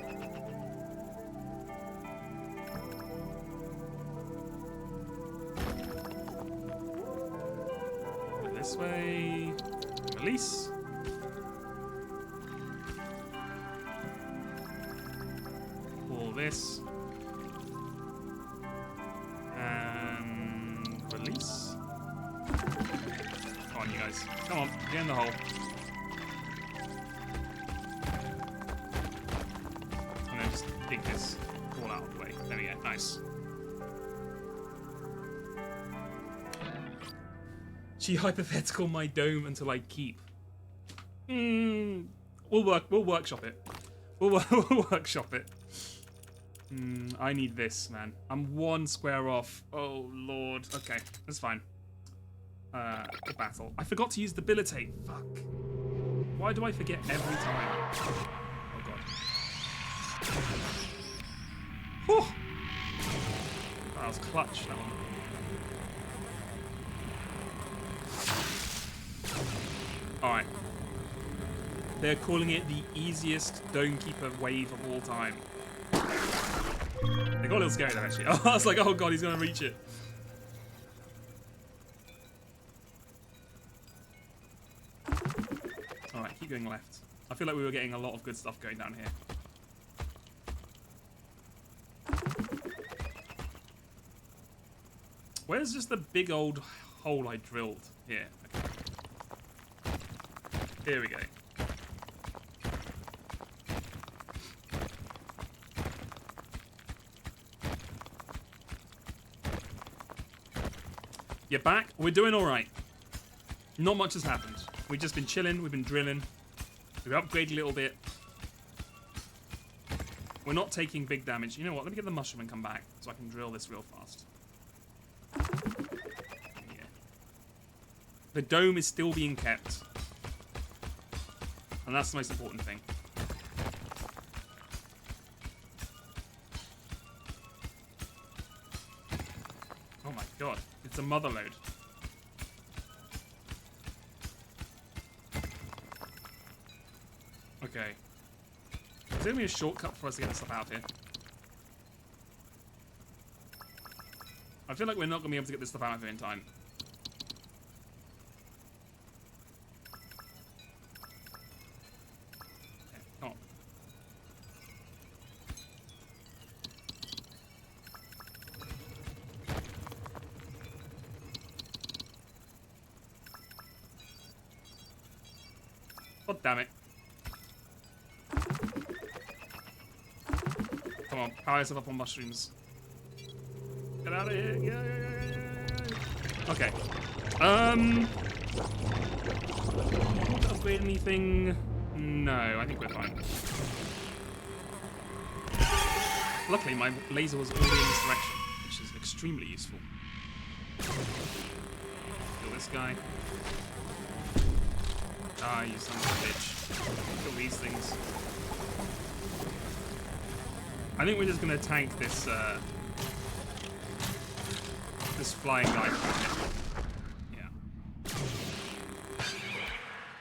Go this way. Release. Pull this. And release. Come on, you guys. Come on, get in the hole. Dig this all out of the way. There we go. Nice. She hypothetical my dome until I keep. We'll workshop it. We'll workshop it. I need this, man. I'm one square off. Oh lord. Okay, that's fine. The battle. I forgot to use debilitate. Fuck. Why do I forget every time? Oh god. Whew. That was clutch, that one. Alright. They're calling it the easiest Dome Keeper wave of all time. They got a little scary there, actually. I was like, oh god, he's going to reach it. Alright, keep going left. I feel like we were getting a lot of good stuff going down here. Where's just the big old hole I drilled? Here. Okay. Here we go. You're back. We're doing all right. Not much has happened. We've just been chilling. We've been drilling. We've upgraded a little bit. We're not taking big damage. You know what? Let me get the mushroom and come back so I can drill this real fast. Yeah. The dome is still being kept. And that's the most important thing. Oh my god. It's a mother load. Okay. Is there going to be a shortcut for us to get this stuff out here? I feel like we're not going to be able to get this stuff out of here in time. Okay, come on. God damn it. Come on, power yourself up on mushrooms. Get out of here. Yeah. Okay. Want to upgrade anything? No, I think we're fine. Luckily, my laser was already in this direction, which is extremely useful. Kill this guy. Ah, you son of a bitch. Kill these things. I think we're just gonna tank this, this flying guy. Yeah.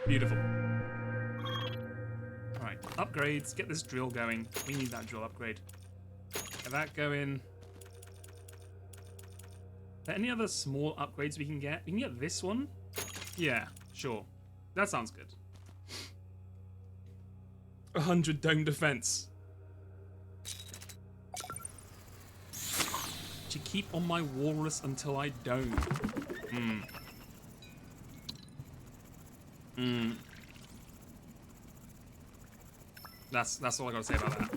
Beautiful. Alright, upgrades. Get this drill going. We need that drill upgrade. Get that going. Are there any other small upgrades we can get? We can get this one? Yeah, sure. That sounds good. 100 dome defense. To keep on my walrus until I don't. That's all I gotta say about that.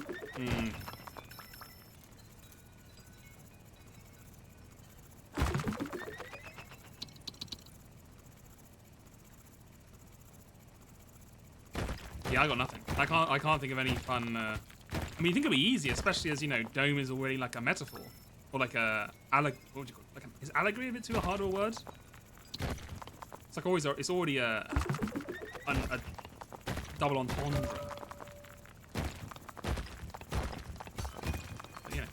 Yeah, I got nothing. I can't think of any fun. I mean, you think it'd be easy, especially as you know, dome is already like a metaphor, or like a what would you call it? Like is allegory a bit too hard of a word? It's like always. It's already a double entendre. But, yeah,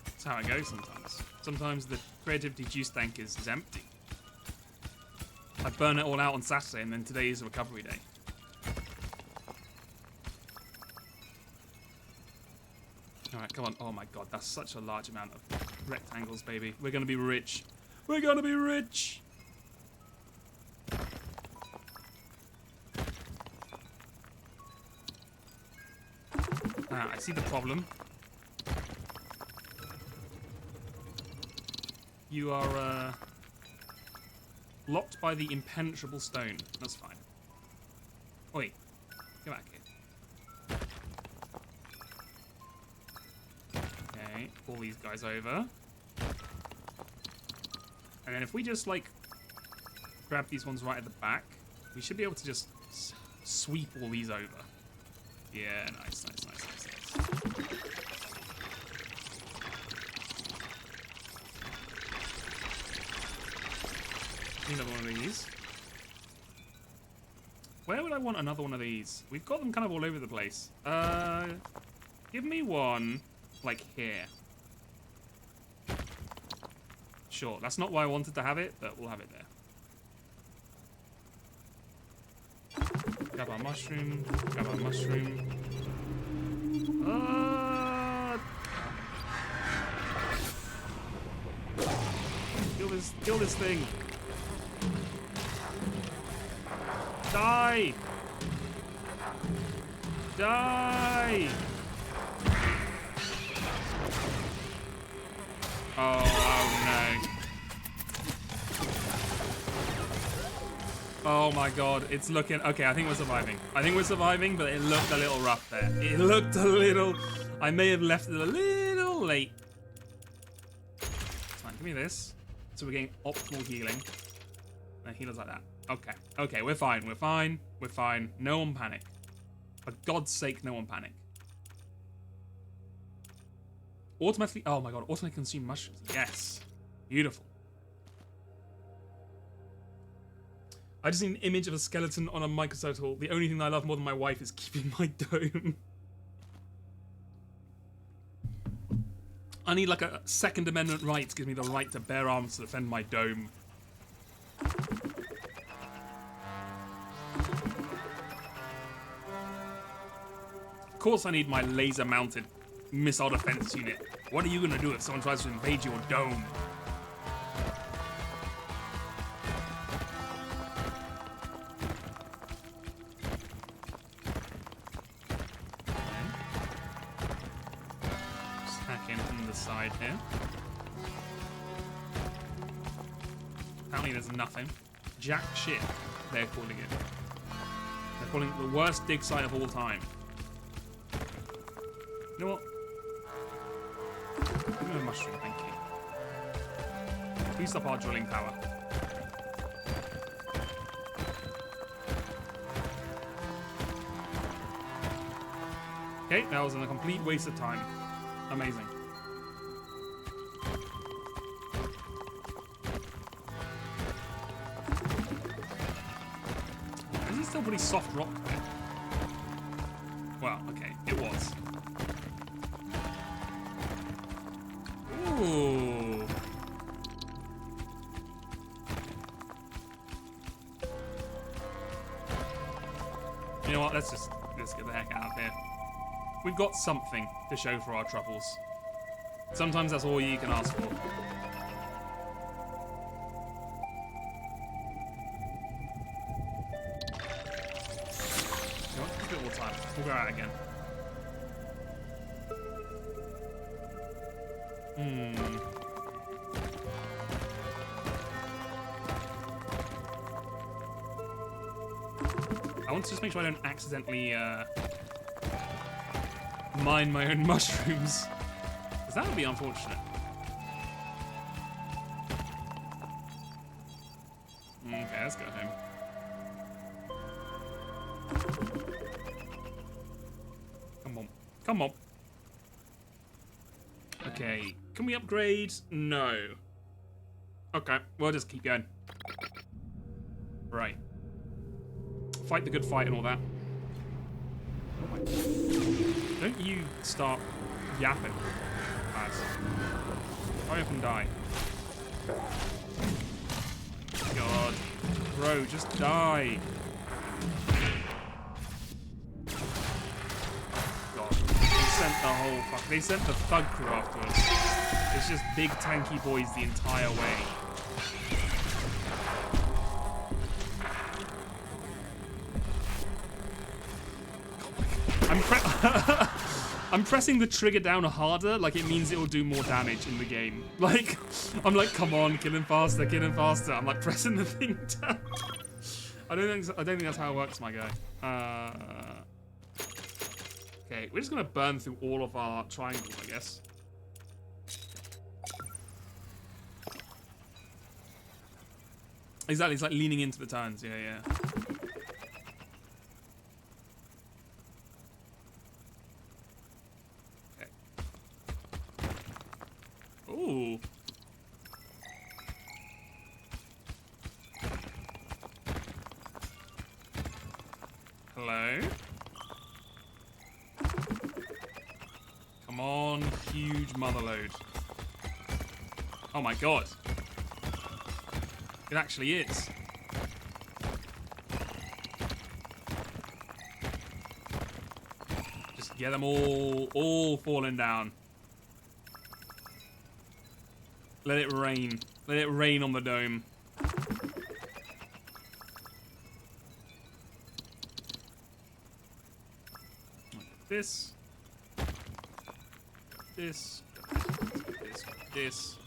that's how it goes sometimes. Sometimes the creativity juice tank is empty. I burn it all out on Saturday, and then today is a recovery day. Alright, come on. Oh my god, that's such a large amount of rectangles, baby. We're gonna be rich. We're gonna be rich! I see the problem. You are, blocked by the impenetrable stone. That's fine. Wait. Come back here. Okay. Pull these guys over. And then if we just, like, grab these ones right at the back, we should be able to just sweep all these over. Yeah, nice. Another one of these. Where would I want another one of these? We've got them kind of all over the place. Give me one, like, here. Sure, that's not why I wanted to have it, but we'll have it there. Grab our mushroom. Grab our mushroom. Kill this thing. Die! Die! Oh no. Oh my god, it's looking... Okay, I think we're surviving. But it looked a little rough there. It looked a little... I may have left it a little late. Fine, give me this. So we're getting optimal healing. And healers like that. Okay, we're fine. No one panic. For God's sake, no one panic. Automatically... Oh my god, automatically consume mushrooms. Yes. Beautiful. I just need an image of a skeleton on a microcircle. The only thing that I love more than my wife is keeping my dome. I need like a Second Amendment right to give me the right to bear arms to defend my dome. Of course I need my laser-mounted missile defense unit. What are you gonna do if someone tries to invade your dome? Side here. Apparently there's nothing. Jack shit, they're calling it. They're calling it the worst dig site of all time. You know what? Give me a mushroom, thank you. Boost up our drilling power. Okay, that was a complete waste of time. Amazing. still pretty soft rock there. Well, okay, it was. Ooh. You know what? Let's get the heck out of here. We've got something to show for our troubles. Sometimes that's all you can ask for. A bit more time. We'll go out again. I want to just make sure I don't accidentally mine my own mushrooms. Because that would be unfortunate. Okay, let's go home. Come on. Come on. Okay. Can we upgrade? No. Okay. We'll just keep going. Right. Fight the good fight and all that. Oh my God. Don't you start yapping, lads. Hurry up and die. God. Bro, just die. God. They sent the whole fuck. They sent the thug crew after us. It's just big tanky boys the entire way. I'm pressing the trigger down harder, like it means it will do more damage in the game. Like, I'm like, come on, kill him faster, kill him faster. I'm like pressing the thing down. I don't think that's how it works, my guy. Okay, we're just gonna burn through all of our triangles, I guess. Exactly, it's like leaning into the turns. Yeah. Ooh. Hello? Come on, huge mother load. Oh my God. It actually is. Just get them all falling down. Let it rain. Let it rain on the dome. This. This. This. Let's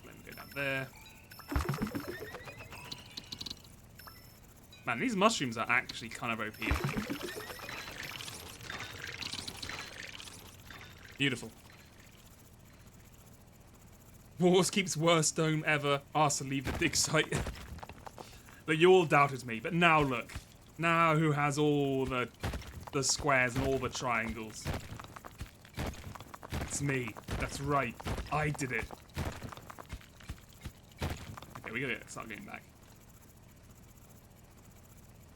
let me go down there. Man, these mushrooms are actually kind of OP, I think. Beautiful. Wars keeps worst dome ever. Asked to leave the dig site. But you all doubted me. But now look. Now who has all the squares and all the triangles? It's me. That's right. I did it. Okay, we gotta start getting back.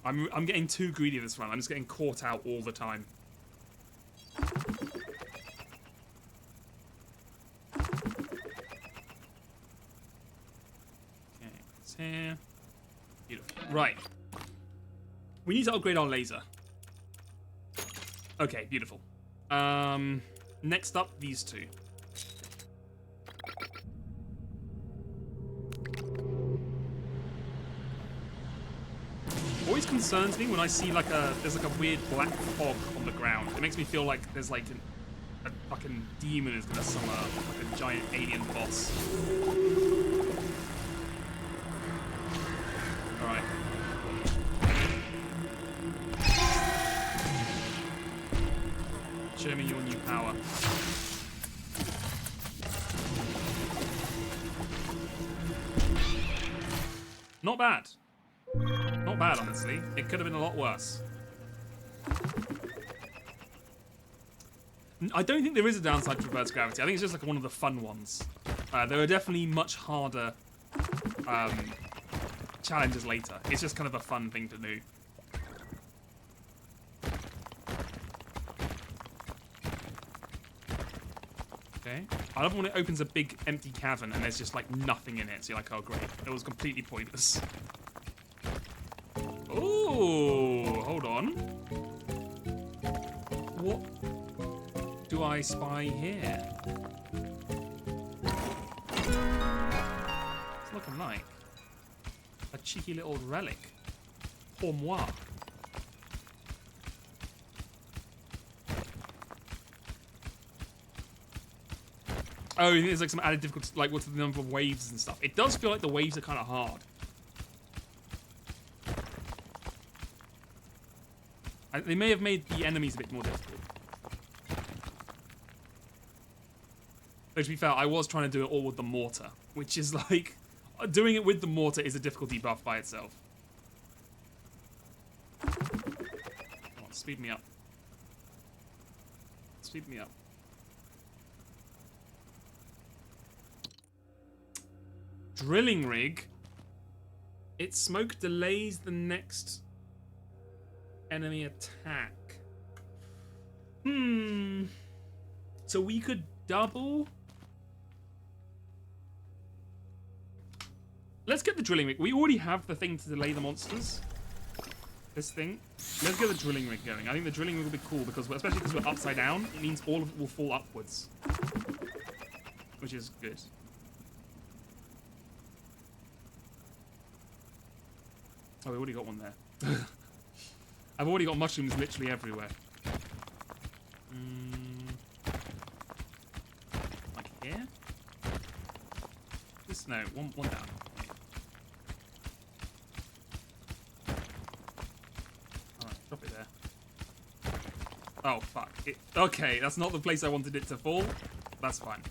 I'm getting too greedy this run. I'm just getting caught out all the time. Here. Beautiful. Right. We need to upgrade our laser. Okay, beautiful. Next up, these two. Always concerns me when I see there's like a weird black fog on the ground. It makes me feel like there's like a fucking demon is gonna summon like a giant alien boss. Alright. Show me your new power. Not bad. Not bad, honestly. It could have been a lot worse. I don't think there is a downside to reverse gravity. I think it's just like one of the fun ones. There are definitely much harder challenges later. It's just kind of a fun thing to do. Okay. I love when it opens a big empty cavern and there's just like nothing in it. So you're like, oh great, it was completely pointless. Oh, hold on. What do I spy here? It's looking like a cheeky little relic. Pour moi. Oh, there's like some added difficulty, like what's the number of waves and stuff. It does feel like the waves are kind of hard. They may have made the enemies a bit more difficult. Though to be fair, I was trying to do it all with the mortar, which is like, doing it with the mortar is a difficulty buff by itself. Come on, speed me up. Speed me up. Drilling rig. Its smoke delays the next enemy attack. So we could double. Let's get the drilling rig. We already have the thing to delay the monsters. This thing. Let's get the drilling rig going. I think the drilling rig will be cool because, especially because we're upside down, it means all of it will fall upwards, which is good. Oh, we already got one there. I've already got mushrooms literally everywhere. Like here? This, no, one down. Alright, drop it there. Oh, fuck. Okay, that's not the place I wanted it to fall. That's fine.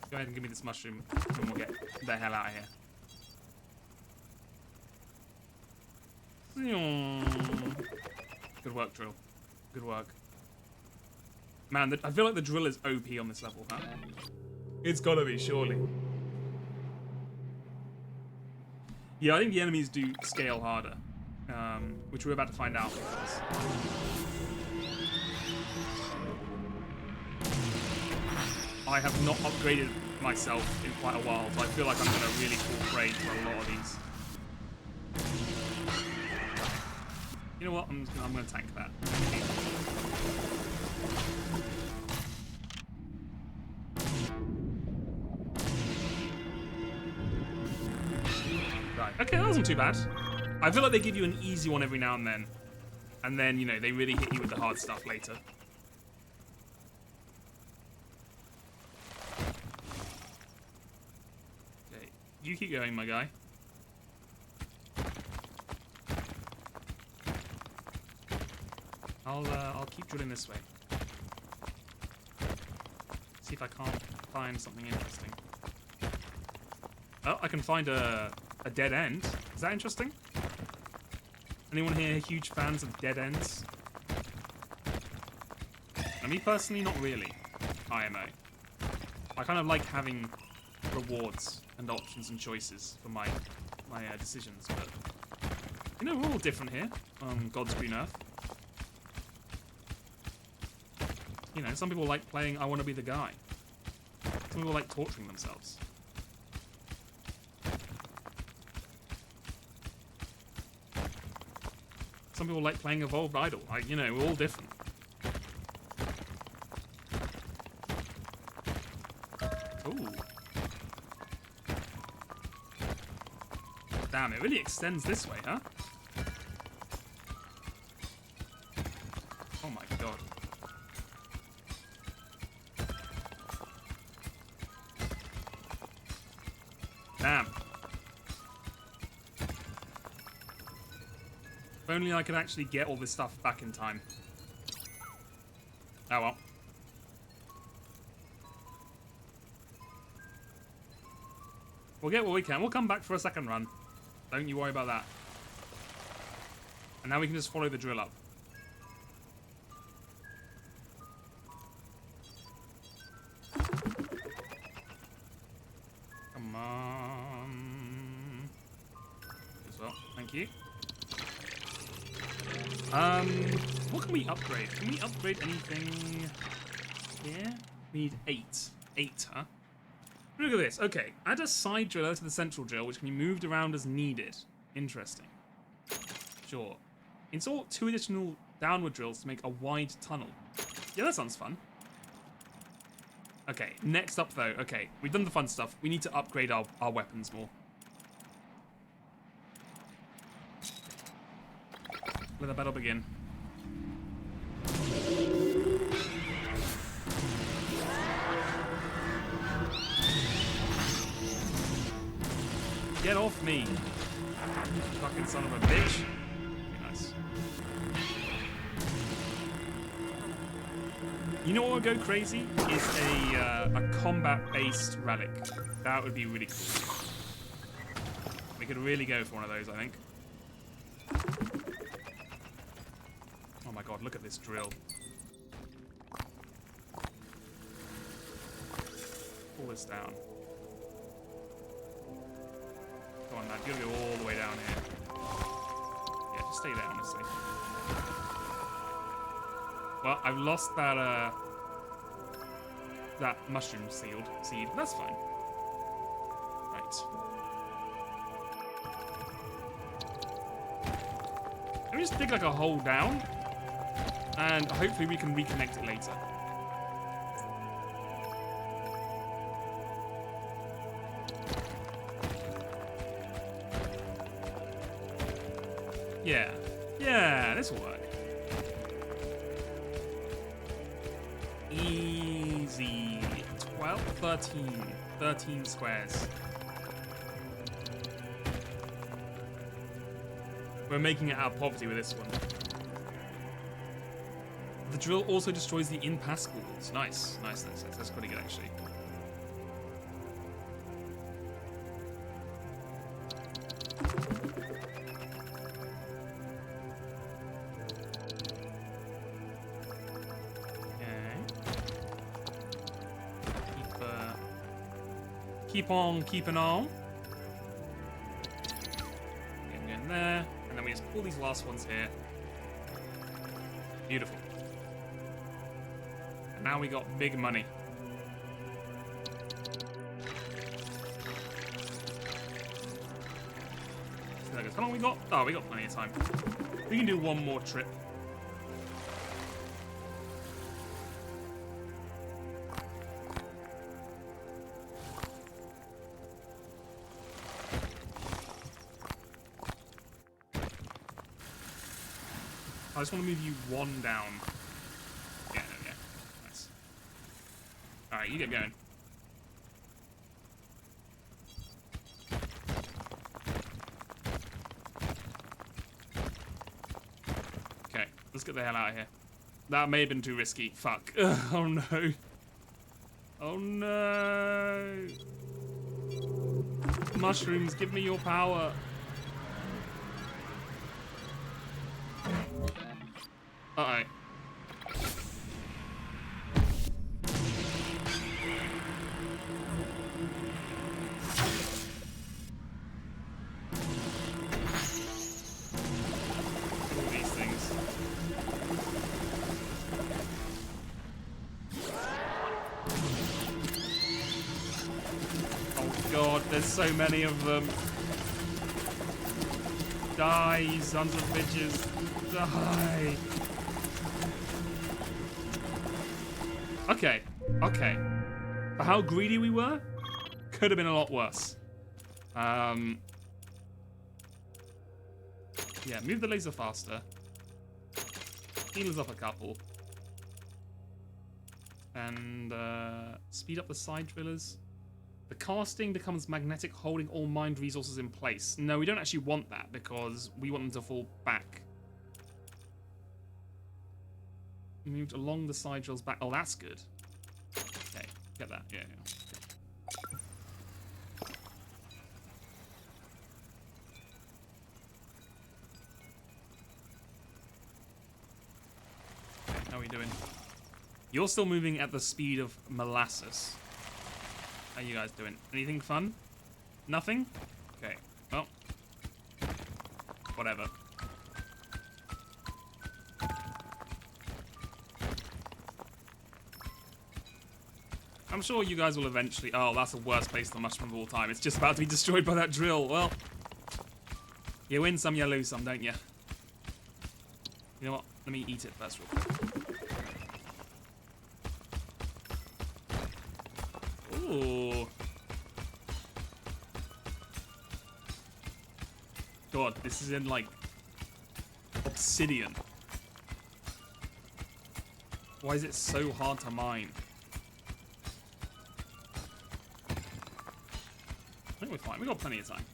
Go ahead and give me this mushroom and we'll get the hell out of here. Good work, drill. Good work. Man, I feel like the drill is OP on this level, huh? It's gotta be, surely. Yeah, I think the enemies do scale harder. Which we're about to find out. I have not upgraded myself in quite a while, so I feel like I'm gonna really fall prey to a lot of these. You know what? I'm gonna tank that. Right. Okay, that wasn't too bad. I feel like they give you an easy one every now and then you know they really hit you with the hard stuff later. Okay, you keep going, my guy. I'll keep drilling this way. See if I can't find something interesting. Oh, I can find a dead end. Is that interesting? Anyone here huge fans of dead ends? And me personally, not really. IMO. I kind of like having rewards and options and choices for my decisions, but you know, we're all different here on God's green earth. You know, some people like playing I Want to Be the Guy. Some people like torturing themselves. Some people like playing Evolved Idol. You know, we're all different. Ooh. Damn, it really extends this way, huh? Oh my god. Damn. If only I could actually get all this stuff back in time. Oh well. We'll get what we can. We'll come back for a second run. Don't you worry about that. And now we can just follow the drill up. you. What can we upgrade? Can we upgrade anything here? We need 8. 8, huh? Look at this. Okay, add a side driller to the central drill, which can be moved around as needed. Interesting. Sure. Install 2 additional downward drills to make a wide tunnel. Yeah, that sounds fun. Okay, next up though. Okay, we've done the fun stuff. We need to upgrade our weapons more. Let the battle begin. Get off me, fucking son of a bitch. Okay, nice. You know what would go crazy? Is a combat-based relic. That would be really cool. We could really go for one of those, I think. Oh my god, look at this drill. Pull this down. Come on, man. You gotta go all the way down here. Yeah, just stay there, honestly. Well, I've lost that, that mushroom seed. That's fine. Right. Let me just dig like a hole down. And hopefully we can reconnect it later. Yeah. Yeah, this will work. Easy. 12, 13. 13 squares. We're making it out of poverty with this one. The drill also destroys the impassable walls. Nice. Nice. That's pretty good, actually. Keep on keeping on. Get in there. And then we just pull these last ones here. Beautiful. And now we got big money. So how long we got? Oh, we got plenty of time. We can do one more trip. I just want to move you one down. Yeah, yeah. Nice. Alright, you get going. Okay, let's get the hell out of here. That may have been too risky. Fuck. Oh no. Oh no. Mushrooms, give me your power. Uh-oh. All these things. Oh god, there's so many of them. Die, you sons of bitches. Die. Okay, okay. For how greedy we were, could have been a lot worse. Yeah, move the laser faster. Heal us up a couple. And speed up the side drillers. The casting becomes magnetic, holding all mined resources in place. No, we don't actually want that because we want them to fall back. Moved along the side drills back. Oh, that's good. Okay, get that. Yeah, yeah. Okay, how are we doing? You're still moving at the speed of molasses. How are you guys doing? Anything fun? Nothing? Okay, well. Whatever. I'm sure you guys will eventually... Oh, that's the worst place for the mushroom of all time. It's just about to be destroyed by that drill. Well, you win some, you lose some, don't you? You know what? Let me eat it first real quick. Ooh. God, this is in, like, obsidian. Why is it so hard to mine? I think we're fine. We've got plenty of time.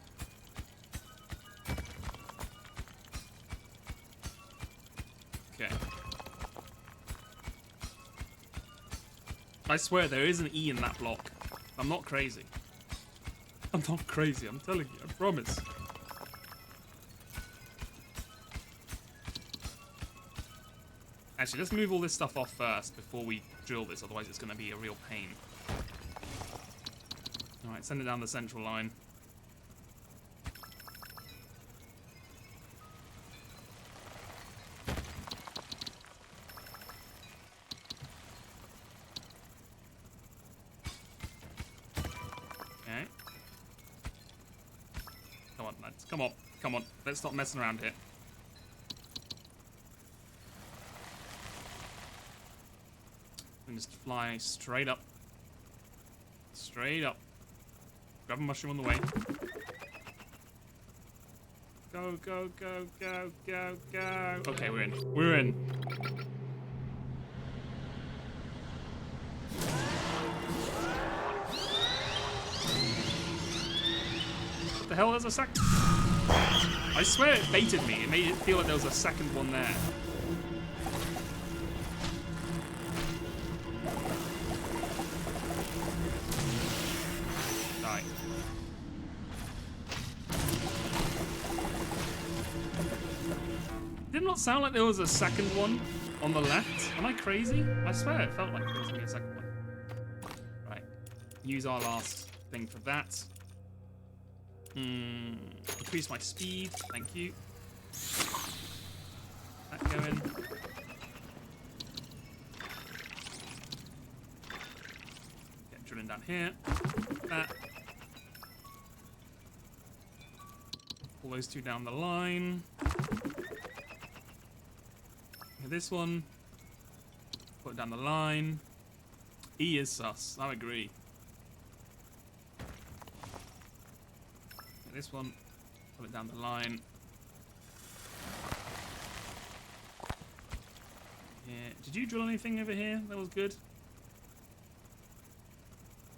Okay. I swear there is an E in that block. I'm not crazy. I'm not crazy. I'm telling you. I promise. Actually, let's move all this stuff off first before we drill this. Otherwise, it's going to be a real pain. Alright, send it down the central line. Okay. Come on, lads. Come on. Come on. Let's stop messing around here. And just fly straight up. Straight up. Grab a mushroom on the way. Go, go, go, go, go, go. Okay, we're in. We're in. What the hell? There's a second. I swear it baited me. It made it feel like there was a second one there. Did not sound like there was a second one on the left. Am I crazy? I swear it felt like there was going to be a second one. Right. Use our last thing for that. Increase my speed. Thank you. That going. Get drilling down here. That. Pull those two down the line. This one, put it down the line. E is sus, I agree. This one, put it down the line. Yeah. Did you drill anything over here that was good?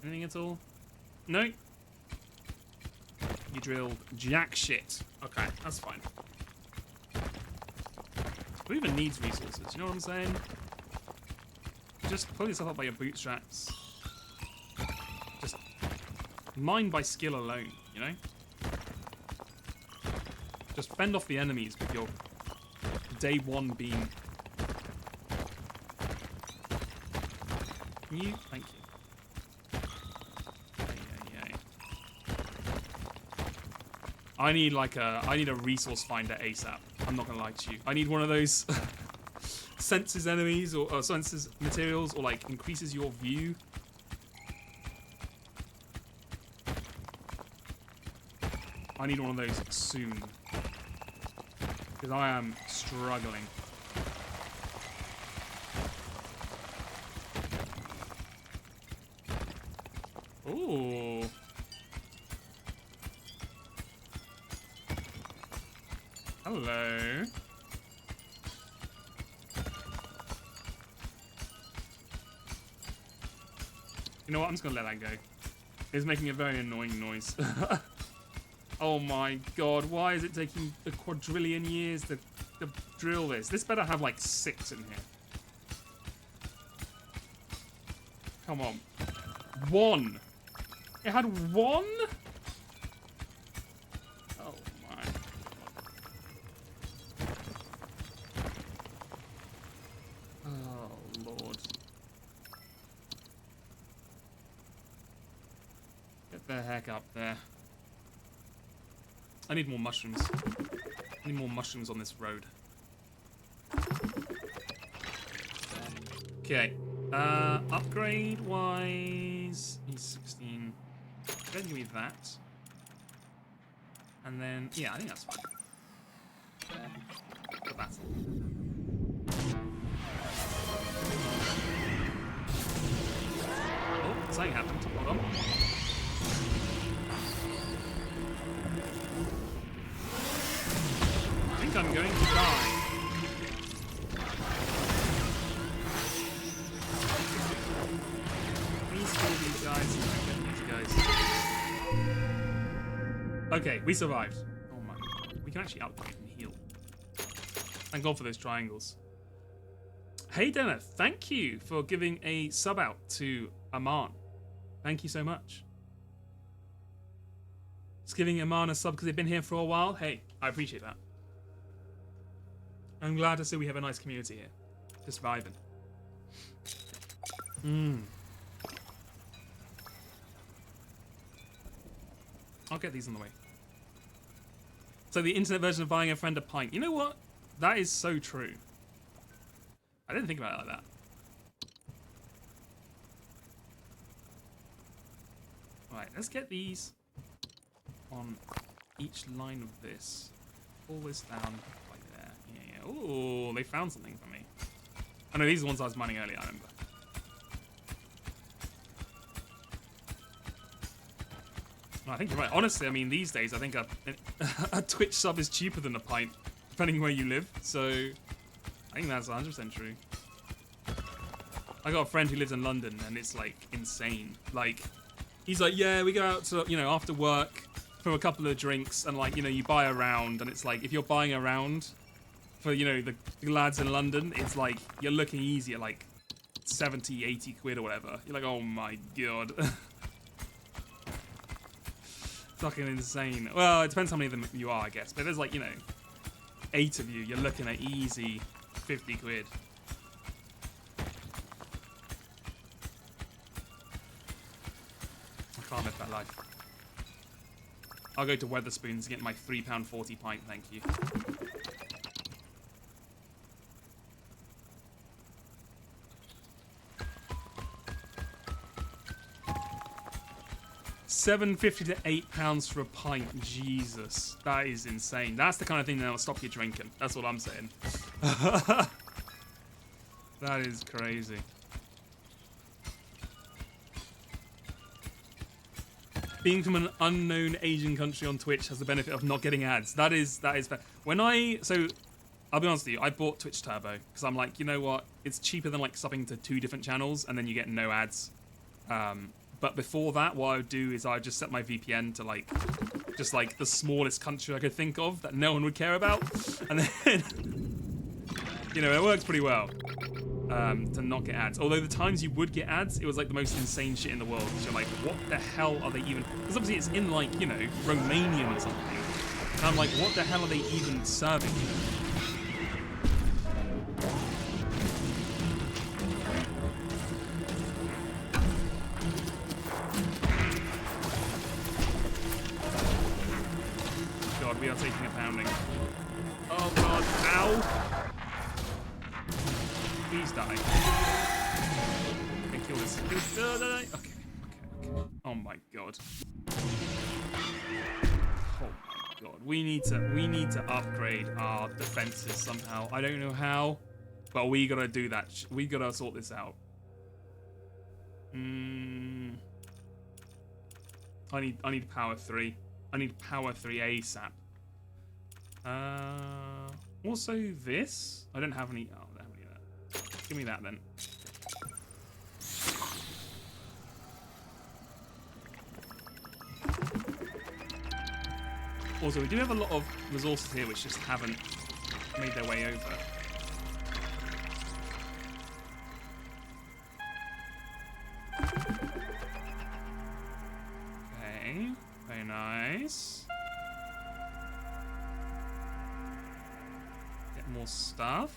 Anything at all? No? You drilled jack shit. Okay, that's fine. Who even needs resources? You know what I'm saying? Just pull yourself up by your bootstraps. Just mine by skill alone, you know? Just fend off the enemies with your day one beam. Can you? Thank you. I need like I need a resource finder ASAP. I'm not gonna lie to you. I need one of those senses enemies or senses materials or like increases your view. I need one of those soon. Because I am struggling. Ooh. Hello. You know what? I'm just gonna let that go. It's making a very annoying noise. Oh my god, why is it taking a quadrillion years to drill this? This better have like 6 in here. Come on. 1! It had 1?! Oh my. Oh lord. Get the heck up there. I need more mushrooms. Any more mushrooms on this road? Okay. Upgrade wise, he's 16. Go ahead and give me that. And then, yeah, I think that's fine. The battle. Oh, something happened. Hold on. I think I'm going to die. Please kill these guys. Okay, we survived. Oh my god. We can actually upgrade and heal. Thank God for those triangles. Hey Denner, thank you for giving a sub out to Aman. Thank you so much. Just giving Aman a sub because they've been here for a while. Hey, I appreciate that. I'm glad to see we have a nice community here. Just vibing. I'll get these on the way. So the internet version of buying a friend a pint. You know what? That is so true. I didn't think about it like that. Right, let's get these on each line of this. Pull this down like there. Yeah. Ooh, they found something for me. I know these are the ones I was mining earlier, I remember. I think you're right. Honestly, I mean, these days, I think a Twitch sub is cheaper than a pint, depending where you live. So, I think that's 100% true. I got a friend who lives in London, and it's, like, insane. Like, he's like, yeah, we go out to, you know, after work for a couple of drinks, and, like, you know, you buy a round, and it's like, if you're buying a round for, you know, the lads in London, it's like, you're looking easy at, like, 70, 80 quid or whatever. You're like, oh my god. Fucking insane. Well, it depends how many of them you are, I guess. But there's like, you know, 8 of you. You're looking at easy 50 quid. I can't live that life. I'll go to Weatherspoons to get my £3.40 pint, thank you. £7.50 to £8 for a pint. Jesus, that is insane. That's the kind of thing that'll stop you drinking. That's what I'm saying. That is crazy. Being from an unknown Asian country on Twitch has the benefit of not getting ads. That is fair. So I'll be honest with you, I bought Twitch Turbo because I'm like, you know what? It's cheaper than like subbing to 2 different channels and then you get no ads. But before that, what I would do is I would just set my VPN to like, just like the smallest country I could think of that no one would care about. And then, you know, it works pretty well to not get ads. Although the times you would get ads, it was like the most insane shit in the world. So you're like, what the hell are they even, because obviously it's in like, you know, Romanian or something. And I'm like, what the hell are they even serving? We are taking a pounding. Oh god, ow! Please die. Okay, kill this. Okay. Oh my god. Oh my god. We need to upgrade our defenses somehow. I don't know how, but we gotta do that. We gotta sort this out. I need power 3. I need power 3 ASAP. Also this. I don't have any. Oh, I don't have any of that. Give me that then. Also, we do have a lot of resources here which just haven't made their way over. Okay, very nice. More stuff.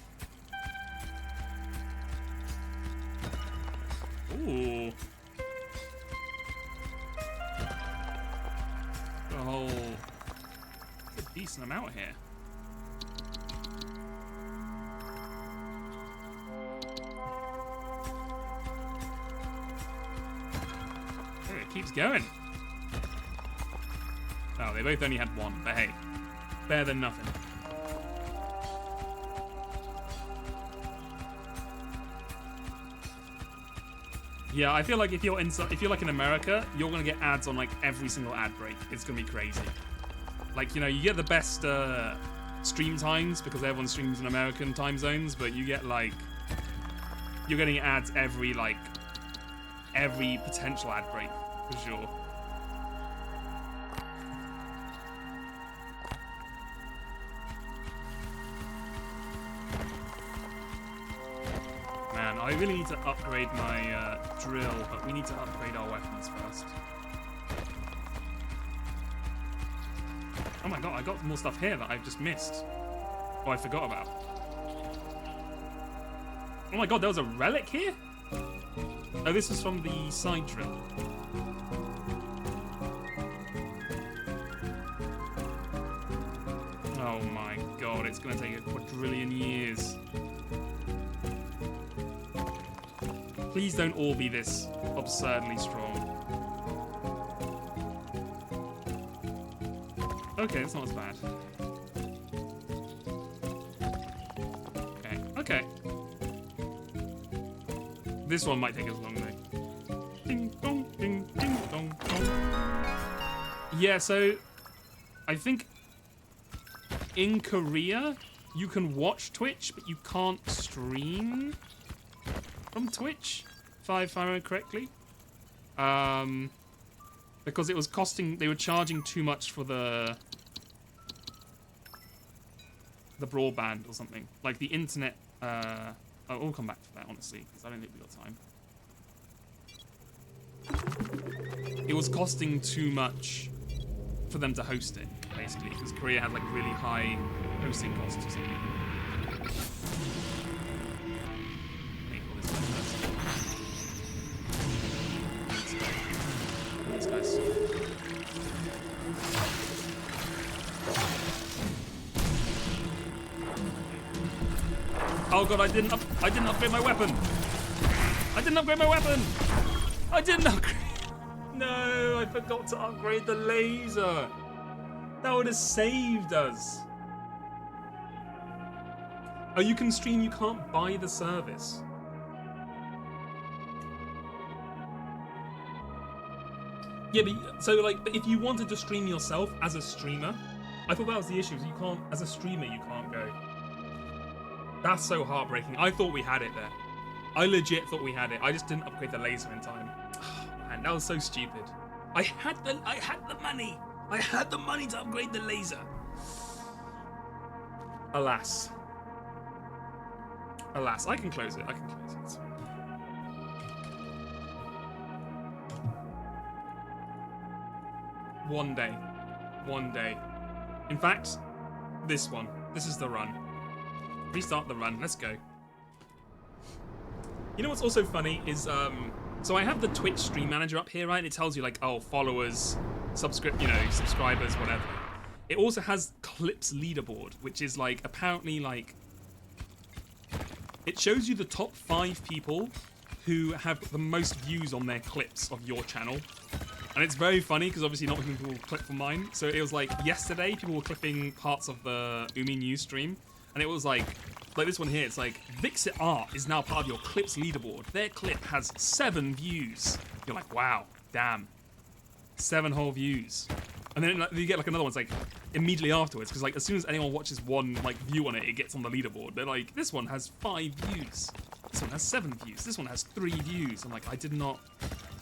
Ooh. A decent amount here. keeps going. Oh, they both only had one, but hey, better than nothing. Yeah, I feel like if you're like in America, you're gonna get ads on like every single ad break. It's gonna be crazy. Like, you know, you get the best stream times because everyone streams in American time zones, but you get like you're getting ads every potential ad break for sure. Man, I really need to upgrade my drill, but we need to upgrade our weapons first. Oh my god, I got more stuff here that I've just missed. Oh, I forgot about. Oh my god, there was a relic here? Oh, this is from the side drill. Oh my god, it's gonna take a quadrillion years. Please don't all be this absurdly strong. Okay, that's not as bad. Okay, okay. This one might take us a long way. Ding dong, ding dong dong. Yeah, so I think in Korea you can watch Twitch, but you can't stream from Twitch, if I remember correctly. Because it was costing, they were charging too much for the broadband or something. Like the internet, I'll come back to that, honestly, because I don't think we got time. It was costing too much for them to host it, basically, because Korea had like really high hosting costs or something. These guys. Oh god, I didn't upgrade my weapon. I didn't upgrade my weapon. I didn't upgrade. No, I forgot to upgrade the laser. That would have saved us. Oh, you can stream, you can't buy the service. Yeah, but so like, but if you wanted to stream yourself as a streamer, I thought that was the issue. Is you can't, as a streamer, you can't go. That's so heartbreaking. I thought we had it there. I legit thought we had it. I just didn't upgrade the laser in time. Oh, man, that was so stupid. I had the money. I had the money to upgrade the laser. Alas. Alas, I can close it. I can close it. It's fine. One day. One day. In fact, this one. This is the run. Restart the run. Let's go. You know what's also funny is, so I have the Twitch stream manager up here, right? And it tells you like, oh, followers, subscribers, whatever. It also has clips leaderboard, which is like, apparently like, it shows you the top 5 people who have the most views on their clips of your channel. And it's very funny because obviously not many people will click from mine. So it was like yesterday, people were clipping parts of the Umi News stream. And it was like this one here, it's like, Vixit Art is now part of your clips leaderboard. Their clip has 7 views. You're like, wow, damn. 7 whole views. And then like, you get like another one, it's like immediately afterwards, because like as soon as anyone watches one like view on it, it gets on the leaderboard. They're like, this one has 5 views. This one has 7 views. This one has 3 views. I'm like, I did not...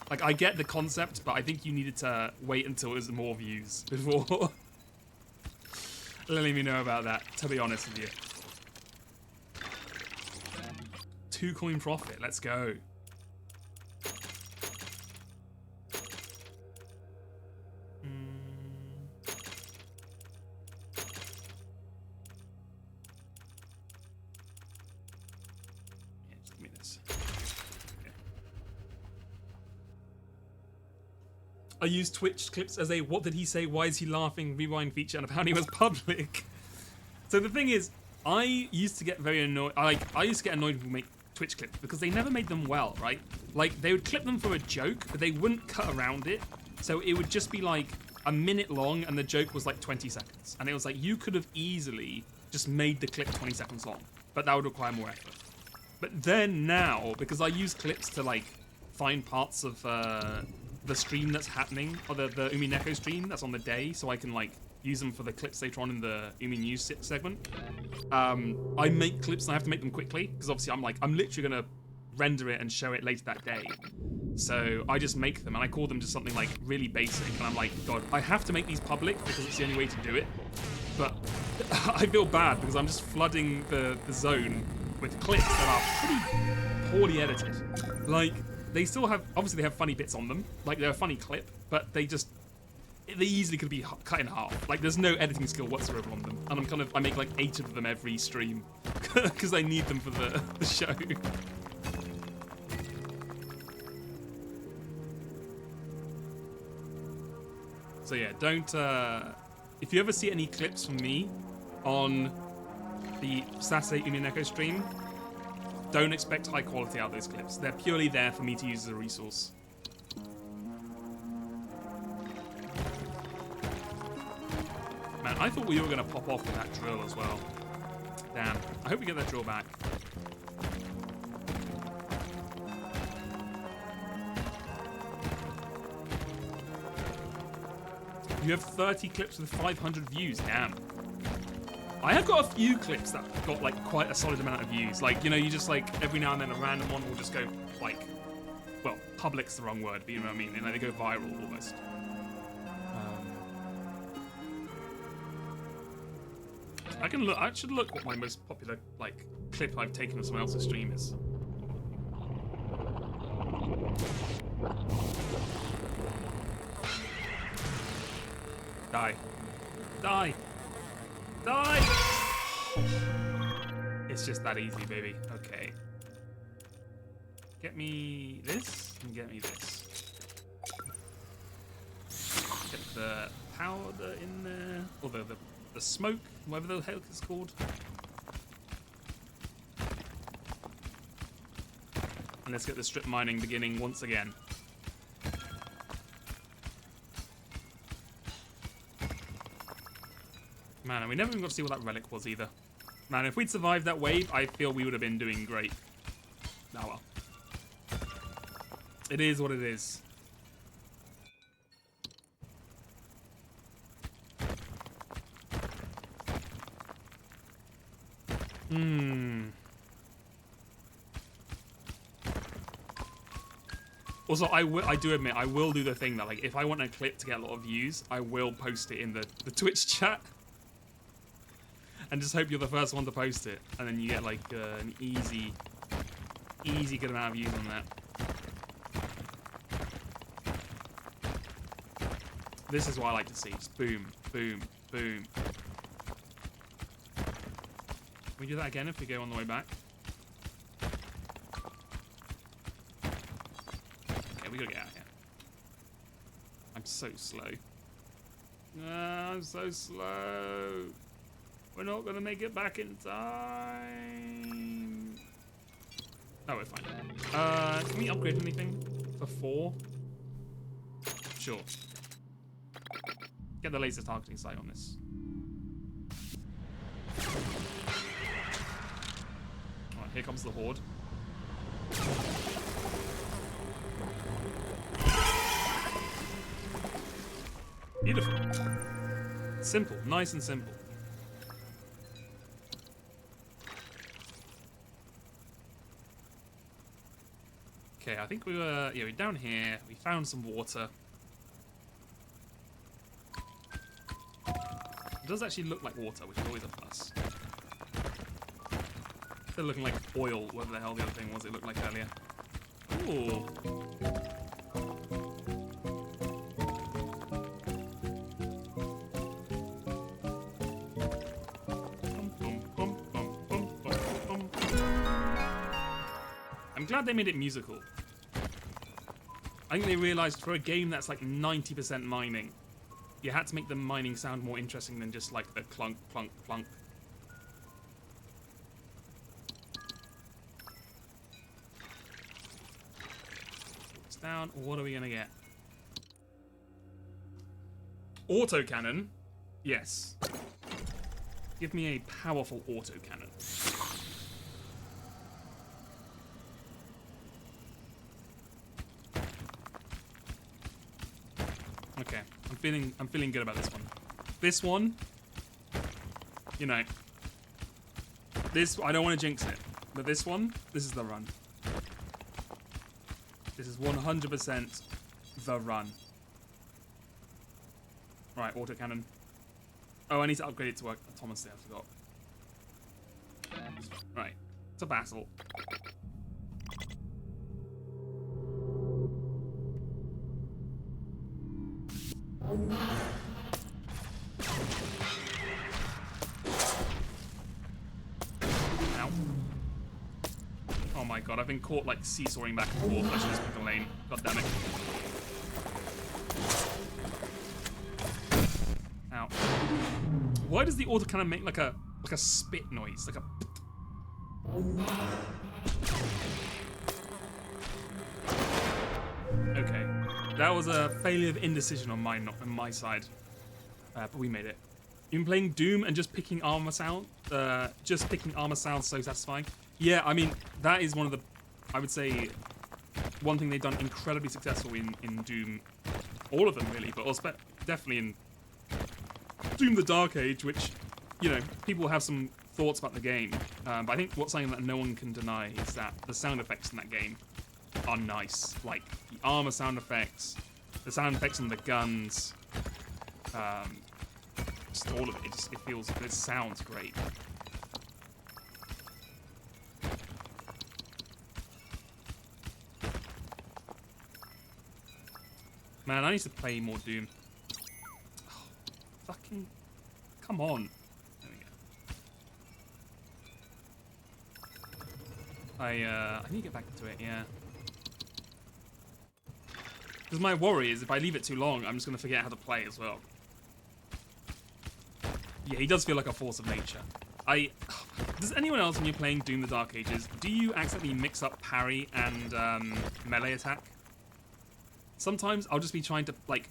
Like, I get the concept, but I think you needed to wait until it was more views before letting me know about that, to be honest with you. 2 coin profit, let's go. Yeah, just give me this. Okay. I use Twitch clips as a what did he say, why is he laughing, rewind feature, and apparently it was public. So the thing is, I used to get very annoyed. I used to get annoyed when people make Twitch clips because they never made them well, right? Like, they would clip them for a joke, but they wouldn't cut around it. So it would just be like a minute long and the joke was like 20 seconds. And it was like, you could have easily just made the clip 20 seconds long, but that would require more effort. But then now, because I use clips to like find parts of the stream that's happening, or the Umineko stream that's on the day, so I can like use them for the clips later on in the Umi News segment. I make clips and I have to make them quickly, because obviously I'm literally gonna render it and show it later that day. So I just make them and I call them just something like really basic, and I'm like, God, I have to make these public because it's the only way to do it. But I feel bad because I'm just flooding the zone with clips that are pretty poorly edited. Like, they still have, obviously they have funny bits on them, like they're a funny clip, but they easily could be cut in half. Like, there's no editing skill whatsoever on them, and I make like 8 of them every stream because I need them for the show. So yeah, don't, if you ever see any clips from me on the Sase Umineko stream, don't expect high quality out of those clips. They're purely there for me to use as a resource. Man, I thought we were going to pop off with that drill as well. Damn. I hope we get that drill back. You have 30 clips with 500 views. Damn. I have got a few clips that got like quite a solid amount of views. Like, you know, you just like every now and then a random one will just go like, well, public's the wrong word, but you know what I mean? And they go viral almost. I should look what my most popular like clip I've taken of someone else's stream is. Die. Die. Die! It's just that easy, baby. Okay. Get me this and get me this. Get the powder in there. Or the smoke, whatever the hell it's called. And let's get the strip mining beginning once again. Man, and we never even got to see what that relic was either. Man, if we'd survived that wave, I feel we would have been doing great. Oh well. It is what it is. Also, I do admit, I will do the thing that, like, if I want a clip to get a lot of views, I will post it in the Twitch chat. And just hope you're the first one to post it. And then you get, like, an easy good amount of views on that. This is what I like to see. Just boom, boom, boom. Can we do that again if we go on the way back? Okay, we gotta get out of here. I'm so slow. I'm so slow. We're not gonna make it back in time. Oh, we're fine. Can we upgrade anything for 4? Sure. Get the laser targeting sight on this. Alright, here comes the horde. Beautiful. Simple, nice and simple. Okay, I think we're down here. We found some water. It does actually look like water, which is always a plus. Instead of looking like oil, whatever the hell the other thing was it looked like earlier. Ooh. I'm glad they made it musical. I think they realized for a game that's like 90% mining, you had to make the mining sound more interesting than just like the clunk, clunk, clunk. down. What are we gonna get? Autocannon? Yes. Give me a powerful autocannon. Okay, I'm feeling good about this one. This one, you know, this, I don't want to jinx it, but this one, this is the run. This is 100% the run. Right, autocannon. Oh, I need to upgrade it to Thomas. I forgot. Right, to Basil. Ow. Oh my god, I've been caught like seesawing back and forth. I should just pick a lane. God damn it. Ow. Why does the autocannon make like a spit noise? Like a okay. That was a failure of indecision on mine, not on my side. But we made it. You've been playing Doom and just picking armor sound. Just picking armor sounds so satisfying. Yeah, I mean that is one of the, I would say, one thing they've done incredibly successful in Doom. All of them really, but also definitely in Doom: The Dark Age, which, you know, people have some thoughts about the game. But I think what's something that no one can deny is that the sound effects in that game are nice. Like the armor sound effects, the sound effects on the guns, just all of it. It sounds great. Man, I need to play more Doom. Oh, fucking, come on. There we go. I need to get back into it, yeah. Because my worry is if I leave it too long, I'm just going to forget how to play as well. Yeah, he does feel like a force of nature. Does anyone else, when you're playing Doom: The Dark Ages, do you accidentally mix up parry and melee attack? Sometimes I'll just be trying to, like,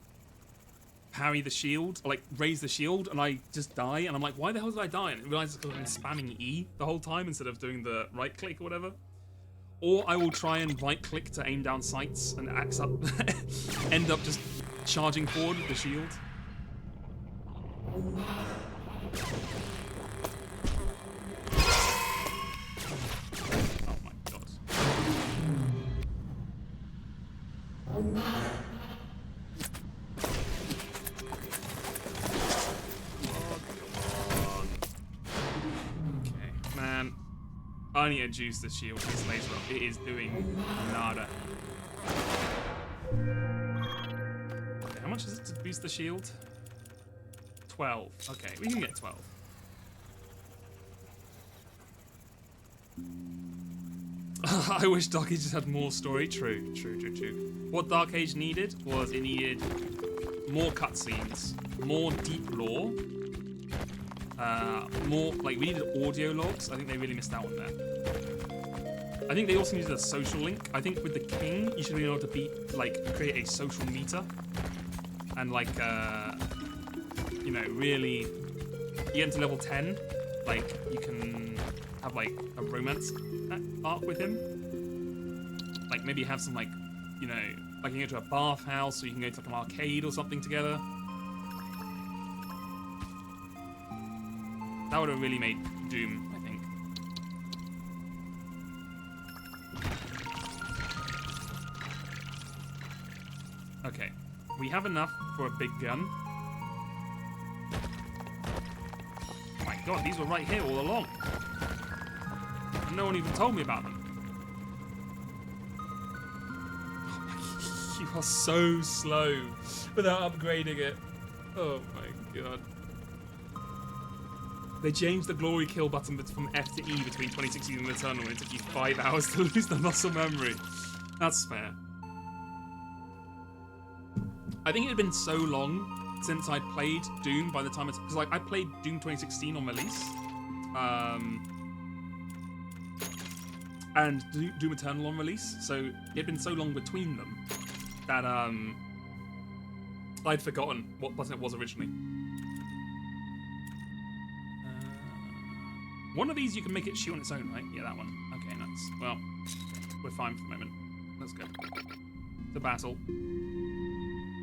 parry the shield, or, like, raise the shield, and I just die, and I'm like, why the hell did I die? And I realize it's because I've been spamming E the whole time instead of doing the right click or whatever. Or I will try and right click to aim down sights and end up just charging forward with the shield. Oh my god. Okay, man. I need to juice the shield with this laser up. It is doing nada. Okay, how much is it to boost the shield? 12. Okay, we can get 12. I wish Dark Ages had more story. True. What Dark Age needed was it needed more cutscenes, more deep lore, more, like, we needed audio logs. I think they really missed out on that. I think they also needed a social link. I think with the King, you should be able to create a social meter and, like, you know, really, you get into level 10, like, you can have, like, a romance arc with him. Like, maybe have some, like, you know, like, you can go to a bathhouse, or you can go to, like, an arcade or something together. That would have really made Doom, I think. Okay, we have enough for a big gun. Oh my god, these were right here all along. No one even told me about them. You are so slow without upgrading it. Oh my god. They changed the glory kill button from F to E between 2016 and Eternal, and it took you 5 hours to lose the muscle memory. That's fair. I think it had been so long since I'd played Doom by the time it's... Because, like, I played Doom 2016 on release. And Doom Eternal on release, so it had been so long between them that I'd forgotten what button it was originally. One of these you can make it shoot on its own, right? Yeah, that one. Okay, nice. Well, we're fine for the moment. Let's go. To battle.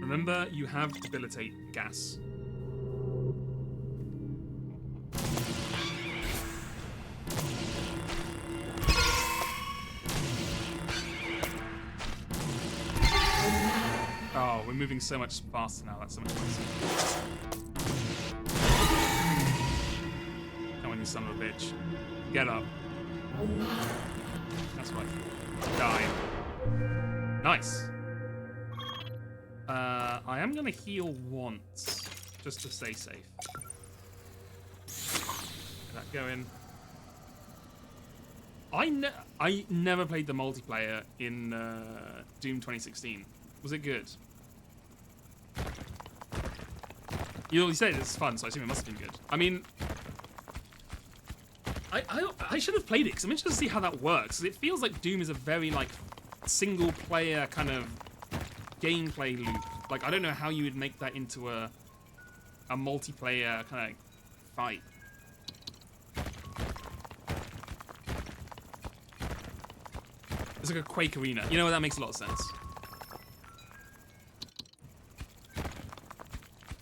Remember, you have debilitate gas. Oh, we're moving so much faster now. That's so much nicer. Come on, you son of a bitch. Get up. That's right. Die. Nice. I am going to heal once, just to stay safe. Get that going. I never played the multiplayer in Doom 2016. Was it good? You said it's fun, so I assume it must have been good. I mean, I should have played it because I'm interested to see how that works. It feels like Doom is a very like single player kind of gameplay loop. Like I don't know how you would make that into a multiplayer kind of fight. It's like a Quake arena. You know what? That makes a lot of sense.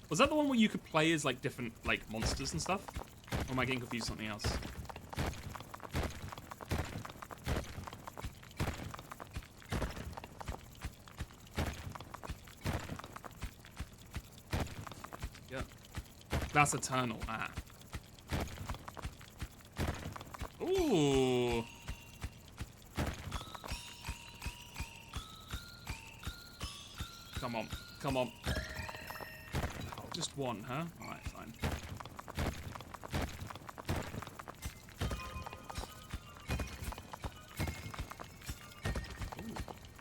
Was that the one where you could play as like different like monsters and stuff? Or am I getting confused with something else? Yeah. That's Eternal. Ah. Ooh. Come on. Come on. Just one, huh? Alright, fine. Ooh.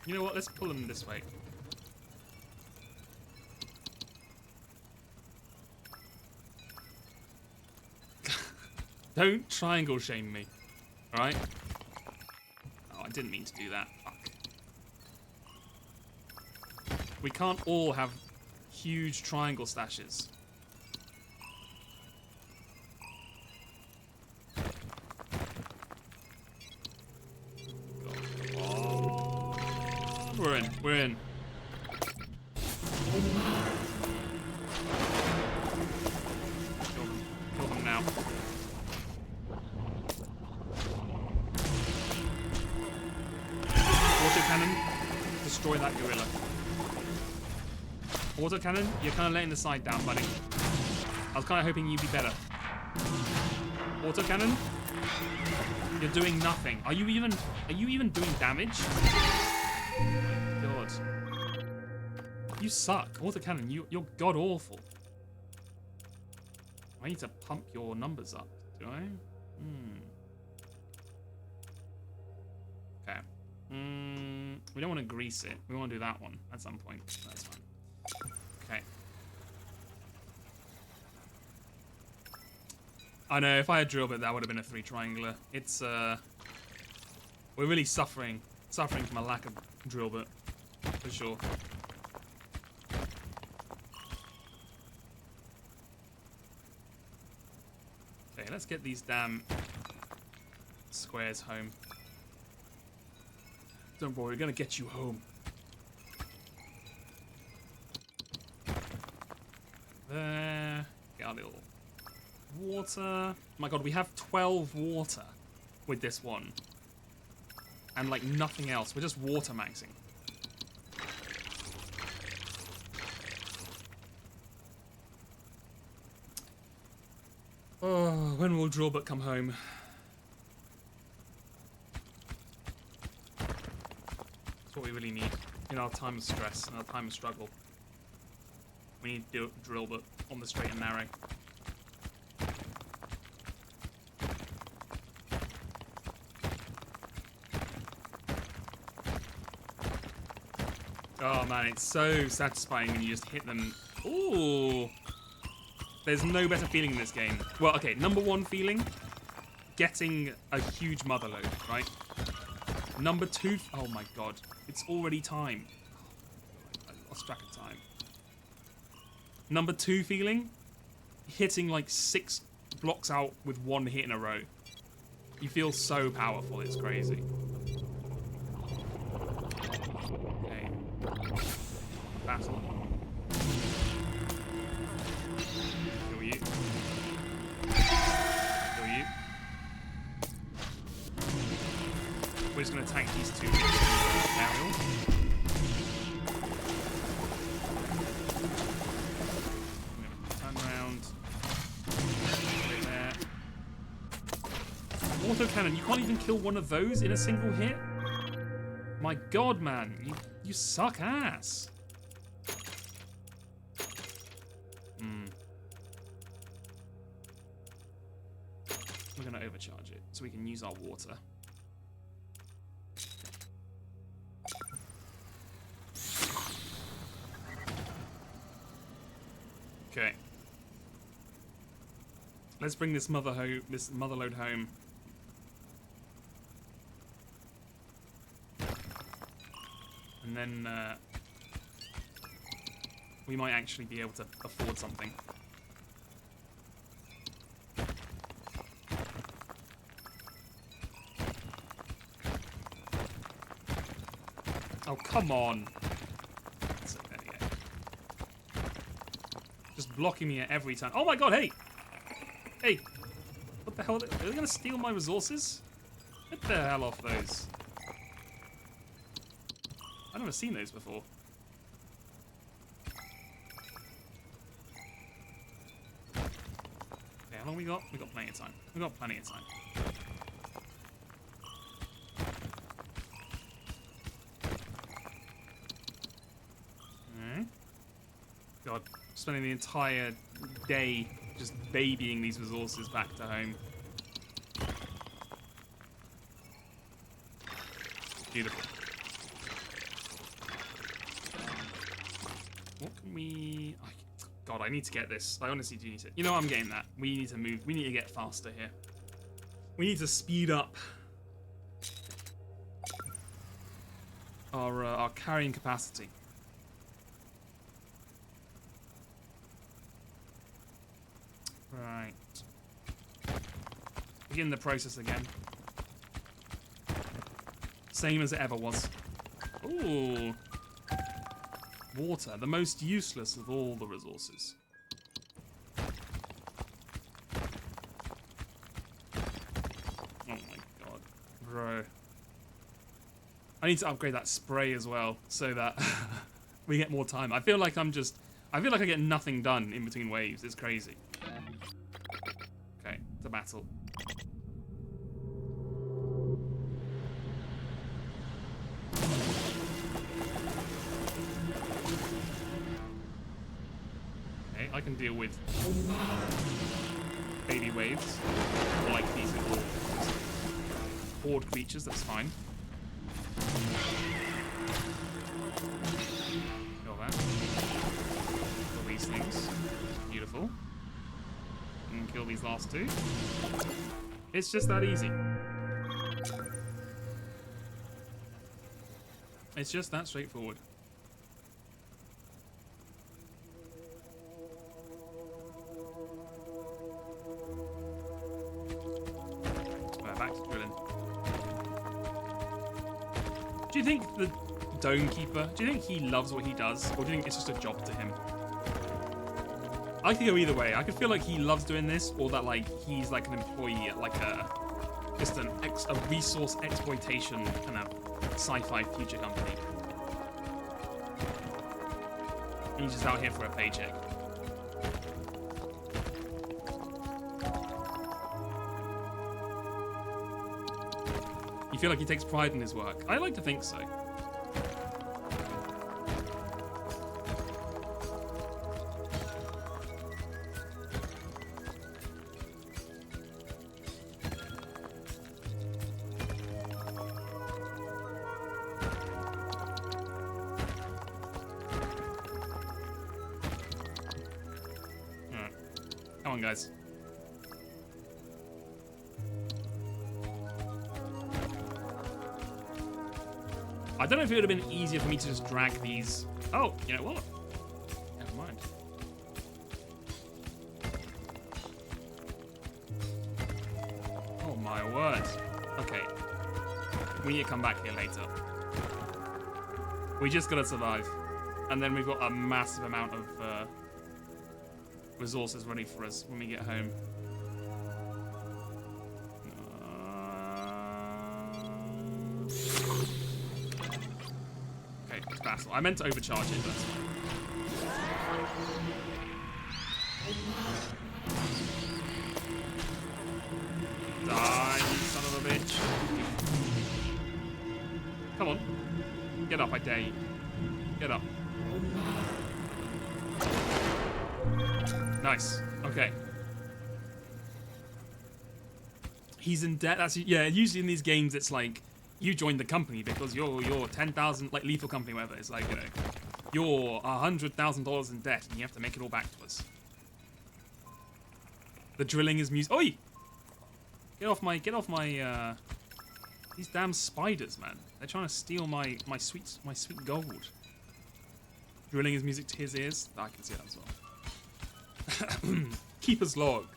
You know what? Let's pull them this way. Don't triangle shame me. Alright? Oh, I didn't mean to do that. Fuck. We can't all have huge triangle stashes. Oh, we're in. We're in. Kill them now. Autocannon, destroy that gorilla. Autocannon, you're kind of letting the side down, buddy. I was kind of hoping you'd be better. Autocannon, you're doing nothing. Are you even doing damage? Oh my god. You suck. Autocannon, you're god awful. I need to pump your numbers up, do I? Okay. We don't want to grease it. We want to do that one at some point. That's fine. Okay. I know, if I had drill bit, that would have been a 3 triangular. It's, we're really suffering from a lack of drill bit, for sure. Okay, let's get these damn squares home. Don't worry, we're gonna get you home. There. Get our little water. Oh my god, we have 12 water with this one. And like nothing else. We're just water maxing. Oh, when will Drillbit come home? That's what we really need in our time of stress and our time of struggle. We need to drill, but on the straight and narrow. Oh man, it's so satisfying when you just hit them. Ooh! There's no better feeling in this game. Well, okay, number one feeling, getting a huge motherload, right? Number two, oh my god, it's already time. lost track of time. Number 2 feeling? Hitting like 6 blocks out with 1 hit in a row. You feel so powerful, it's crazy. Okay. Battle. Kill you. Kill you. We're just gonna tank these 2 aerial. Autocannon, you can't even kill one of those in a single hit? My god, man, you suck ass. We're gonna overcharge it so we can use our water. Okay. Let's bring this motherload home. And then we might actually be able to afford something. Oh, come on. That's it, there you go. Just blocking me at every time. Oh my god, hey! Hey! What the hell? Are they going to steal my resources? Get the hell off those. I've never seen those before. Okay, how long we got? We got plenty of time. We got plenty of time. Alright. God, spending the entire day just babying these resources back to home. Beautiful. What can we... God, I need to get this. I honestly do need to... You know what? I'm getting that. We need to move. We need to get faster here. We need to speed up our carrying capacity. Right. Begin the process again. Same as it ever was. Ooh. Water, the most useless of all the resources. Oh my god. Bro. I need to upgrade that spray as well, so that we get more time. I feel like I get nothing done in between waves. It's crazy. Okay, to battle. I can deal with baby waves, or like these little horde creatures, that's fine. Kill that. Kill these things. Beautiful. And kill these last 2. It's just that easy. It's just that straightforward. Do you think the Dome Keeper, do you think he loves what he does, or do you think it's just a job to him? I could go either way. I could feel like he loves doing this, or that like he's like an employee at like a resource exploitation kind of sci-fi future company. And he's just out here for a paycheck. You feel like he takes pride in his work? I like to think so. Alright. Come on, guys. I don't know if it would have been easier for me to just drag these. Oh, you know what? Never mind. Oh my word. Okay. We need to come back here later. We just gotta survive. And then we've got a massive amount of resources ready for us when we get home. Okay, it's battle. I meant to overcharge it, but that's fine. Die, you son of a bitch. Come on. Get up, I dare you. Get up. Nice. Okay. He's in debt. That's, yeah, usually in these games it's like you joined the company because you're 10,000, like Lethal Company, whatever. It's like, you know, you're $100,000 in debt and you have to make it all back to us. The drilling is music. Oi! Get off my these damn spiders, man. They're trying to steal my sweet gold. Drilling his music to his ears. I can see that as well. Keeper's log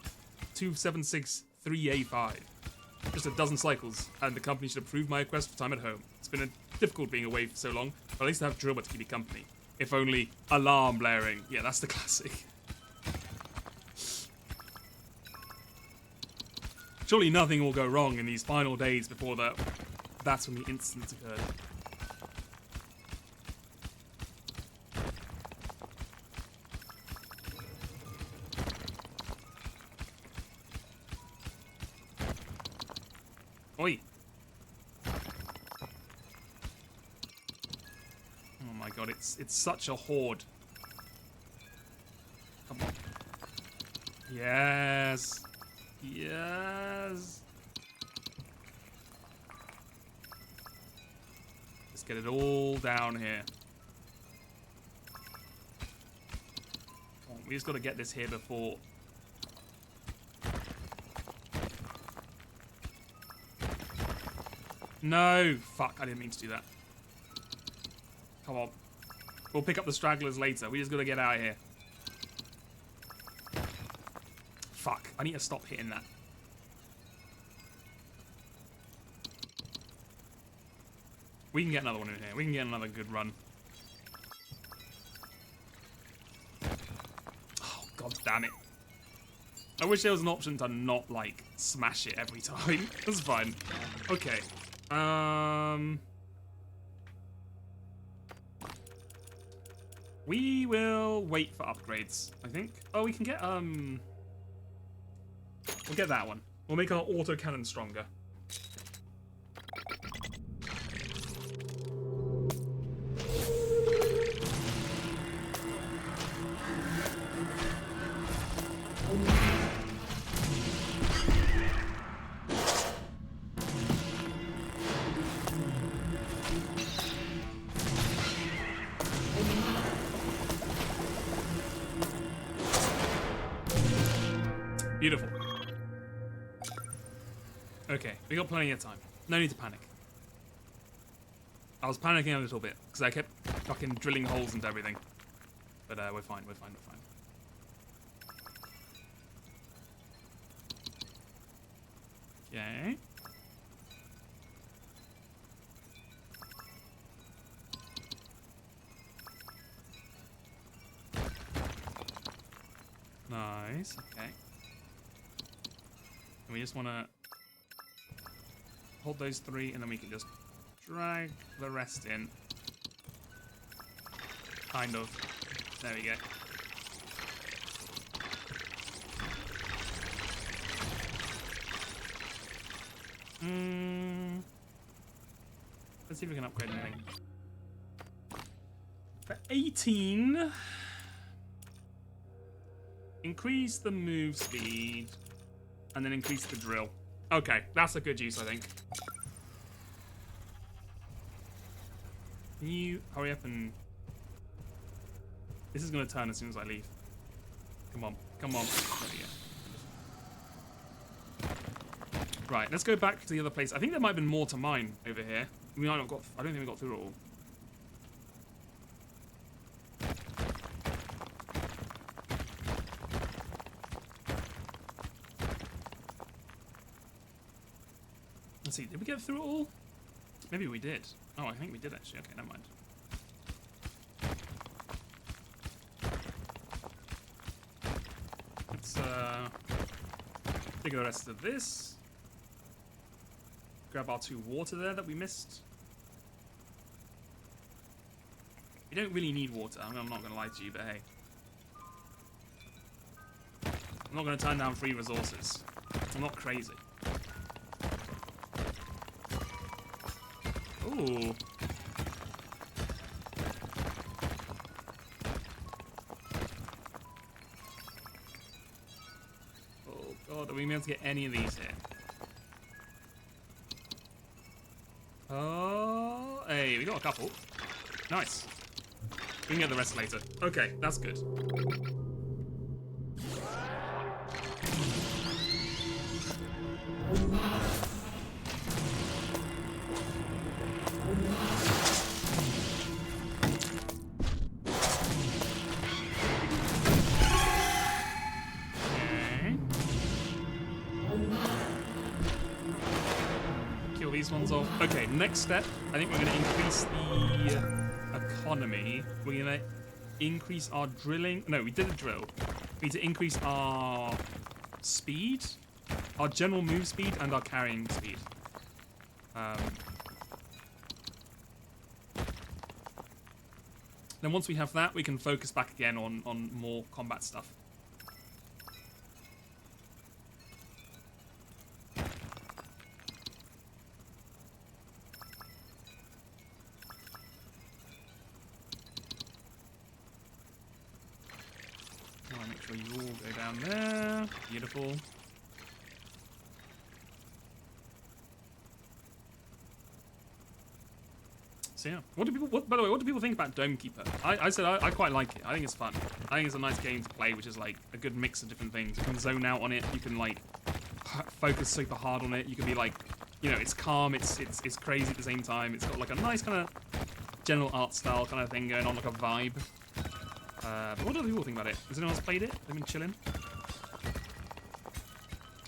276385. Just a dozen cycles, and the company should approve my request for time at home. It's been difficult being away for so long, but at least I have Drillbot to keep me company. If only alarm blaring. Yeah, that's the classic. Surely nothing will go wrong in these final days before that's when the incident occurred. Oi! Oh my god, it's such a horde. Come on. Yes! Yes! Let's get it all down here. Come on, we just got to get this here before... No! Fuck, I didn't mean to do that. Come on. We'll pick up the stragglers later. We just got to get out of here. Fuck, I need to stop hitting that. We can get another one in here. We can get another good run. Oh, god damn it. I wish there was an option to not, like, smash it every time. That's fine. Okay. We will wait for upgrades, I think. Oh, we can get, we'll get that one. We'll make our autocannon stronger. Beautiful. Okay, we got plenty of time. No need to panic. I was panicking a little bit because I kept fucking drilling holes into everything. But we're fine, we're fine, we're fine. Okay. Nice, okay. And we just want to hold those three, and then we can just drag the rest in. Kind of. There we go. Let's see if we can upgrade anything. For 18... increase the move speed, and then increase the drill. Okay, that's a good use, I think. Can you hurry up and... This is going to turn as soon as I leave. Come on, come on. There we go. Right, let's go back to the other place. I think there might have been more to mine over here. We might not got. I don't think we got through it all. Let's see. Did we get through it all? Maybe we did. Oh, I think we did actually. Okay, never mind. Let's dig the rest of this. Grab our 2 water there that we missed. You don't really need water. I mean, I'm not going to lie to you, but hey. I'm not going to turn down free resources. I'm not crazy. Ooh. Oh god, are we able to get any of these here? Oh, hey, we got a couple. Nice. We can get the rest later. Okay, that's good. Okay, next step, I think we're going to increase the economy. We're going to increase our drilling. No, we did a drill. We need to increase our speed, our general move speed, and our carrying speed. Then once we have that, we can focus back again on more combat stuff. You all go down there. Beautiful. So yeah, by the way, what do people think about Dome Keeper? I said I quite like it. I think it's fun. I think it's a nice game to play, which is like a good mix of different things. You can zone out on it. You can like focus super hard on it. You can be like, you know, it's calm. It's crazy at the same time. It's got like a nice kind of general art style kind of thing going on, like a vibe. But what do people think about it? Has anyone else played it? They've been chilling?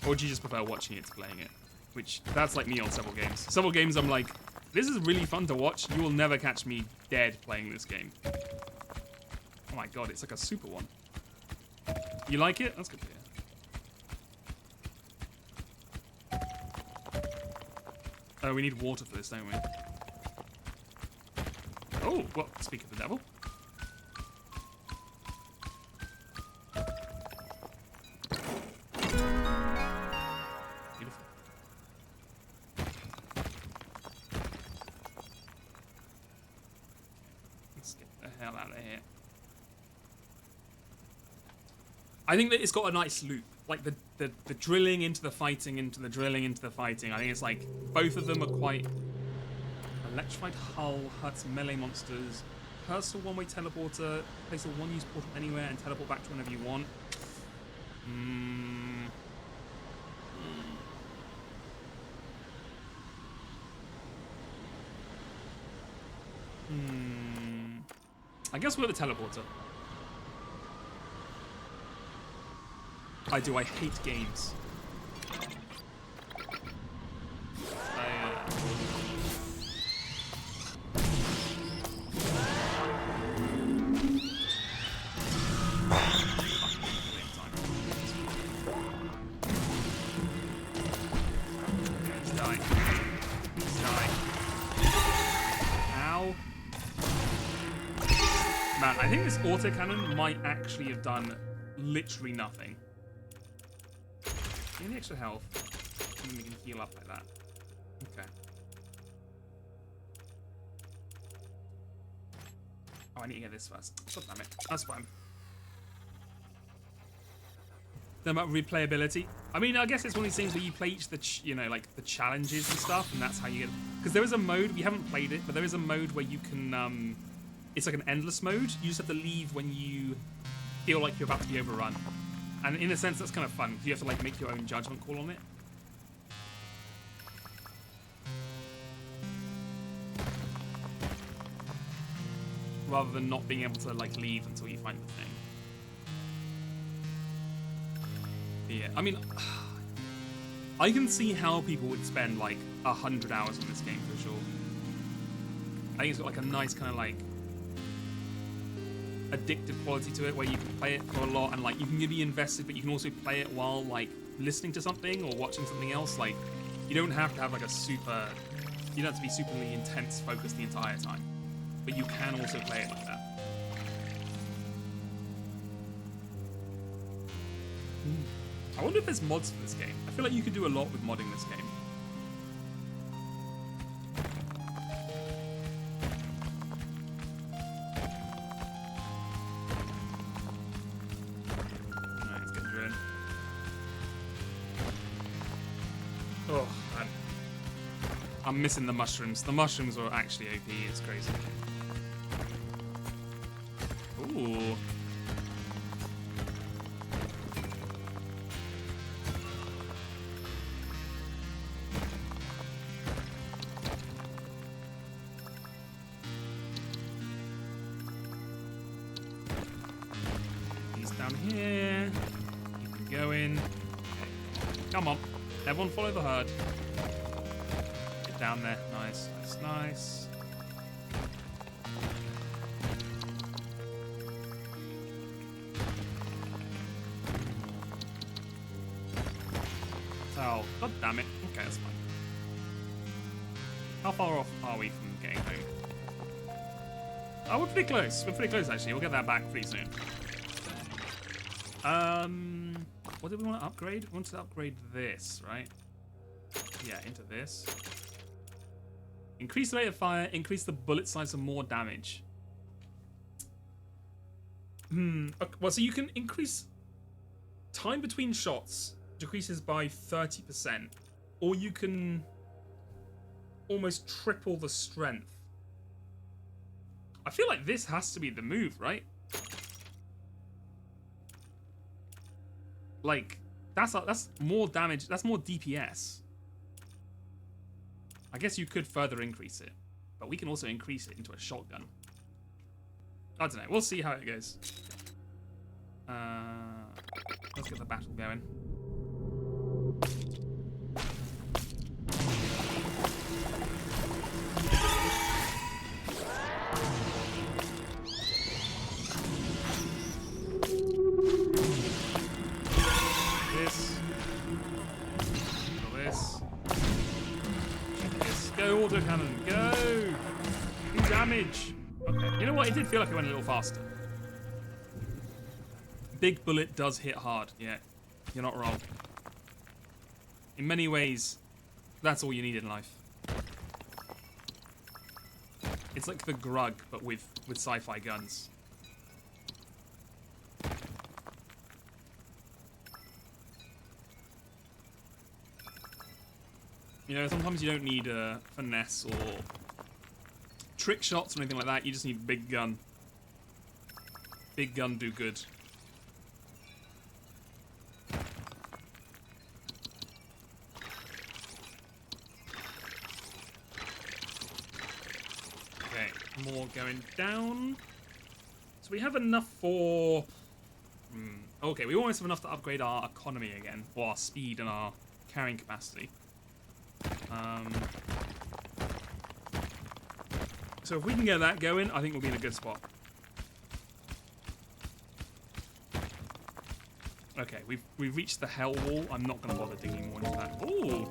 Or do you just prefer watching it to playing it? Which, that's like me on several games. Several games I'm like, this is really fun to watch. You will never catch me dead playing this game. Oh my god, it's like a super one. You like it? That's good to hear. Oh, we need water for this, don't we? Oh, well, speak of the devil. I think that it's got a nice loop, like the drilling into the fighting, into the drilling into the fighting. I think it's like both of them are quite electrified hull, hurts melee monsters, personal one-way teleporter, place a one-use portal anywhere and teleport back to whenever you want. I guess we're the teleporter. I do. I hate games. Man, I think this autocannon might actually have done literally nothing. Any extra health? And we can heal up like that. Okay. Oh, I need to get this first. God damn it. That's fine. Then about replayability. I mean, I guess it's one of these things where you play each of the, like the challenges and stuff, and that's how you get. Because there is a mode, we haven't played it, but there is a mode where you can. It's like an endless mode. You just have to leave when you feel like you're about to be overrun. And in a sense, that's kind of fun. You have to like make your own judgment call on it. rather than not being able to like leave until you find the thing. Yeah, I mean, I can see how people would spend like 100 hours on this game for sure. I think it's got like a nice kind of like addictive quality to it where you can play it for a lot and like you can be invested, but you can also play it while like listening to something or watching something else. Like you don't have to have like a super, you don't have to be superly intense focused the entire time, but you can also play it like that. I wonder if there's mods for this game. I feel like you could do a lot with modding this game. Alright, let's get drilling. Oh, man. I'm missing the mushrooms. The mushrooms are actually OP. It's crazy. Ooh. Here, keep them going. Come on, everyone follow the herd. Get down there, nice, nice, nice. Oh, god damn it. Okay, that's fine. How far off are we from getting home? Oh, we're pretty close. We're pretty close actually. We'll get that back pretty soon. What do we want to upgrade? We want to upgrade this, right? Yeah, into this. Increase the rate of fire, increase the bullet size for more damage. Okay, well, so you can increase time between shots, decreases by 30%. Or you can almost triple the strength. I feel like this has to be the move, right? Like, that's more damage, that's more DPS. I guess you could further increase it, but we can also increase it into a shotgun. I don't know, we'll see how it goes. Let's get the battle going. Go, autocannon, go! Do damage! Okay, you know what? It did feel like it went a little faster. Big bullet does hit hard, yeah. You're not wrong. In many ways, that's all you need in life. It's like the Grug, but with sci-fi guns. You know, sometimes you don't need finesse or trick shots or anything like that. You just need big gun. Big gun do good. Okay, more going down. So we have enough for... Okay, we almost have enough to upgrade our economy again. Or our speed and our carrying capacity. So if we can get that going, I think we'll be in a good spot. Okay, we've reached the hell wall. I'm not going to bother digging more into that. Ooh!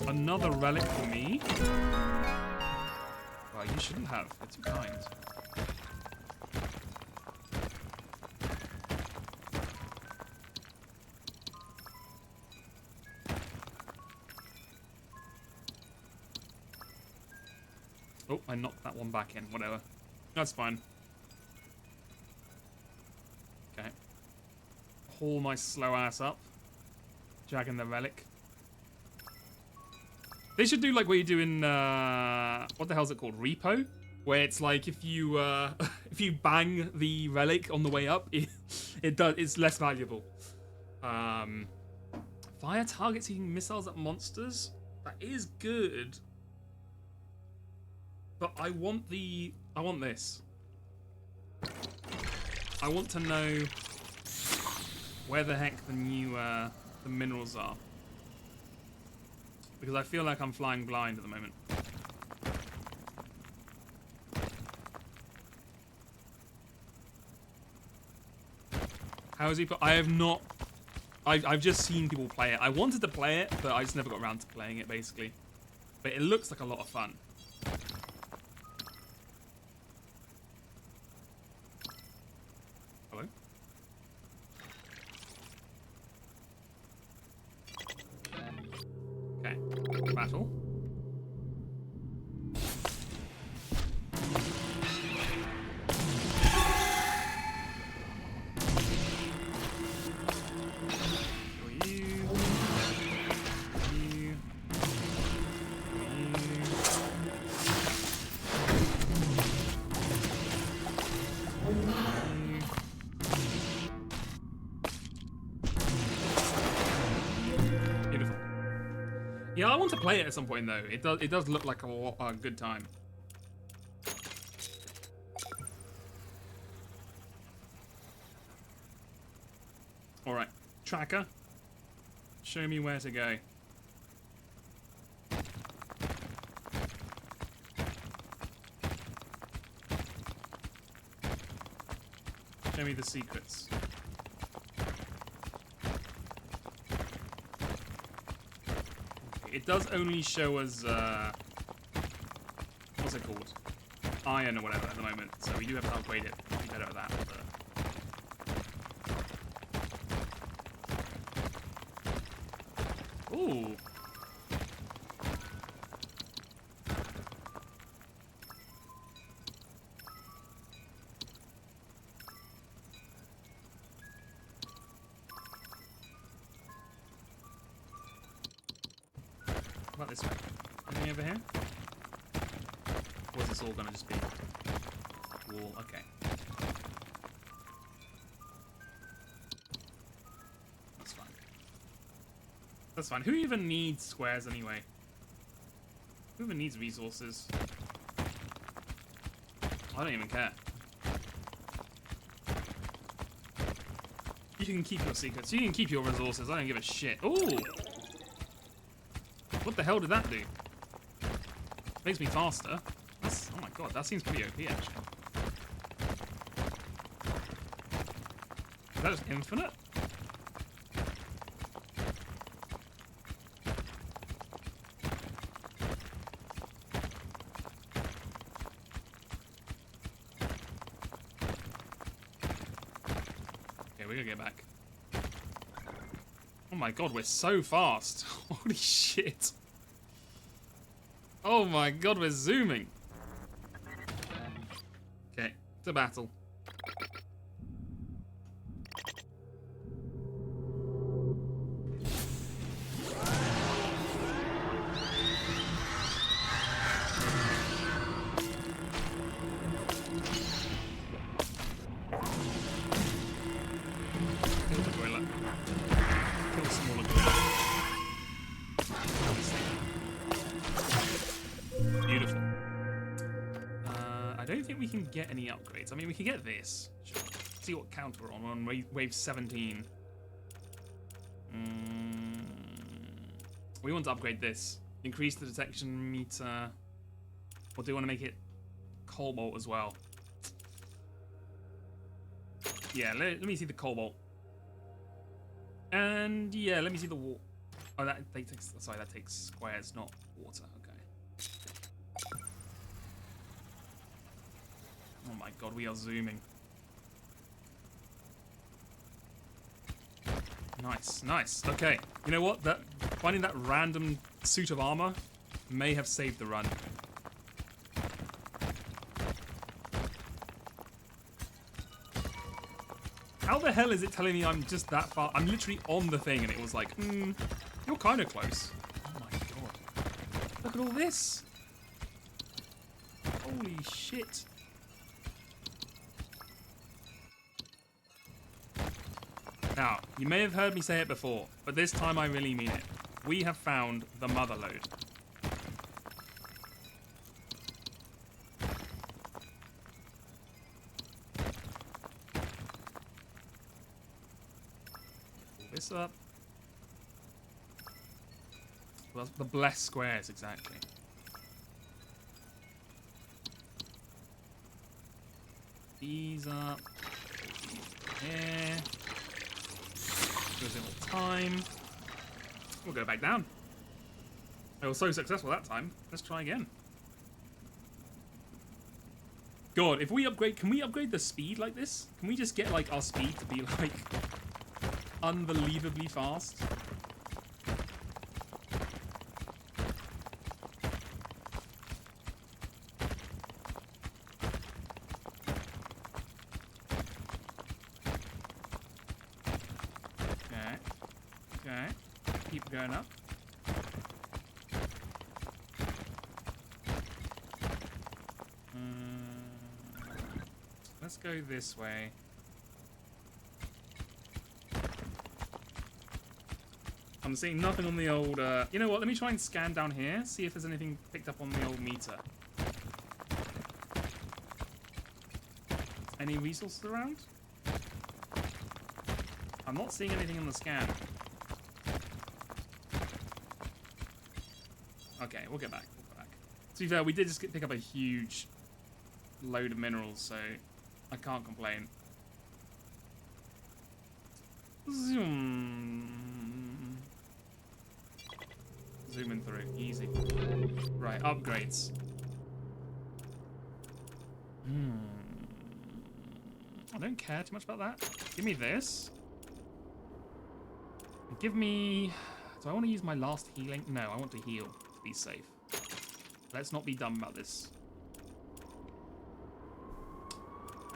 Another relic for me. Well, you shouldn't have. You're too kind. Oh, I knocked that one back in. Whatever. That's fine. Okay. Haul my slow ass up. Dragging the relic. They should do like what you do in, what the hell is it called? Repo? Where it's like if you if you bang the relic on the way up, it's less valuable. Fire targets using missiles at monsters? That is good. But I want this. I want to know where the heck the new the minerals are. Because I feel like I'm flying blind at the moment. How is he? I have not. I've just seen people play it. I wanted to play it, but I just never got around to playing it, basically. But it looks like a lot of fun. Hello? Okay. Battle. Yeah, I want to play it at some point though. It does look like a good time. All right, tracker. Show me where to go. Show me the secrets. It does only show us, what's it called? Iron or whatever at the moment, so we do have to upgrade it to be better at that. But... Ooh. What about this way? Anything over here? Or is this all gonna just be wall? Okay. That's fine. That's fine. Who even needs squares anyway? Who even needs resources? I don't even care. You can keep your secrets. You can keep your resources. I don't give a shit. Ooh! What the hell did that do? Makes me faster. That's, oh my god, that seems pretty OP actually. Is that just infinite? Okay, we gotta get back. Oh my god, we're so fast. Holy shit. Oh my god, we're zooming. Okay, to battle. Get any upgrades. I mean, we can get this. Sure. See what count we're on wave 17. We want to upgrade this. Increase the detection meter. Or do we want to make it cobalt as well? Yeah, let me see the cobalt. And yeah, let me see the water. Oh, that takes. Sorry, that takes squares, not water. Okay. Oh my god, we are zooming. Nice, nice. Okay, you know what? Finding that random suit of armor may have saved the run. How the hell is it telling me I'm just that far? I'm literally on the thing and it was like, you're kind of close. Oh my god. Look at all this. Holy shit. Now, you may have heard me say it before, but this time I really mean it. We have found the mother lode. this up. Well, the blessed squares, exactly. These up. Here. Goes in all the time. We'll go back down. I was so successful that time. Let's try again. God, if we upgrade, can we upgrade the speed like this? Can we just get like our speed to be like unbelievably fast? Okay. Okay. Keep going up. Let's go this way. I'm seeing nothing on the old... you know what? Let me try and scan down here. See if there's anything picked up on the old meter. Any resources around? I'm not seeing anything on the scan. Okay, we'll get back. We'll go back. To be fair, we did just pick up a huge load of minerals, so I can't complain. Zoom in through. Easy. Right, upgrades. I don't care too much about that. Give me this. Give me... Do I want to use my last healing? No, I want to heal to be safe. Let's not be dumb about this.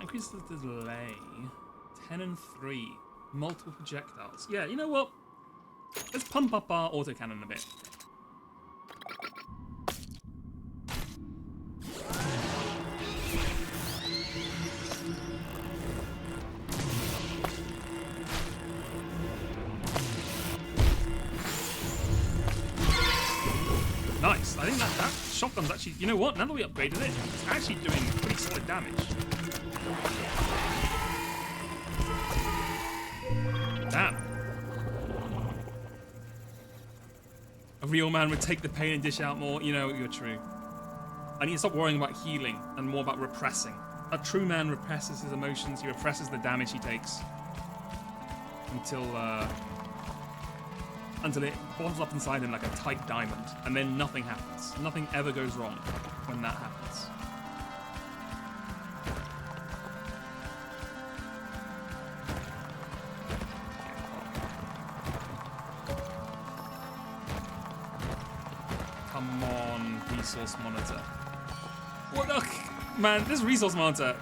Increase the delay. 10 and 3. Multiple projectiles. Yeah, you know what? Let's pump up our autocannon a bit. Nice. I think that shotgun's actually... You know what? Now that we upgraded it, it's actually doing pretty solid damage. Damn. A real man would take the pain and dish out more. You know, you're true. I need to stop worrying about healing and more about repressing. A true man represses his emotions. He represses the damage he takes. Until it bottles up inside him like a tight diamond. And then nothing happens. Nothing ever goes wrong when that happens. Come on, resource monitor. What the... Man, this resource monitor...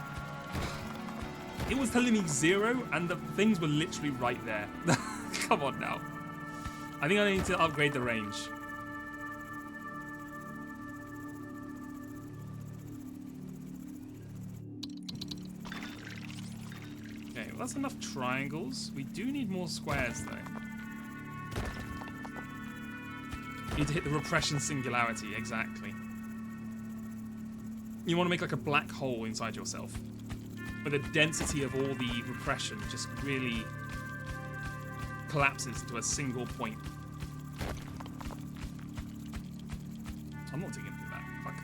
It was telling me 0, and the things were literally right there. Come on now. I think I need to upgrade the range. Okay, well, that's enough triangles. We do need more squares, though. Need to hit the repression singularity, exactly. You want to make like a black hole inside yourself. Where the density of all the repression just really collapses into a single point. I'm not digging through that. Fuck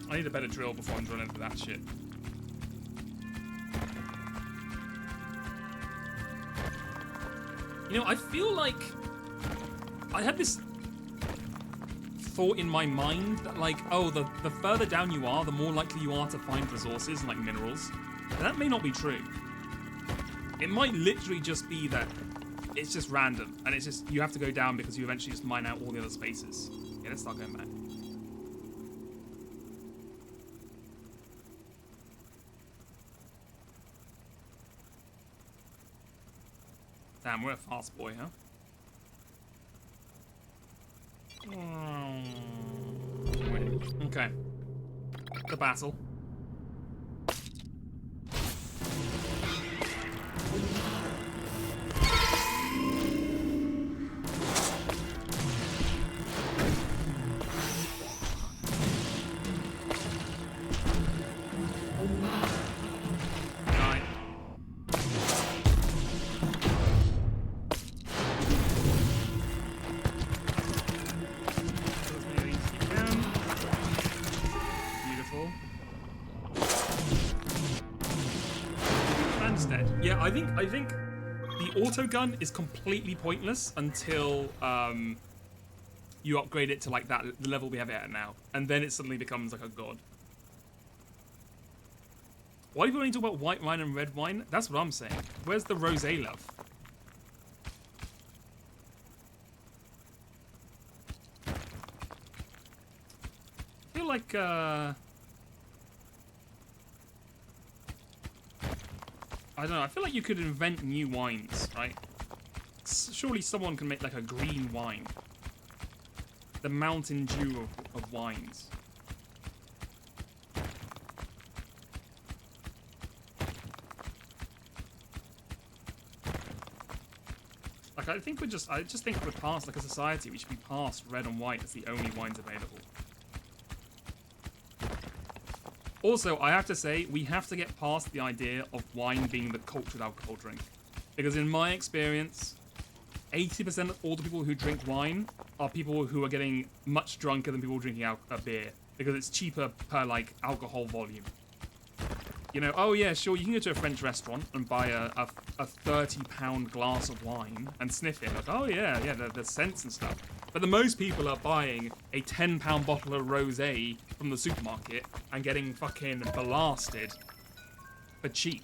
that. I need a better drill before I'm drilling into that shit. You know, I feel like I had this thought in my mind that, like, oh, the further down you are, the more likely you are to find resources like minerals. And that may not be true. It might literally just be that it's just random, and it's just you have to go down because you eventually just mine out all the other spaces. Yeah, let's start going back. Damn, we're a fast boy, huh? Okay. The battle. instead. Yeah, I think the auto gun is completely pointless until you upgrade it to like the level we have it at now, and then it suddenly becomes like a god. Why do people only talk about white wine and red wine? That's what I'm saying. Where's the rosé love? I feel like I don't know. I feel like you could invent new wines, right? Surely someone can make like a green wine. The Mountain Dew of wines. Like I just think we're past, like a society, we should be past red and white as the only wines available. Also, I have to say, we have to get past the idea of wine being the cultured alcohol drink. Because in my experience, 80% of all the people who drink wine are people who are getting much drunker than people drinking a beer. Because it's cheaper per, like, alcohol volume. You know, oh yeah, sure, you can go to a French restaurant and buy a £30 glass of wine and sniff it. Like, oh yeah, the scents and stuff. But the most people are buying a £10 bottle of rosé from the supermarket and getting fucking blasted for cheap.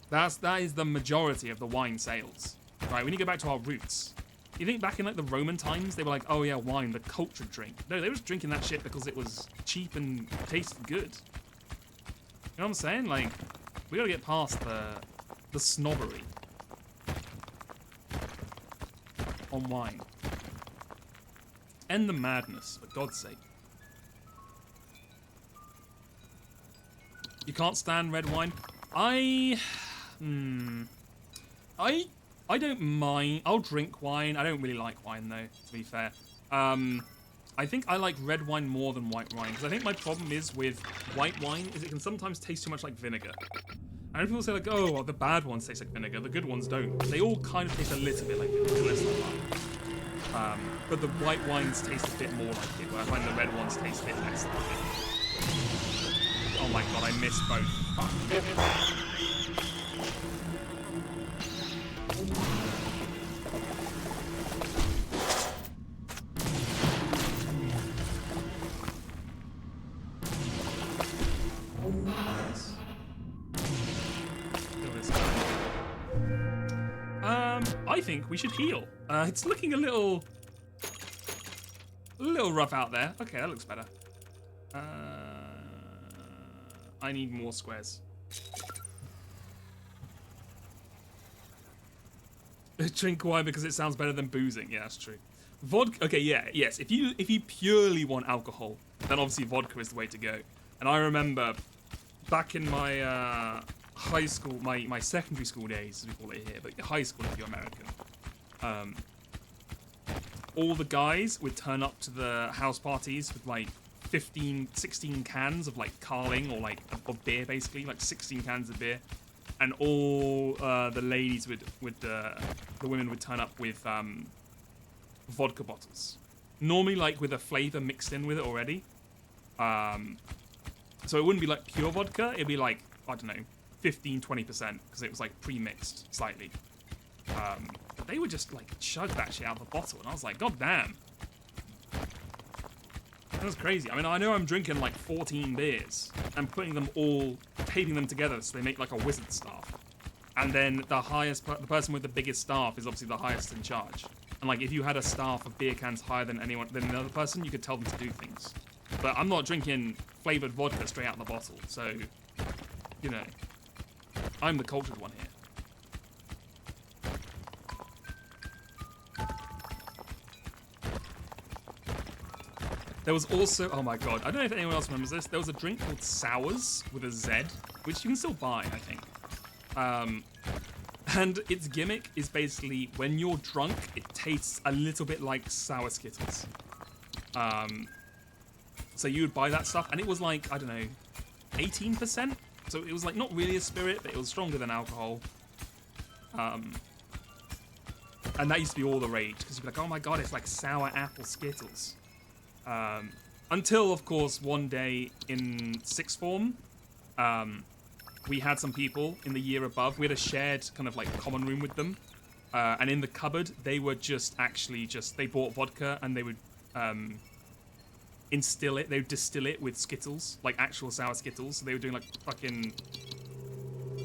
That is the majority of the wine sales. Right, we need to go back to our roots. You think back in like the Roman times, they were like, oh yeah, wine, the cultured drink. No, they were just drinking that shit because it was cheap and tasted good. You know what I'm saying? Like, we gotta get past the snobbery on wine. End the madness, for God's sake. You can't stand red wine? I don't mind. I'll drink wine. I don't really like wine though, to be fair. I think I like red wine more than white wine, because I think my problem is with white wine is it can sometimes taste too much like vinegar. I know people say like, oh, well, the bad ones taste like vinegar, the good ones don't. They all kind of taste a little bit like vinegar, less than that. But the white wines taste a bit more like it, where I find the red ones taste a bit less like it. Oh my god, I missed both. Fuck. I think we should heal. It's looking a little rough out there. Okay, that looks better. I need more squares. Drink wine because it sounds better than boozing. Yeah, that's true. Vodka. Okay, yeah, yes. If you purely want alcohol, then obviously vodka is the way to go. And I remember back in my high school, my secondary school days, as we call it here, but high school if you're American. All the guys would turn up to the house parties with like 15, 16 cans of like Carling or like of beer, basically, like 16 cans of beer, and all the ladies the women would turn up with vodka bottles, normally like with a flavor mixed in with it already. So it wouldn't be like pure vodka, it'd be like, I don't know, 15-20%, because it was like pre-mixed slightly. But they would just like chug that shit out of the bottle, and I was like, god damn. That was crazy. I mean, I know I'm drinking like 14 beers and putting them all, taping them together so they make like a wizard staff. And then the person with the biggest staff is obviously the highest in charge. And like, if you had a staff of beer cans higher than another person, you could tell them to do things. But I'm not drinking flavored vodka straight out of the bottle, so, you know, I'm the cultured one here. There was also, oh my god, I don't know if anyone else remembers this, there was a drink called Sours with a Z, which you can still buy, I think. And its gimmick is basically, when you're drunk, it tastes a little bit like sour Skittles. So you would buy that stuff, and it was like, I don't know, 18%? So it was like not really a spirit, but it was stronger than alcohol. And that used to be all the rage, because you'd be like, oh my god, it's like sour apple Skittles. Until, of course, one day in sixth form, we had some people in the year above. We had a shared kind of like common room with them. And in the cupboard, they were they bought vodka and they would instill it. They would distill it with Skittles, like actual sour Skittles. So they were doing like fucking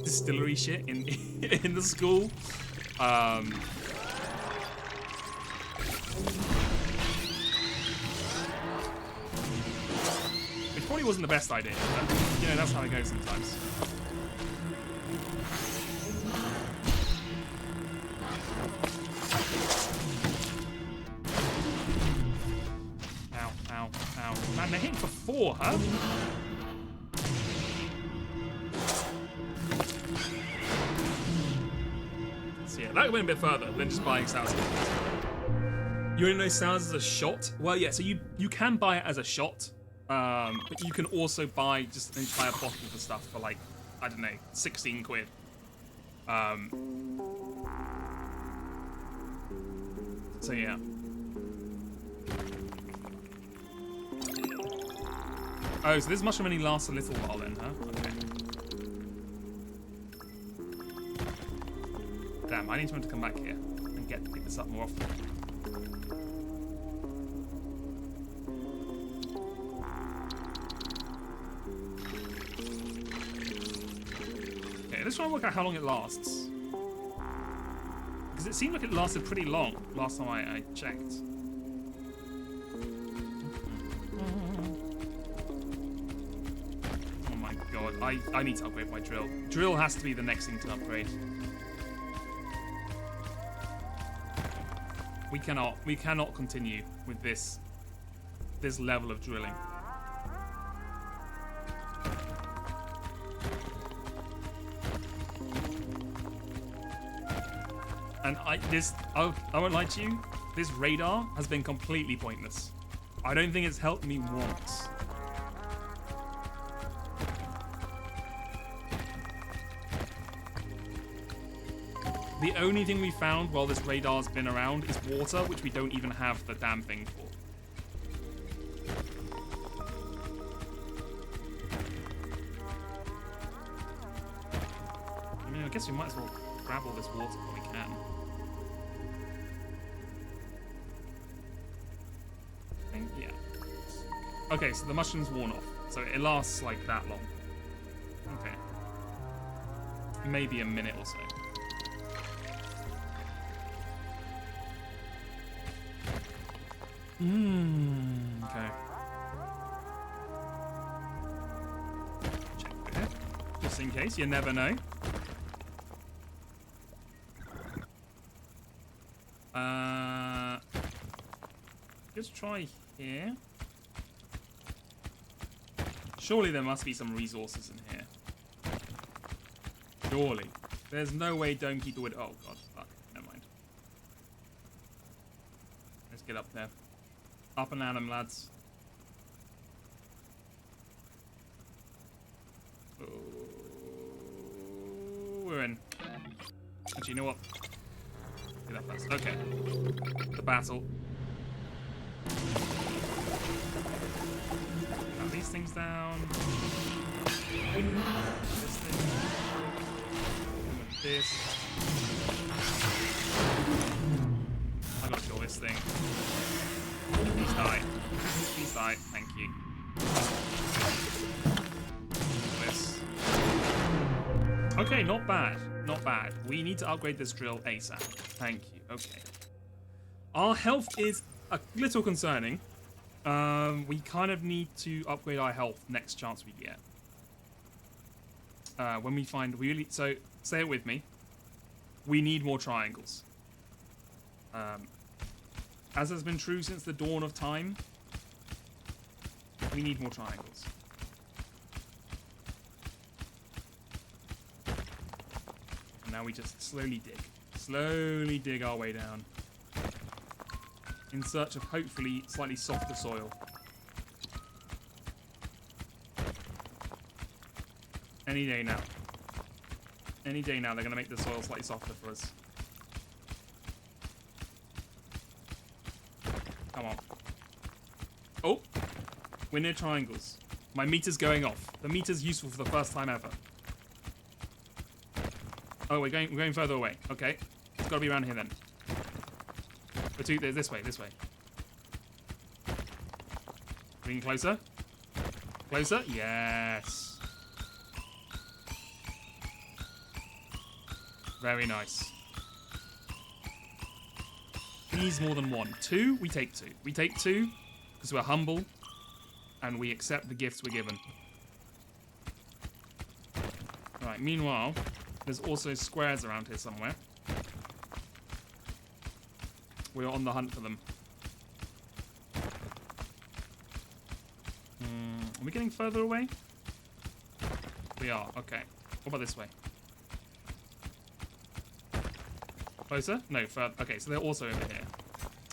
distillery shit in in the school. Which probably wasn't the best idea, but you know, that's how it goes sometimes. Ow, ow, ow. Man, they're hitting for 4, huh? So yeah, that went a bit further than just buying sour Skittles. You only know sours as a shot? Well, yeah, so you can buy it as a shot, but you can also buy just an entire bottle of the stuff for like, I don't know, 16 quid. So yeah. Oh, so this mushroom only lasts a little while then, huh? Okay. Damn, I need someone to come back here and pick this up more often. Okay, let's try and work out how long it lasts. Because it seemed like it lasted pretty long last time I checked. Oh my god, I need to upgrade my drill. Drill has to be the next thing to upgrade. We cannot continue with this level of drilling. And I won't lie to you, this radar has been completely pointless. I don't think it's helped me once. The only thing we found while this radar's been around is water, which we don't even have the damn thing for. I mean, I guess we might as well grab all this water while we can. I think, yeah. Okay, so the mushroom's worn off. So it lasts like that long. Okay. Maybe a minute or so. Okay. Check there. Just in case, you never know. Let's try here. Surely there must be some resources in here. Surely. There's no way don't keep the wood. Oh god, fuck. Never mind. Let's get up there. Up and at 'em, lads. Oh, we're in. Actually, you know what? Do that first. Okay. The battle. Put these things down. This thing. This. I gotta kill this thing. Please die. Please die. Thank you. This. Okay, not bad. Not bad. We need to upgrade this drill ASAP. Thank you. Okay. Our health is a little concerning. We kind of need to upgrade our health next chance we get. When we find so say it with me. We need more triangles. As has been true since the dawn of time, we need more triangles. And now we just slowly dig our way down. In search of hopefully slightly softer soil. Any day now. Any day now they're going to make the soil slightly softer for us. Come on. Oh! We're near triangles. My meter's going off. The meter's useful for the first time ever. Oh, we're going further away. Okay. It's got to be around here then. This way. Getting closer. Closer. Yes. Very nice. Please more than one. 2, we take 2. We take 2 because we're humble and we accept the gifts we're given. Right, meanwhile, there's also squares around here somewhere. We're on the hunt for them. Are we getting further away? We are, okay. What about this way? Closer? No, further. Okay, so they're also over here.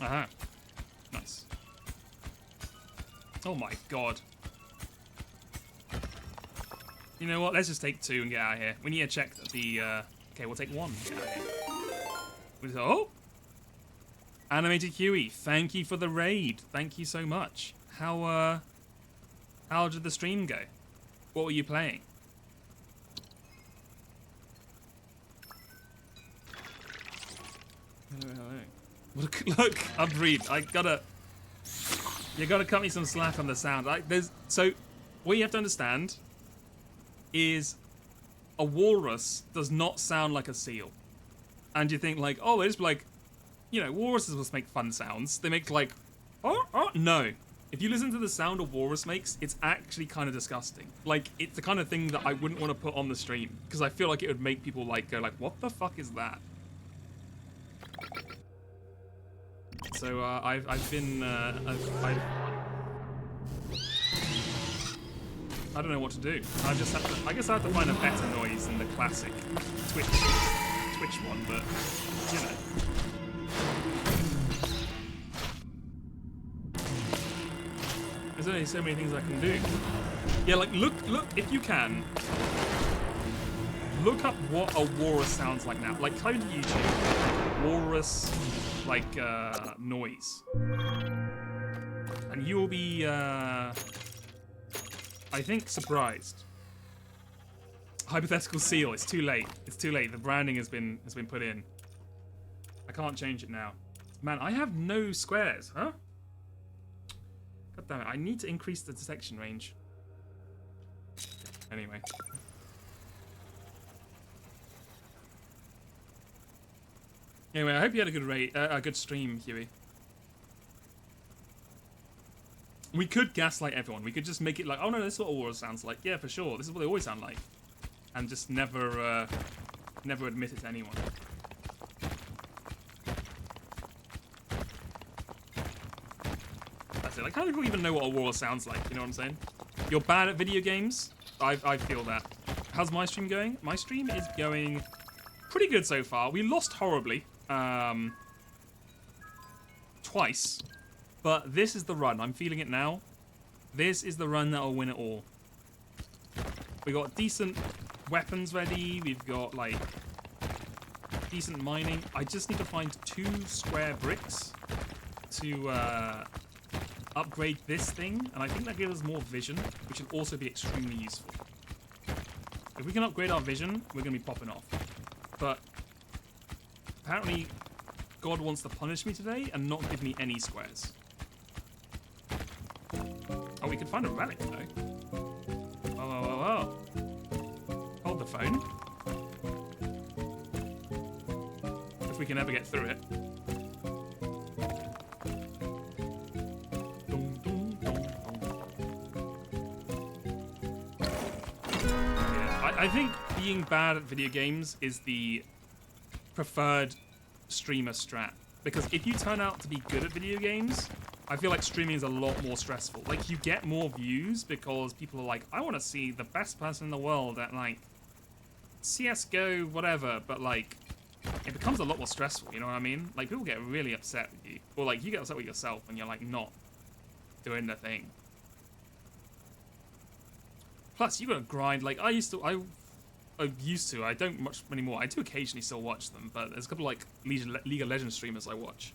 Aha. Nice. Oh my god. You know what? Let's just take 2 and get out of here. We need to check that the... Okay, we'll take 1 and get out of here. Oh! Animated Huey, thank you for the raid. Thank you so much. How did the stream go? What were you playing? Hello. Look, Upbreed, you gotta cut me some slack on the sound. So, what you have to understand is a walrus does not sound like a seal. And you think like, oh, they just like, you know, walruses must make fun sounds. They make like, oh. No. If you listen to the sound a walrus makes, it's actually kind of disgusting. Like, it's the kind of thing that I wouldn't want to put on the stream because I feel like it would make people like go like, what the fuck is that? So I don't know what to do. I guess I have to find a better noise than the classic Twitch one, but you know. There's only so many things I can do. Yeah, like look if you can. Look up what a walrus sounds like now. Like type into YouTube walrus like noise. And you will be I think surprised. Hypothetical seal, it's too late. It's too late. The branding has been put in. I can't change it now. Man, I have no squares, huh? God damn it, I need to increase the detection range. Anyway. Anyway, I hope you had a good stream, Huey. We could gaslight everyone. We could just make it like, oh no, this is what Aurora sounds like. Yeah, for sure. This is what they always sound like. And just never admit it to anyone. That's it. Like, how do people even know what Aurora sounds like? You know what I'm saying? You're bad at video games? I feel that. How's my stream going? My stream is going pretty good so far. We lost horribly. Twice. But this is the run. I'm feeling it now. This is the run that will win it all. We got decent weapons ready. We've got, like, decent mining. I just need to find 2 square bricks to upgrade this thing. And I think that gives us more vision, which will also be extremely useful. If we can upgrade our vision, we're going to be popping off. But apparently, God wants to punish me today and not give me any squares. Oh, we could find a relic, though. Oh. Hold the phone. If we can ever get through it. Yeah, I think being bad at video games is the preferred streamer strat. Because if you turn out to be good at video games, I feel like streaming is a lot more stressful. Like, you get more views because people are like, I want to see the best person in the world at, like, CSGO, whatever. But, like, it becomes a lot more stressful, you know what I mean? Like, people get really upset with you. Or, like, you get upset with yourself when you're, like, not doing the thing. Plus, you gotta grind. Like, I used to, I don't much anymore. I do occasionally still watch them, but there's a couple, like, League of Legends streamers I watch.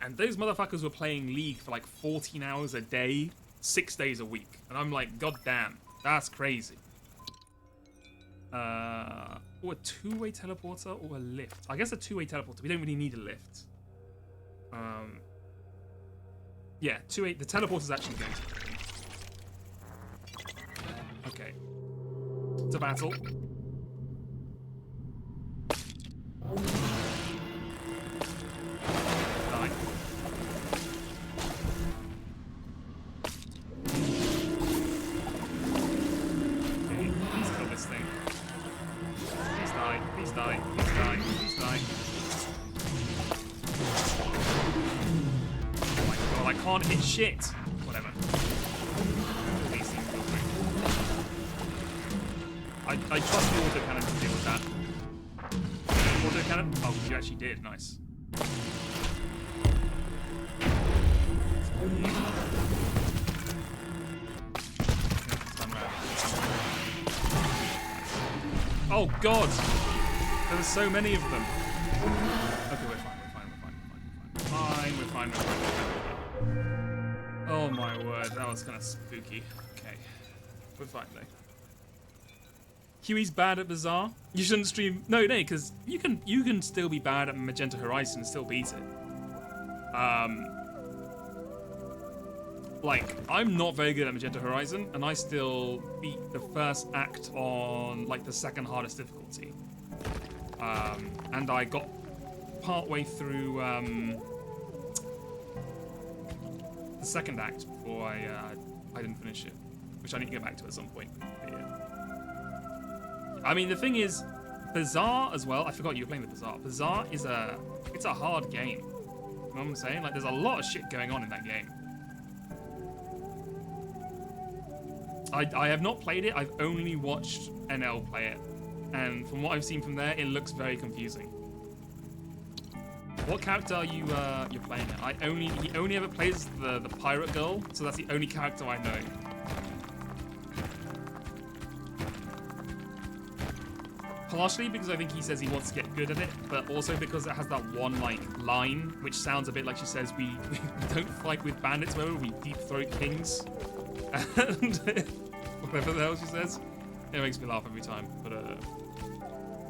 And those motherfuckers were playing League for like 14 hours a day, 6 days a week. And I'm like, god damn, that's crazy. Or a two-way teleporter or a lift. I guess a two-way teleporter. We don't really need a lift. Yeah, two-way. The teleporter's actually going to. Okay. To battle. Die. Okay, please kill this thing. Please die, please die, please die, please die. Oh my god, I can't hit shit. Whatever. These things real quick. I trust the autocannon to deal with that. Autocannon? Oh, you actually did. Nice. Oh god! There were so many of them. Okay, we're fine. Oh my word, that was kind of spooky. Okay, we're fine though. Huey's bad at Bazaar. You shouldn't stream. No, because you can still be bad at Magenta Horizon and still beat it. Like, I'm not very good at Magenta Horizon, and I still beat the first act on, like, the second hardest difficulty. And I got partway through, the second act before I didn't finish it, which I need to get back to at some point. But yeah. I mean, the thing is, Bazaar as well, I forgot you were playing the Bazaar. Bazaar is it's a hard game. You know what I'm saying? Like, there's a lot of shit going on in that game. I have not played it, I've only watched NL play it. And from what I've seen from there, it looks very confusing. What character are you you're playing it? He only ever plays the pirate girl, so that's the only character I know. Partially because I think he says he wants to get good at it, but also because it has that one like line, which sounds a bit like she says, we don't fight with bandits, whatever, we deep throat kings. And whatever the hell she says. It makes me laugh every time. But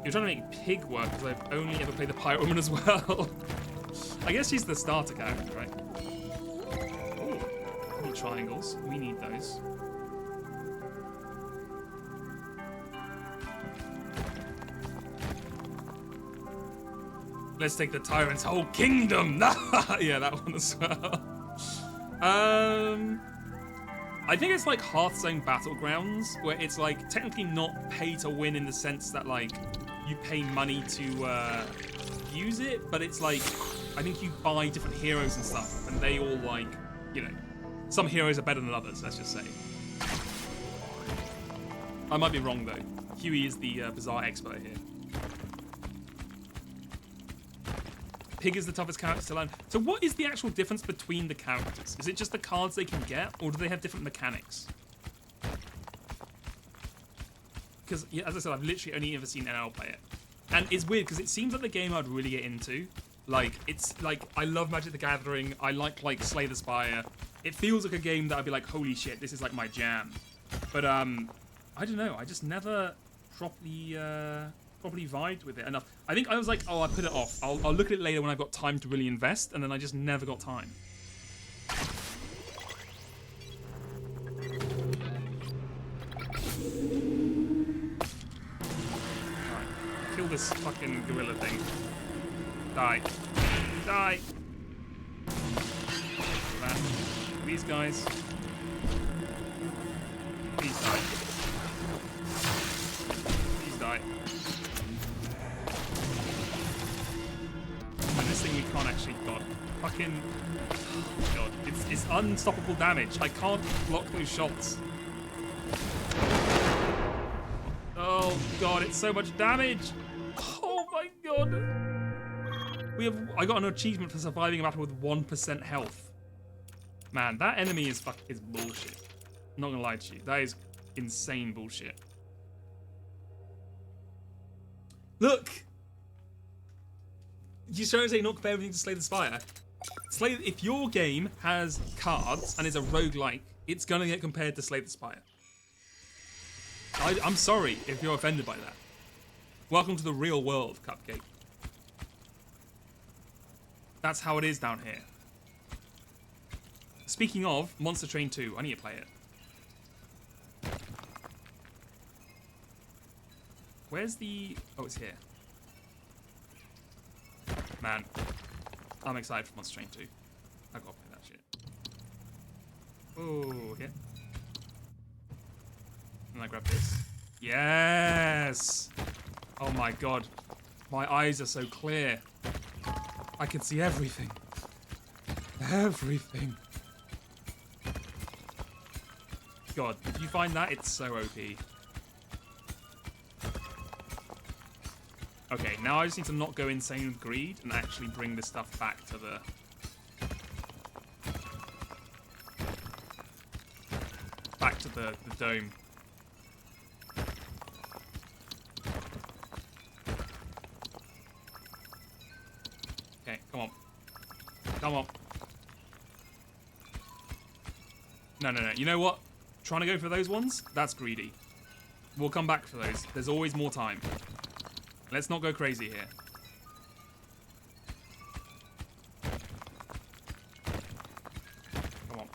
you're trying to make Pig work because I've only ever played the Pirate Woman as well. I guess she's the starter character, right? Oh, little triangles. We need those. Let's take the tyrant's whole kingdom. Yeah, that one as well. I think it's like Hearthstone Battlegrounds, where it's like technically not pay to win in the sense that like you pay money to use it, but it's like I think you buy different heroes and stuff, and they all like, you know, some heroes are better than others, let's just say. I might be wrong though. Huey is the Bazaar expert here. Pig is the toughest character to learn. So what is the actual difference between the characters? Is it just the cards they can get, or do they have different mechanics? Because, yeah, as I said, I've literally only ever seen NL play it. And it's weird, because it seems like the game I'd really get into. Like, it's like, I love Magic the Gathering, I like Slay the Spire. It feels like a game that I'd be like, holy shit, this is like my jam. But, I don't know, I just never properly vibed with it enough. I think I was like, oh, I put it off. I'll look at it later when I've got time to really invest, and then I just never got time. Alright, kill this fucking gorilla thing. Die. Die! That. These guys. Please die. Please die. And this thing we can't actually, God, fucking, God, it's unstoppable damage. I can't block those shots. Oh God, it's so much damage. Oh my God. I got an achievement for surviving a battle with 1% health. Man, that enemy is bullshit. I'm not gonna lie to you, that is insane bullshit. Look! You're trying to say not compare everything to Slay the Spire. If your game has cards and is a roguelike, it's gonna get compared to Slay the Spire. I'm sorry if you're offended by that. Welcome to the real world, Cupcake. That's how it is down here. Speaking of, Monster Train 2, I need to play it. Where's the... Oh, it's here. Man, I'm excited for Monster Train 2. I gotta play that shit. Oh, here. And I grab this. Yes! Oh my god. My eyes are so clear. I can see everything. Everything. God, if you find that, it's so OP. Okay, now I just need to not go insane with greed and actually bring this stuff back to the... Back to the dome. Okay, come on. Come on. No. You know what? Trying to go for those ones? That's greedy. We'll come back for those. There's always more time. Let's not go crazy here. Come on.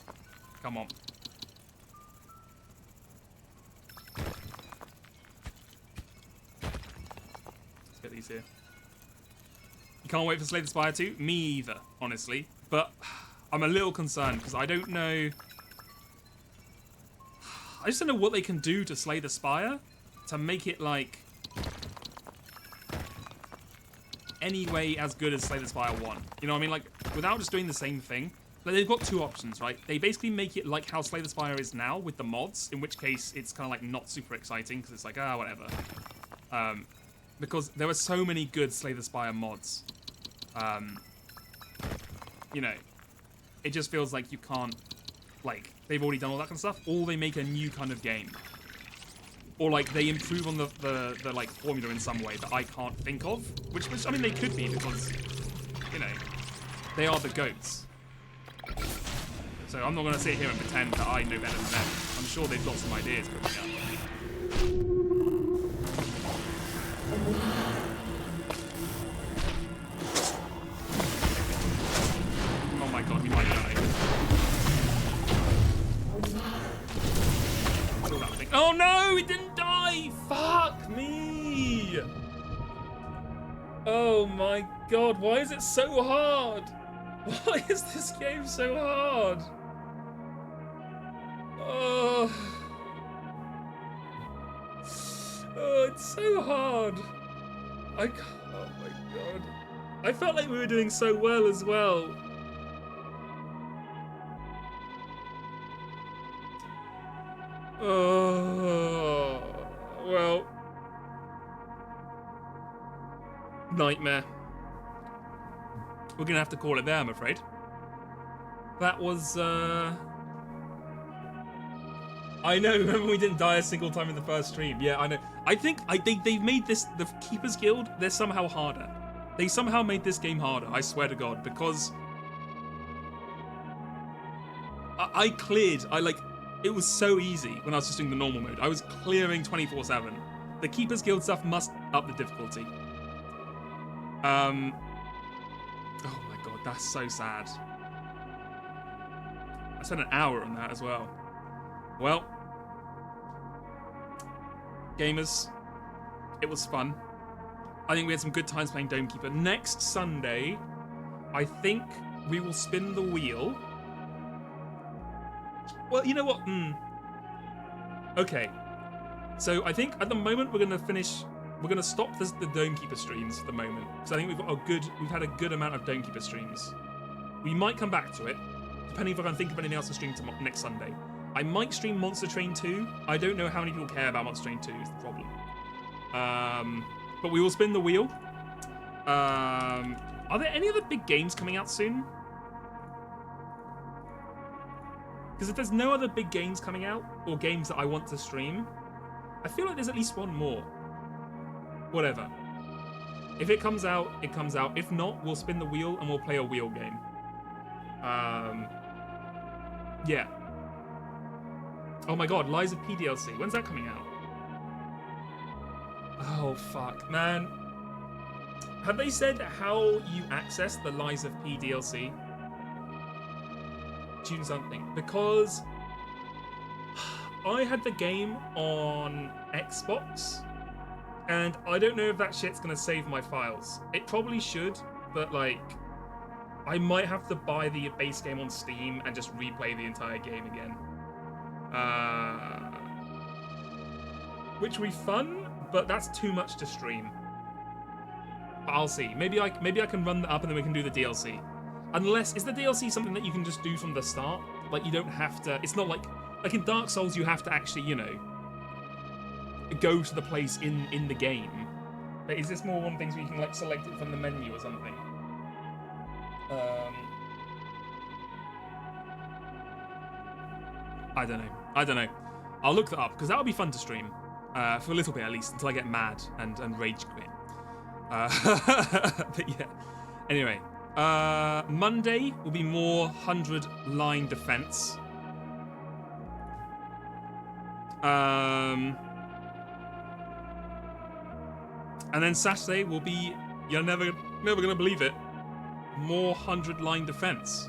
Come on. Let's get these here. You can't wait for Slay the Spire 2? Me either, honestly. But I'm a little concerned because I don't know... I just don't know what they can do to Slay the Spire to make it, like, anyway as good as Slay the Spire 1. You know what I mean? Like, without just doing the same thing. Like, they've got two options, right? They basically make it like how Slay the Spire is now with the mods, in which case it's kind of, like, not super exciting because it's like, whatever. Because there were so many good Slay the Spire mods. You know, it just feels like you can't, like, they've already done all that kind of stuff, or they make a new kind of game. Or, like, they improve on the like, formula in some way that I can't think of. Which, I mean, they could be, because, you know, they are the GOATs. So I'm not going to sit here and pretend that I know better than them. I'm sure they've got some ideas cooking up. Oh my god, he might die. Oh no, he didn't die! Fuck me! Oh my god, why is it so hard? Why is this game so hard? Oh, it's so hard. Oh my god. I felt like we were doing so well as well. Oh, well. Nightmare. We're gonna have to call it there, I'm afraid. That was, I know, remember we didn't die a single time in the first stream. Yeah, I know. I think they've made this, the Keeper's Guild, they're somehow harder. They somehow made this game harder, I swear to God, because I cleared, it was so easy when I was just doing the normal mode. I was clearing 24/7. The Keeper's Guild stuff must up the difficulty. Oh my god, that's so sad. I spent an hour on that as well. Well, gamers, it was fun. I think we had some good times playing Dome Keeper. Next Sunday, I think we will spin the wheel. Well, you know what? Okay. So I think at the moment we're gonna stop the Dome Keeper streams for the moment. So I think we've had a good amount of Dome Keeper streams. We might come back to it, depending if I can think of anything else to stream next Sunday. I might stream Monster Train 2. I don't know how many people care about Monster Train 2 is the problem. But we will spin the wheel. Are there any other big games coming out soon? Because if there's no other big games coming out, or games that I want to stream, I feel like there's at least one more. Whatever. If it comes out, it comes out. If not, we'll spin the wheel and we'll play a wheel game. Yeah. Oh my god, Lies of P DLC. When's that coming out? Oh, fuck. Man. Have they said how you access the Lies of P DLC? Tune something. Because I had the game on Xbox, and I don't know if that shit's gonna save my files. It probably should, but like, I might have to buy the base game on Steam and just replay the entire game again. Which would be fun, but that's too much to stream. But I'll see. Maybe I can run that up and then we can do the DLC. Unless, is the DLC something that you can just do from the start? Like, you don't have to, it's not like in Dark Souls you have to actually, you know, go to the place in the game. But is this more one of the things where you can like select it from the menu or something? I don't know. I'll look that up, because that would be fun to stream. For a little bit at least, until I get mad and rage quit. But yeah. Anyway. Monday will be more 100-line defense. And then Saturday will be, you're never gonna believe it, more 100-line defense.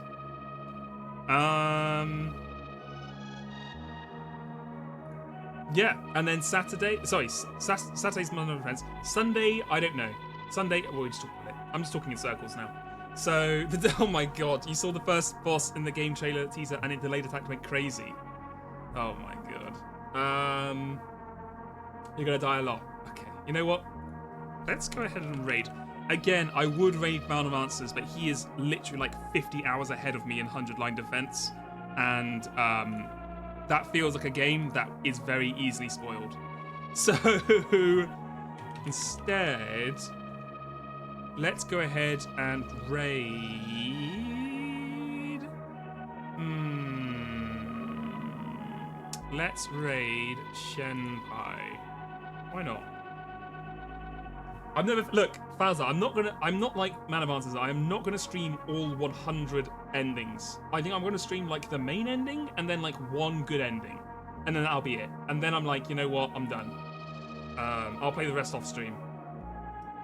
Yeah, and then Saturday's Monday defense. Sunday, I don't know. Sunday, well, we just talked about it. I'm just talking in circles now. So, oh my god, you saw the first boss in the game trailer teaser and it delayed attack went crazy. Oh my god. You're gonna die a lot. Okay, you know what? Let's go ahead and raid. Again, I would raid Mound of Answers, but he is literally like 50 hours ahead of me in 100-line defense. And, that feels like a game that is very easily spoiled. So, instead, let's go ahead and raid. Let's raid Shenpai. Why not? I've never look, Fazza, I'm not like Man of Answers. I am not gonna stream all 100 endings. I think I'm gonna stream like the main ending and then like one good ending, and then that'll be it. And then I'm like, you know what? I'm done. I'll play the rest off stream.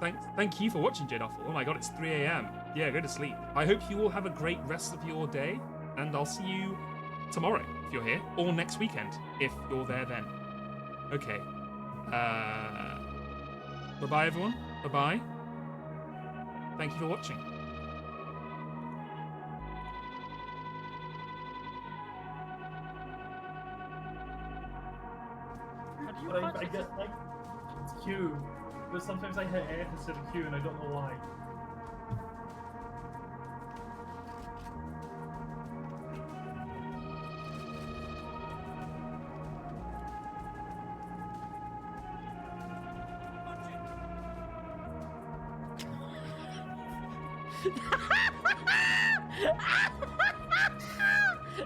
Thank you for watching, Jedoffle. Oh my god, it's 3 a.m. Yeah, go to sleep. I hope you all have a great rest of your day, and I'll see you tomorrow if you're here, or next weekend if you're there then. Okay. Bye-bye, everyone. Bye-bye. Thank you for watching. But I get like it's Q, but sometimes I hit F instead of Q and I don't know why.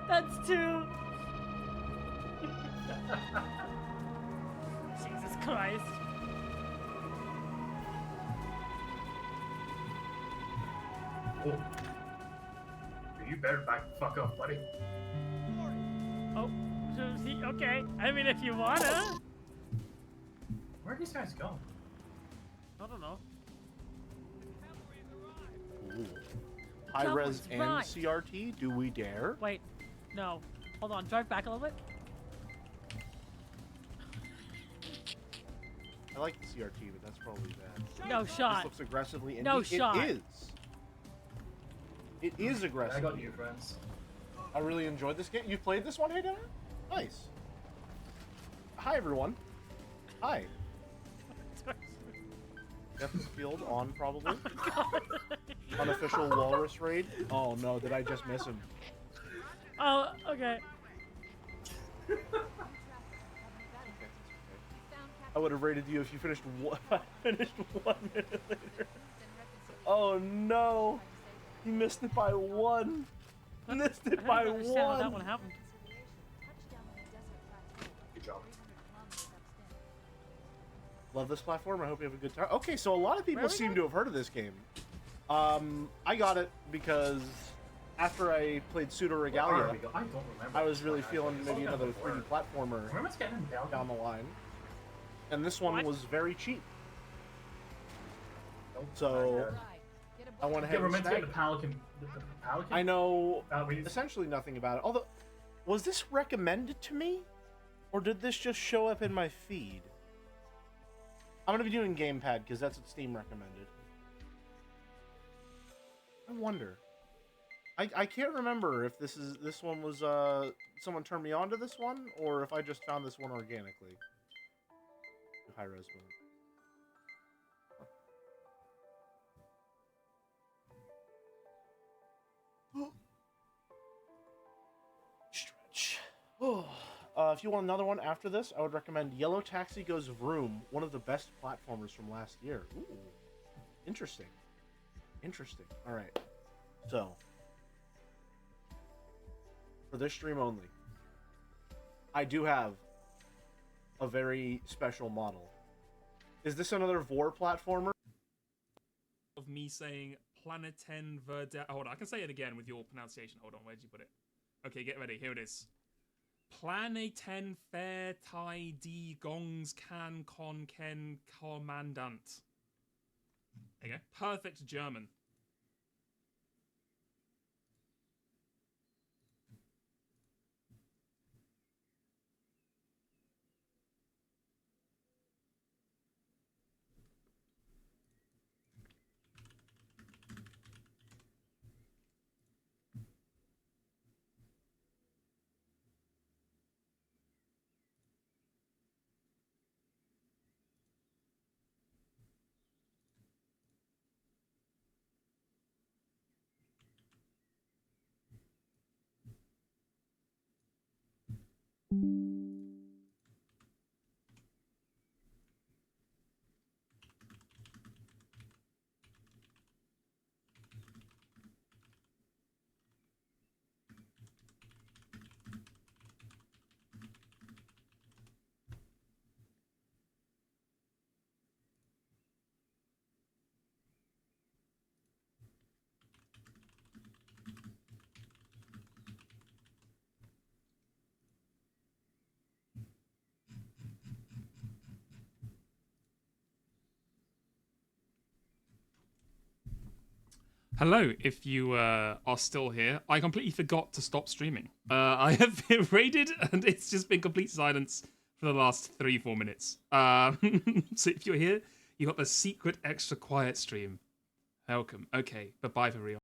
That's two. Jesus Christ. Oh. You better back the fuck up, buddy. Oh, okay. I mean, if you wanna. Where are these guys going? I don't know. Ooh. High res Someone's and right. CRT, do we dare? Wait, no. Hold on, drive back a little bit. I like the CRT, but that's probably bad. No This shot. looks aggressively indie. No shot. It is aggressive. I got new friends. I really enjoyed this game. You played this one, Hey Dinner? Nice. Hi, everyone. Hi. Death's Field on, probably. Unofficial Walrus Raid. Oh no, did I just miss him? Oh, okay. I would have rated you if you finished one, 1 minute later. Oh no! You missed it by one! Missed it by I don't understand how that one! one happened. Good job. Love this platform. I hope you have a good time. Okay, so a lot of people Where are we seem going? to have heard of this game. I got it because after I played Pseudo Where Regalia, are we go- I don't remember. I was really this one, feeling actually. maybe It's all another before. 3D platformer Remember it's getting in Belgium? down the line. and this one What? was very cheap. Nope, So I went yeah, ahead we're and meant to get snagged the Pelican. The Pelican? I know We need essentially nothing about it. Although, was this recommended to me? Or did this just show up in my feed? I'm going to be doing Gamepad because that's what Steam recommended. I wonder. I can't remember if this one was someone turned me on to this one or if I just found this one organically. High res mode. Stretch. If you want another one after this, I would recommend Yellow Taxi Goes Vroom, one of the best platformers from last year. Ooh, interesting. Interesting. All right. So, for this stream only, I do have a very special model. Is this another Vor platformer? Of me saying Planeten Verde. Hold on, I can say it again with your pronunciation. Hold on, where'd you put it? Okay, get ready. Here it is. Planeten Vertai die Gongs Kan Kon Ken Kommandant. There you go. Perfect German. Hello, if you are still here. I completely forgot to stop streaming. I have been raided and it's just been complete silence for the last 3-4 minutes. So if you're here, you got the secret extra quiet stream. Welcome. Okay, bye-bye for real.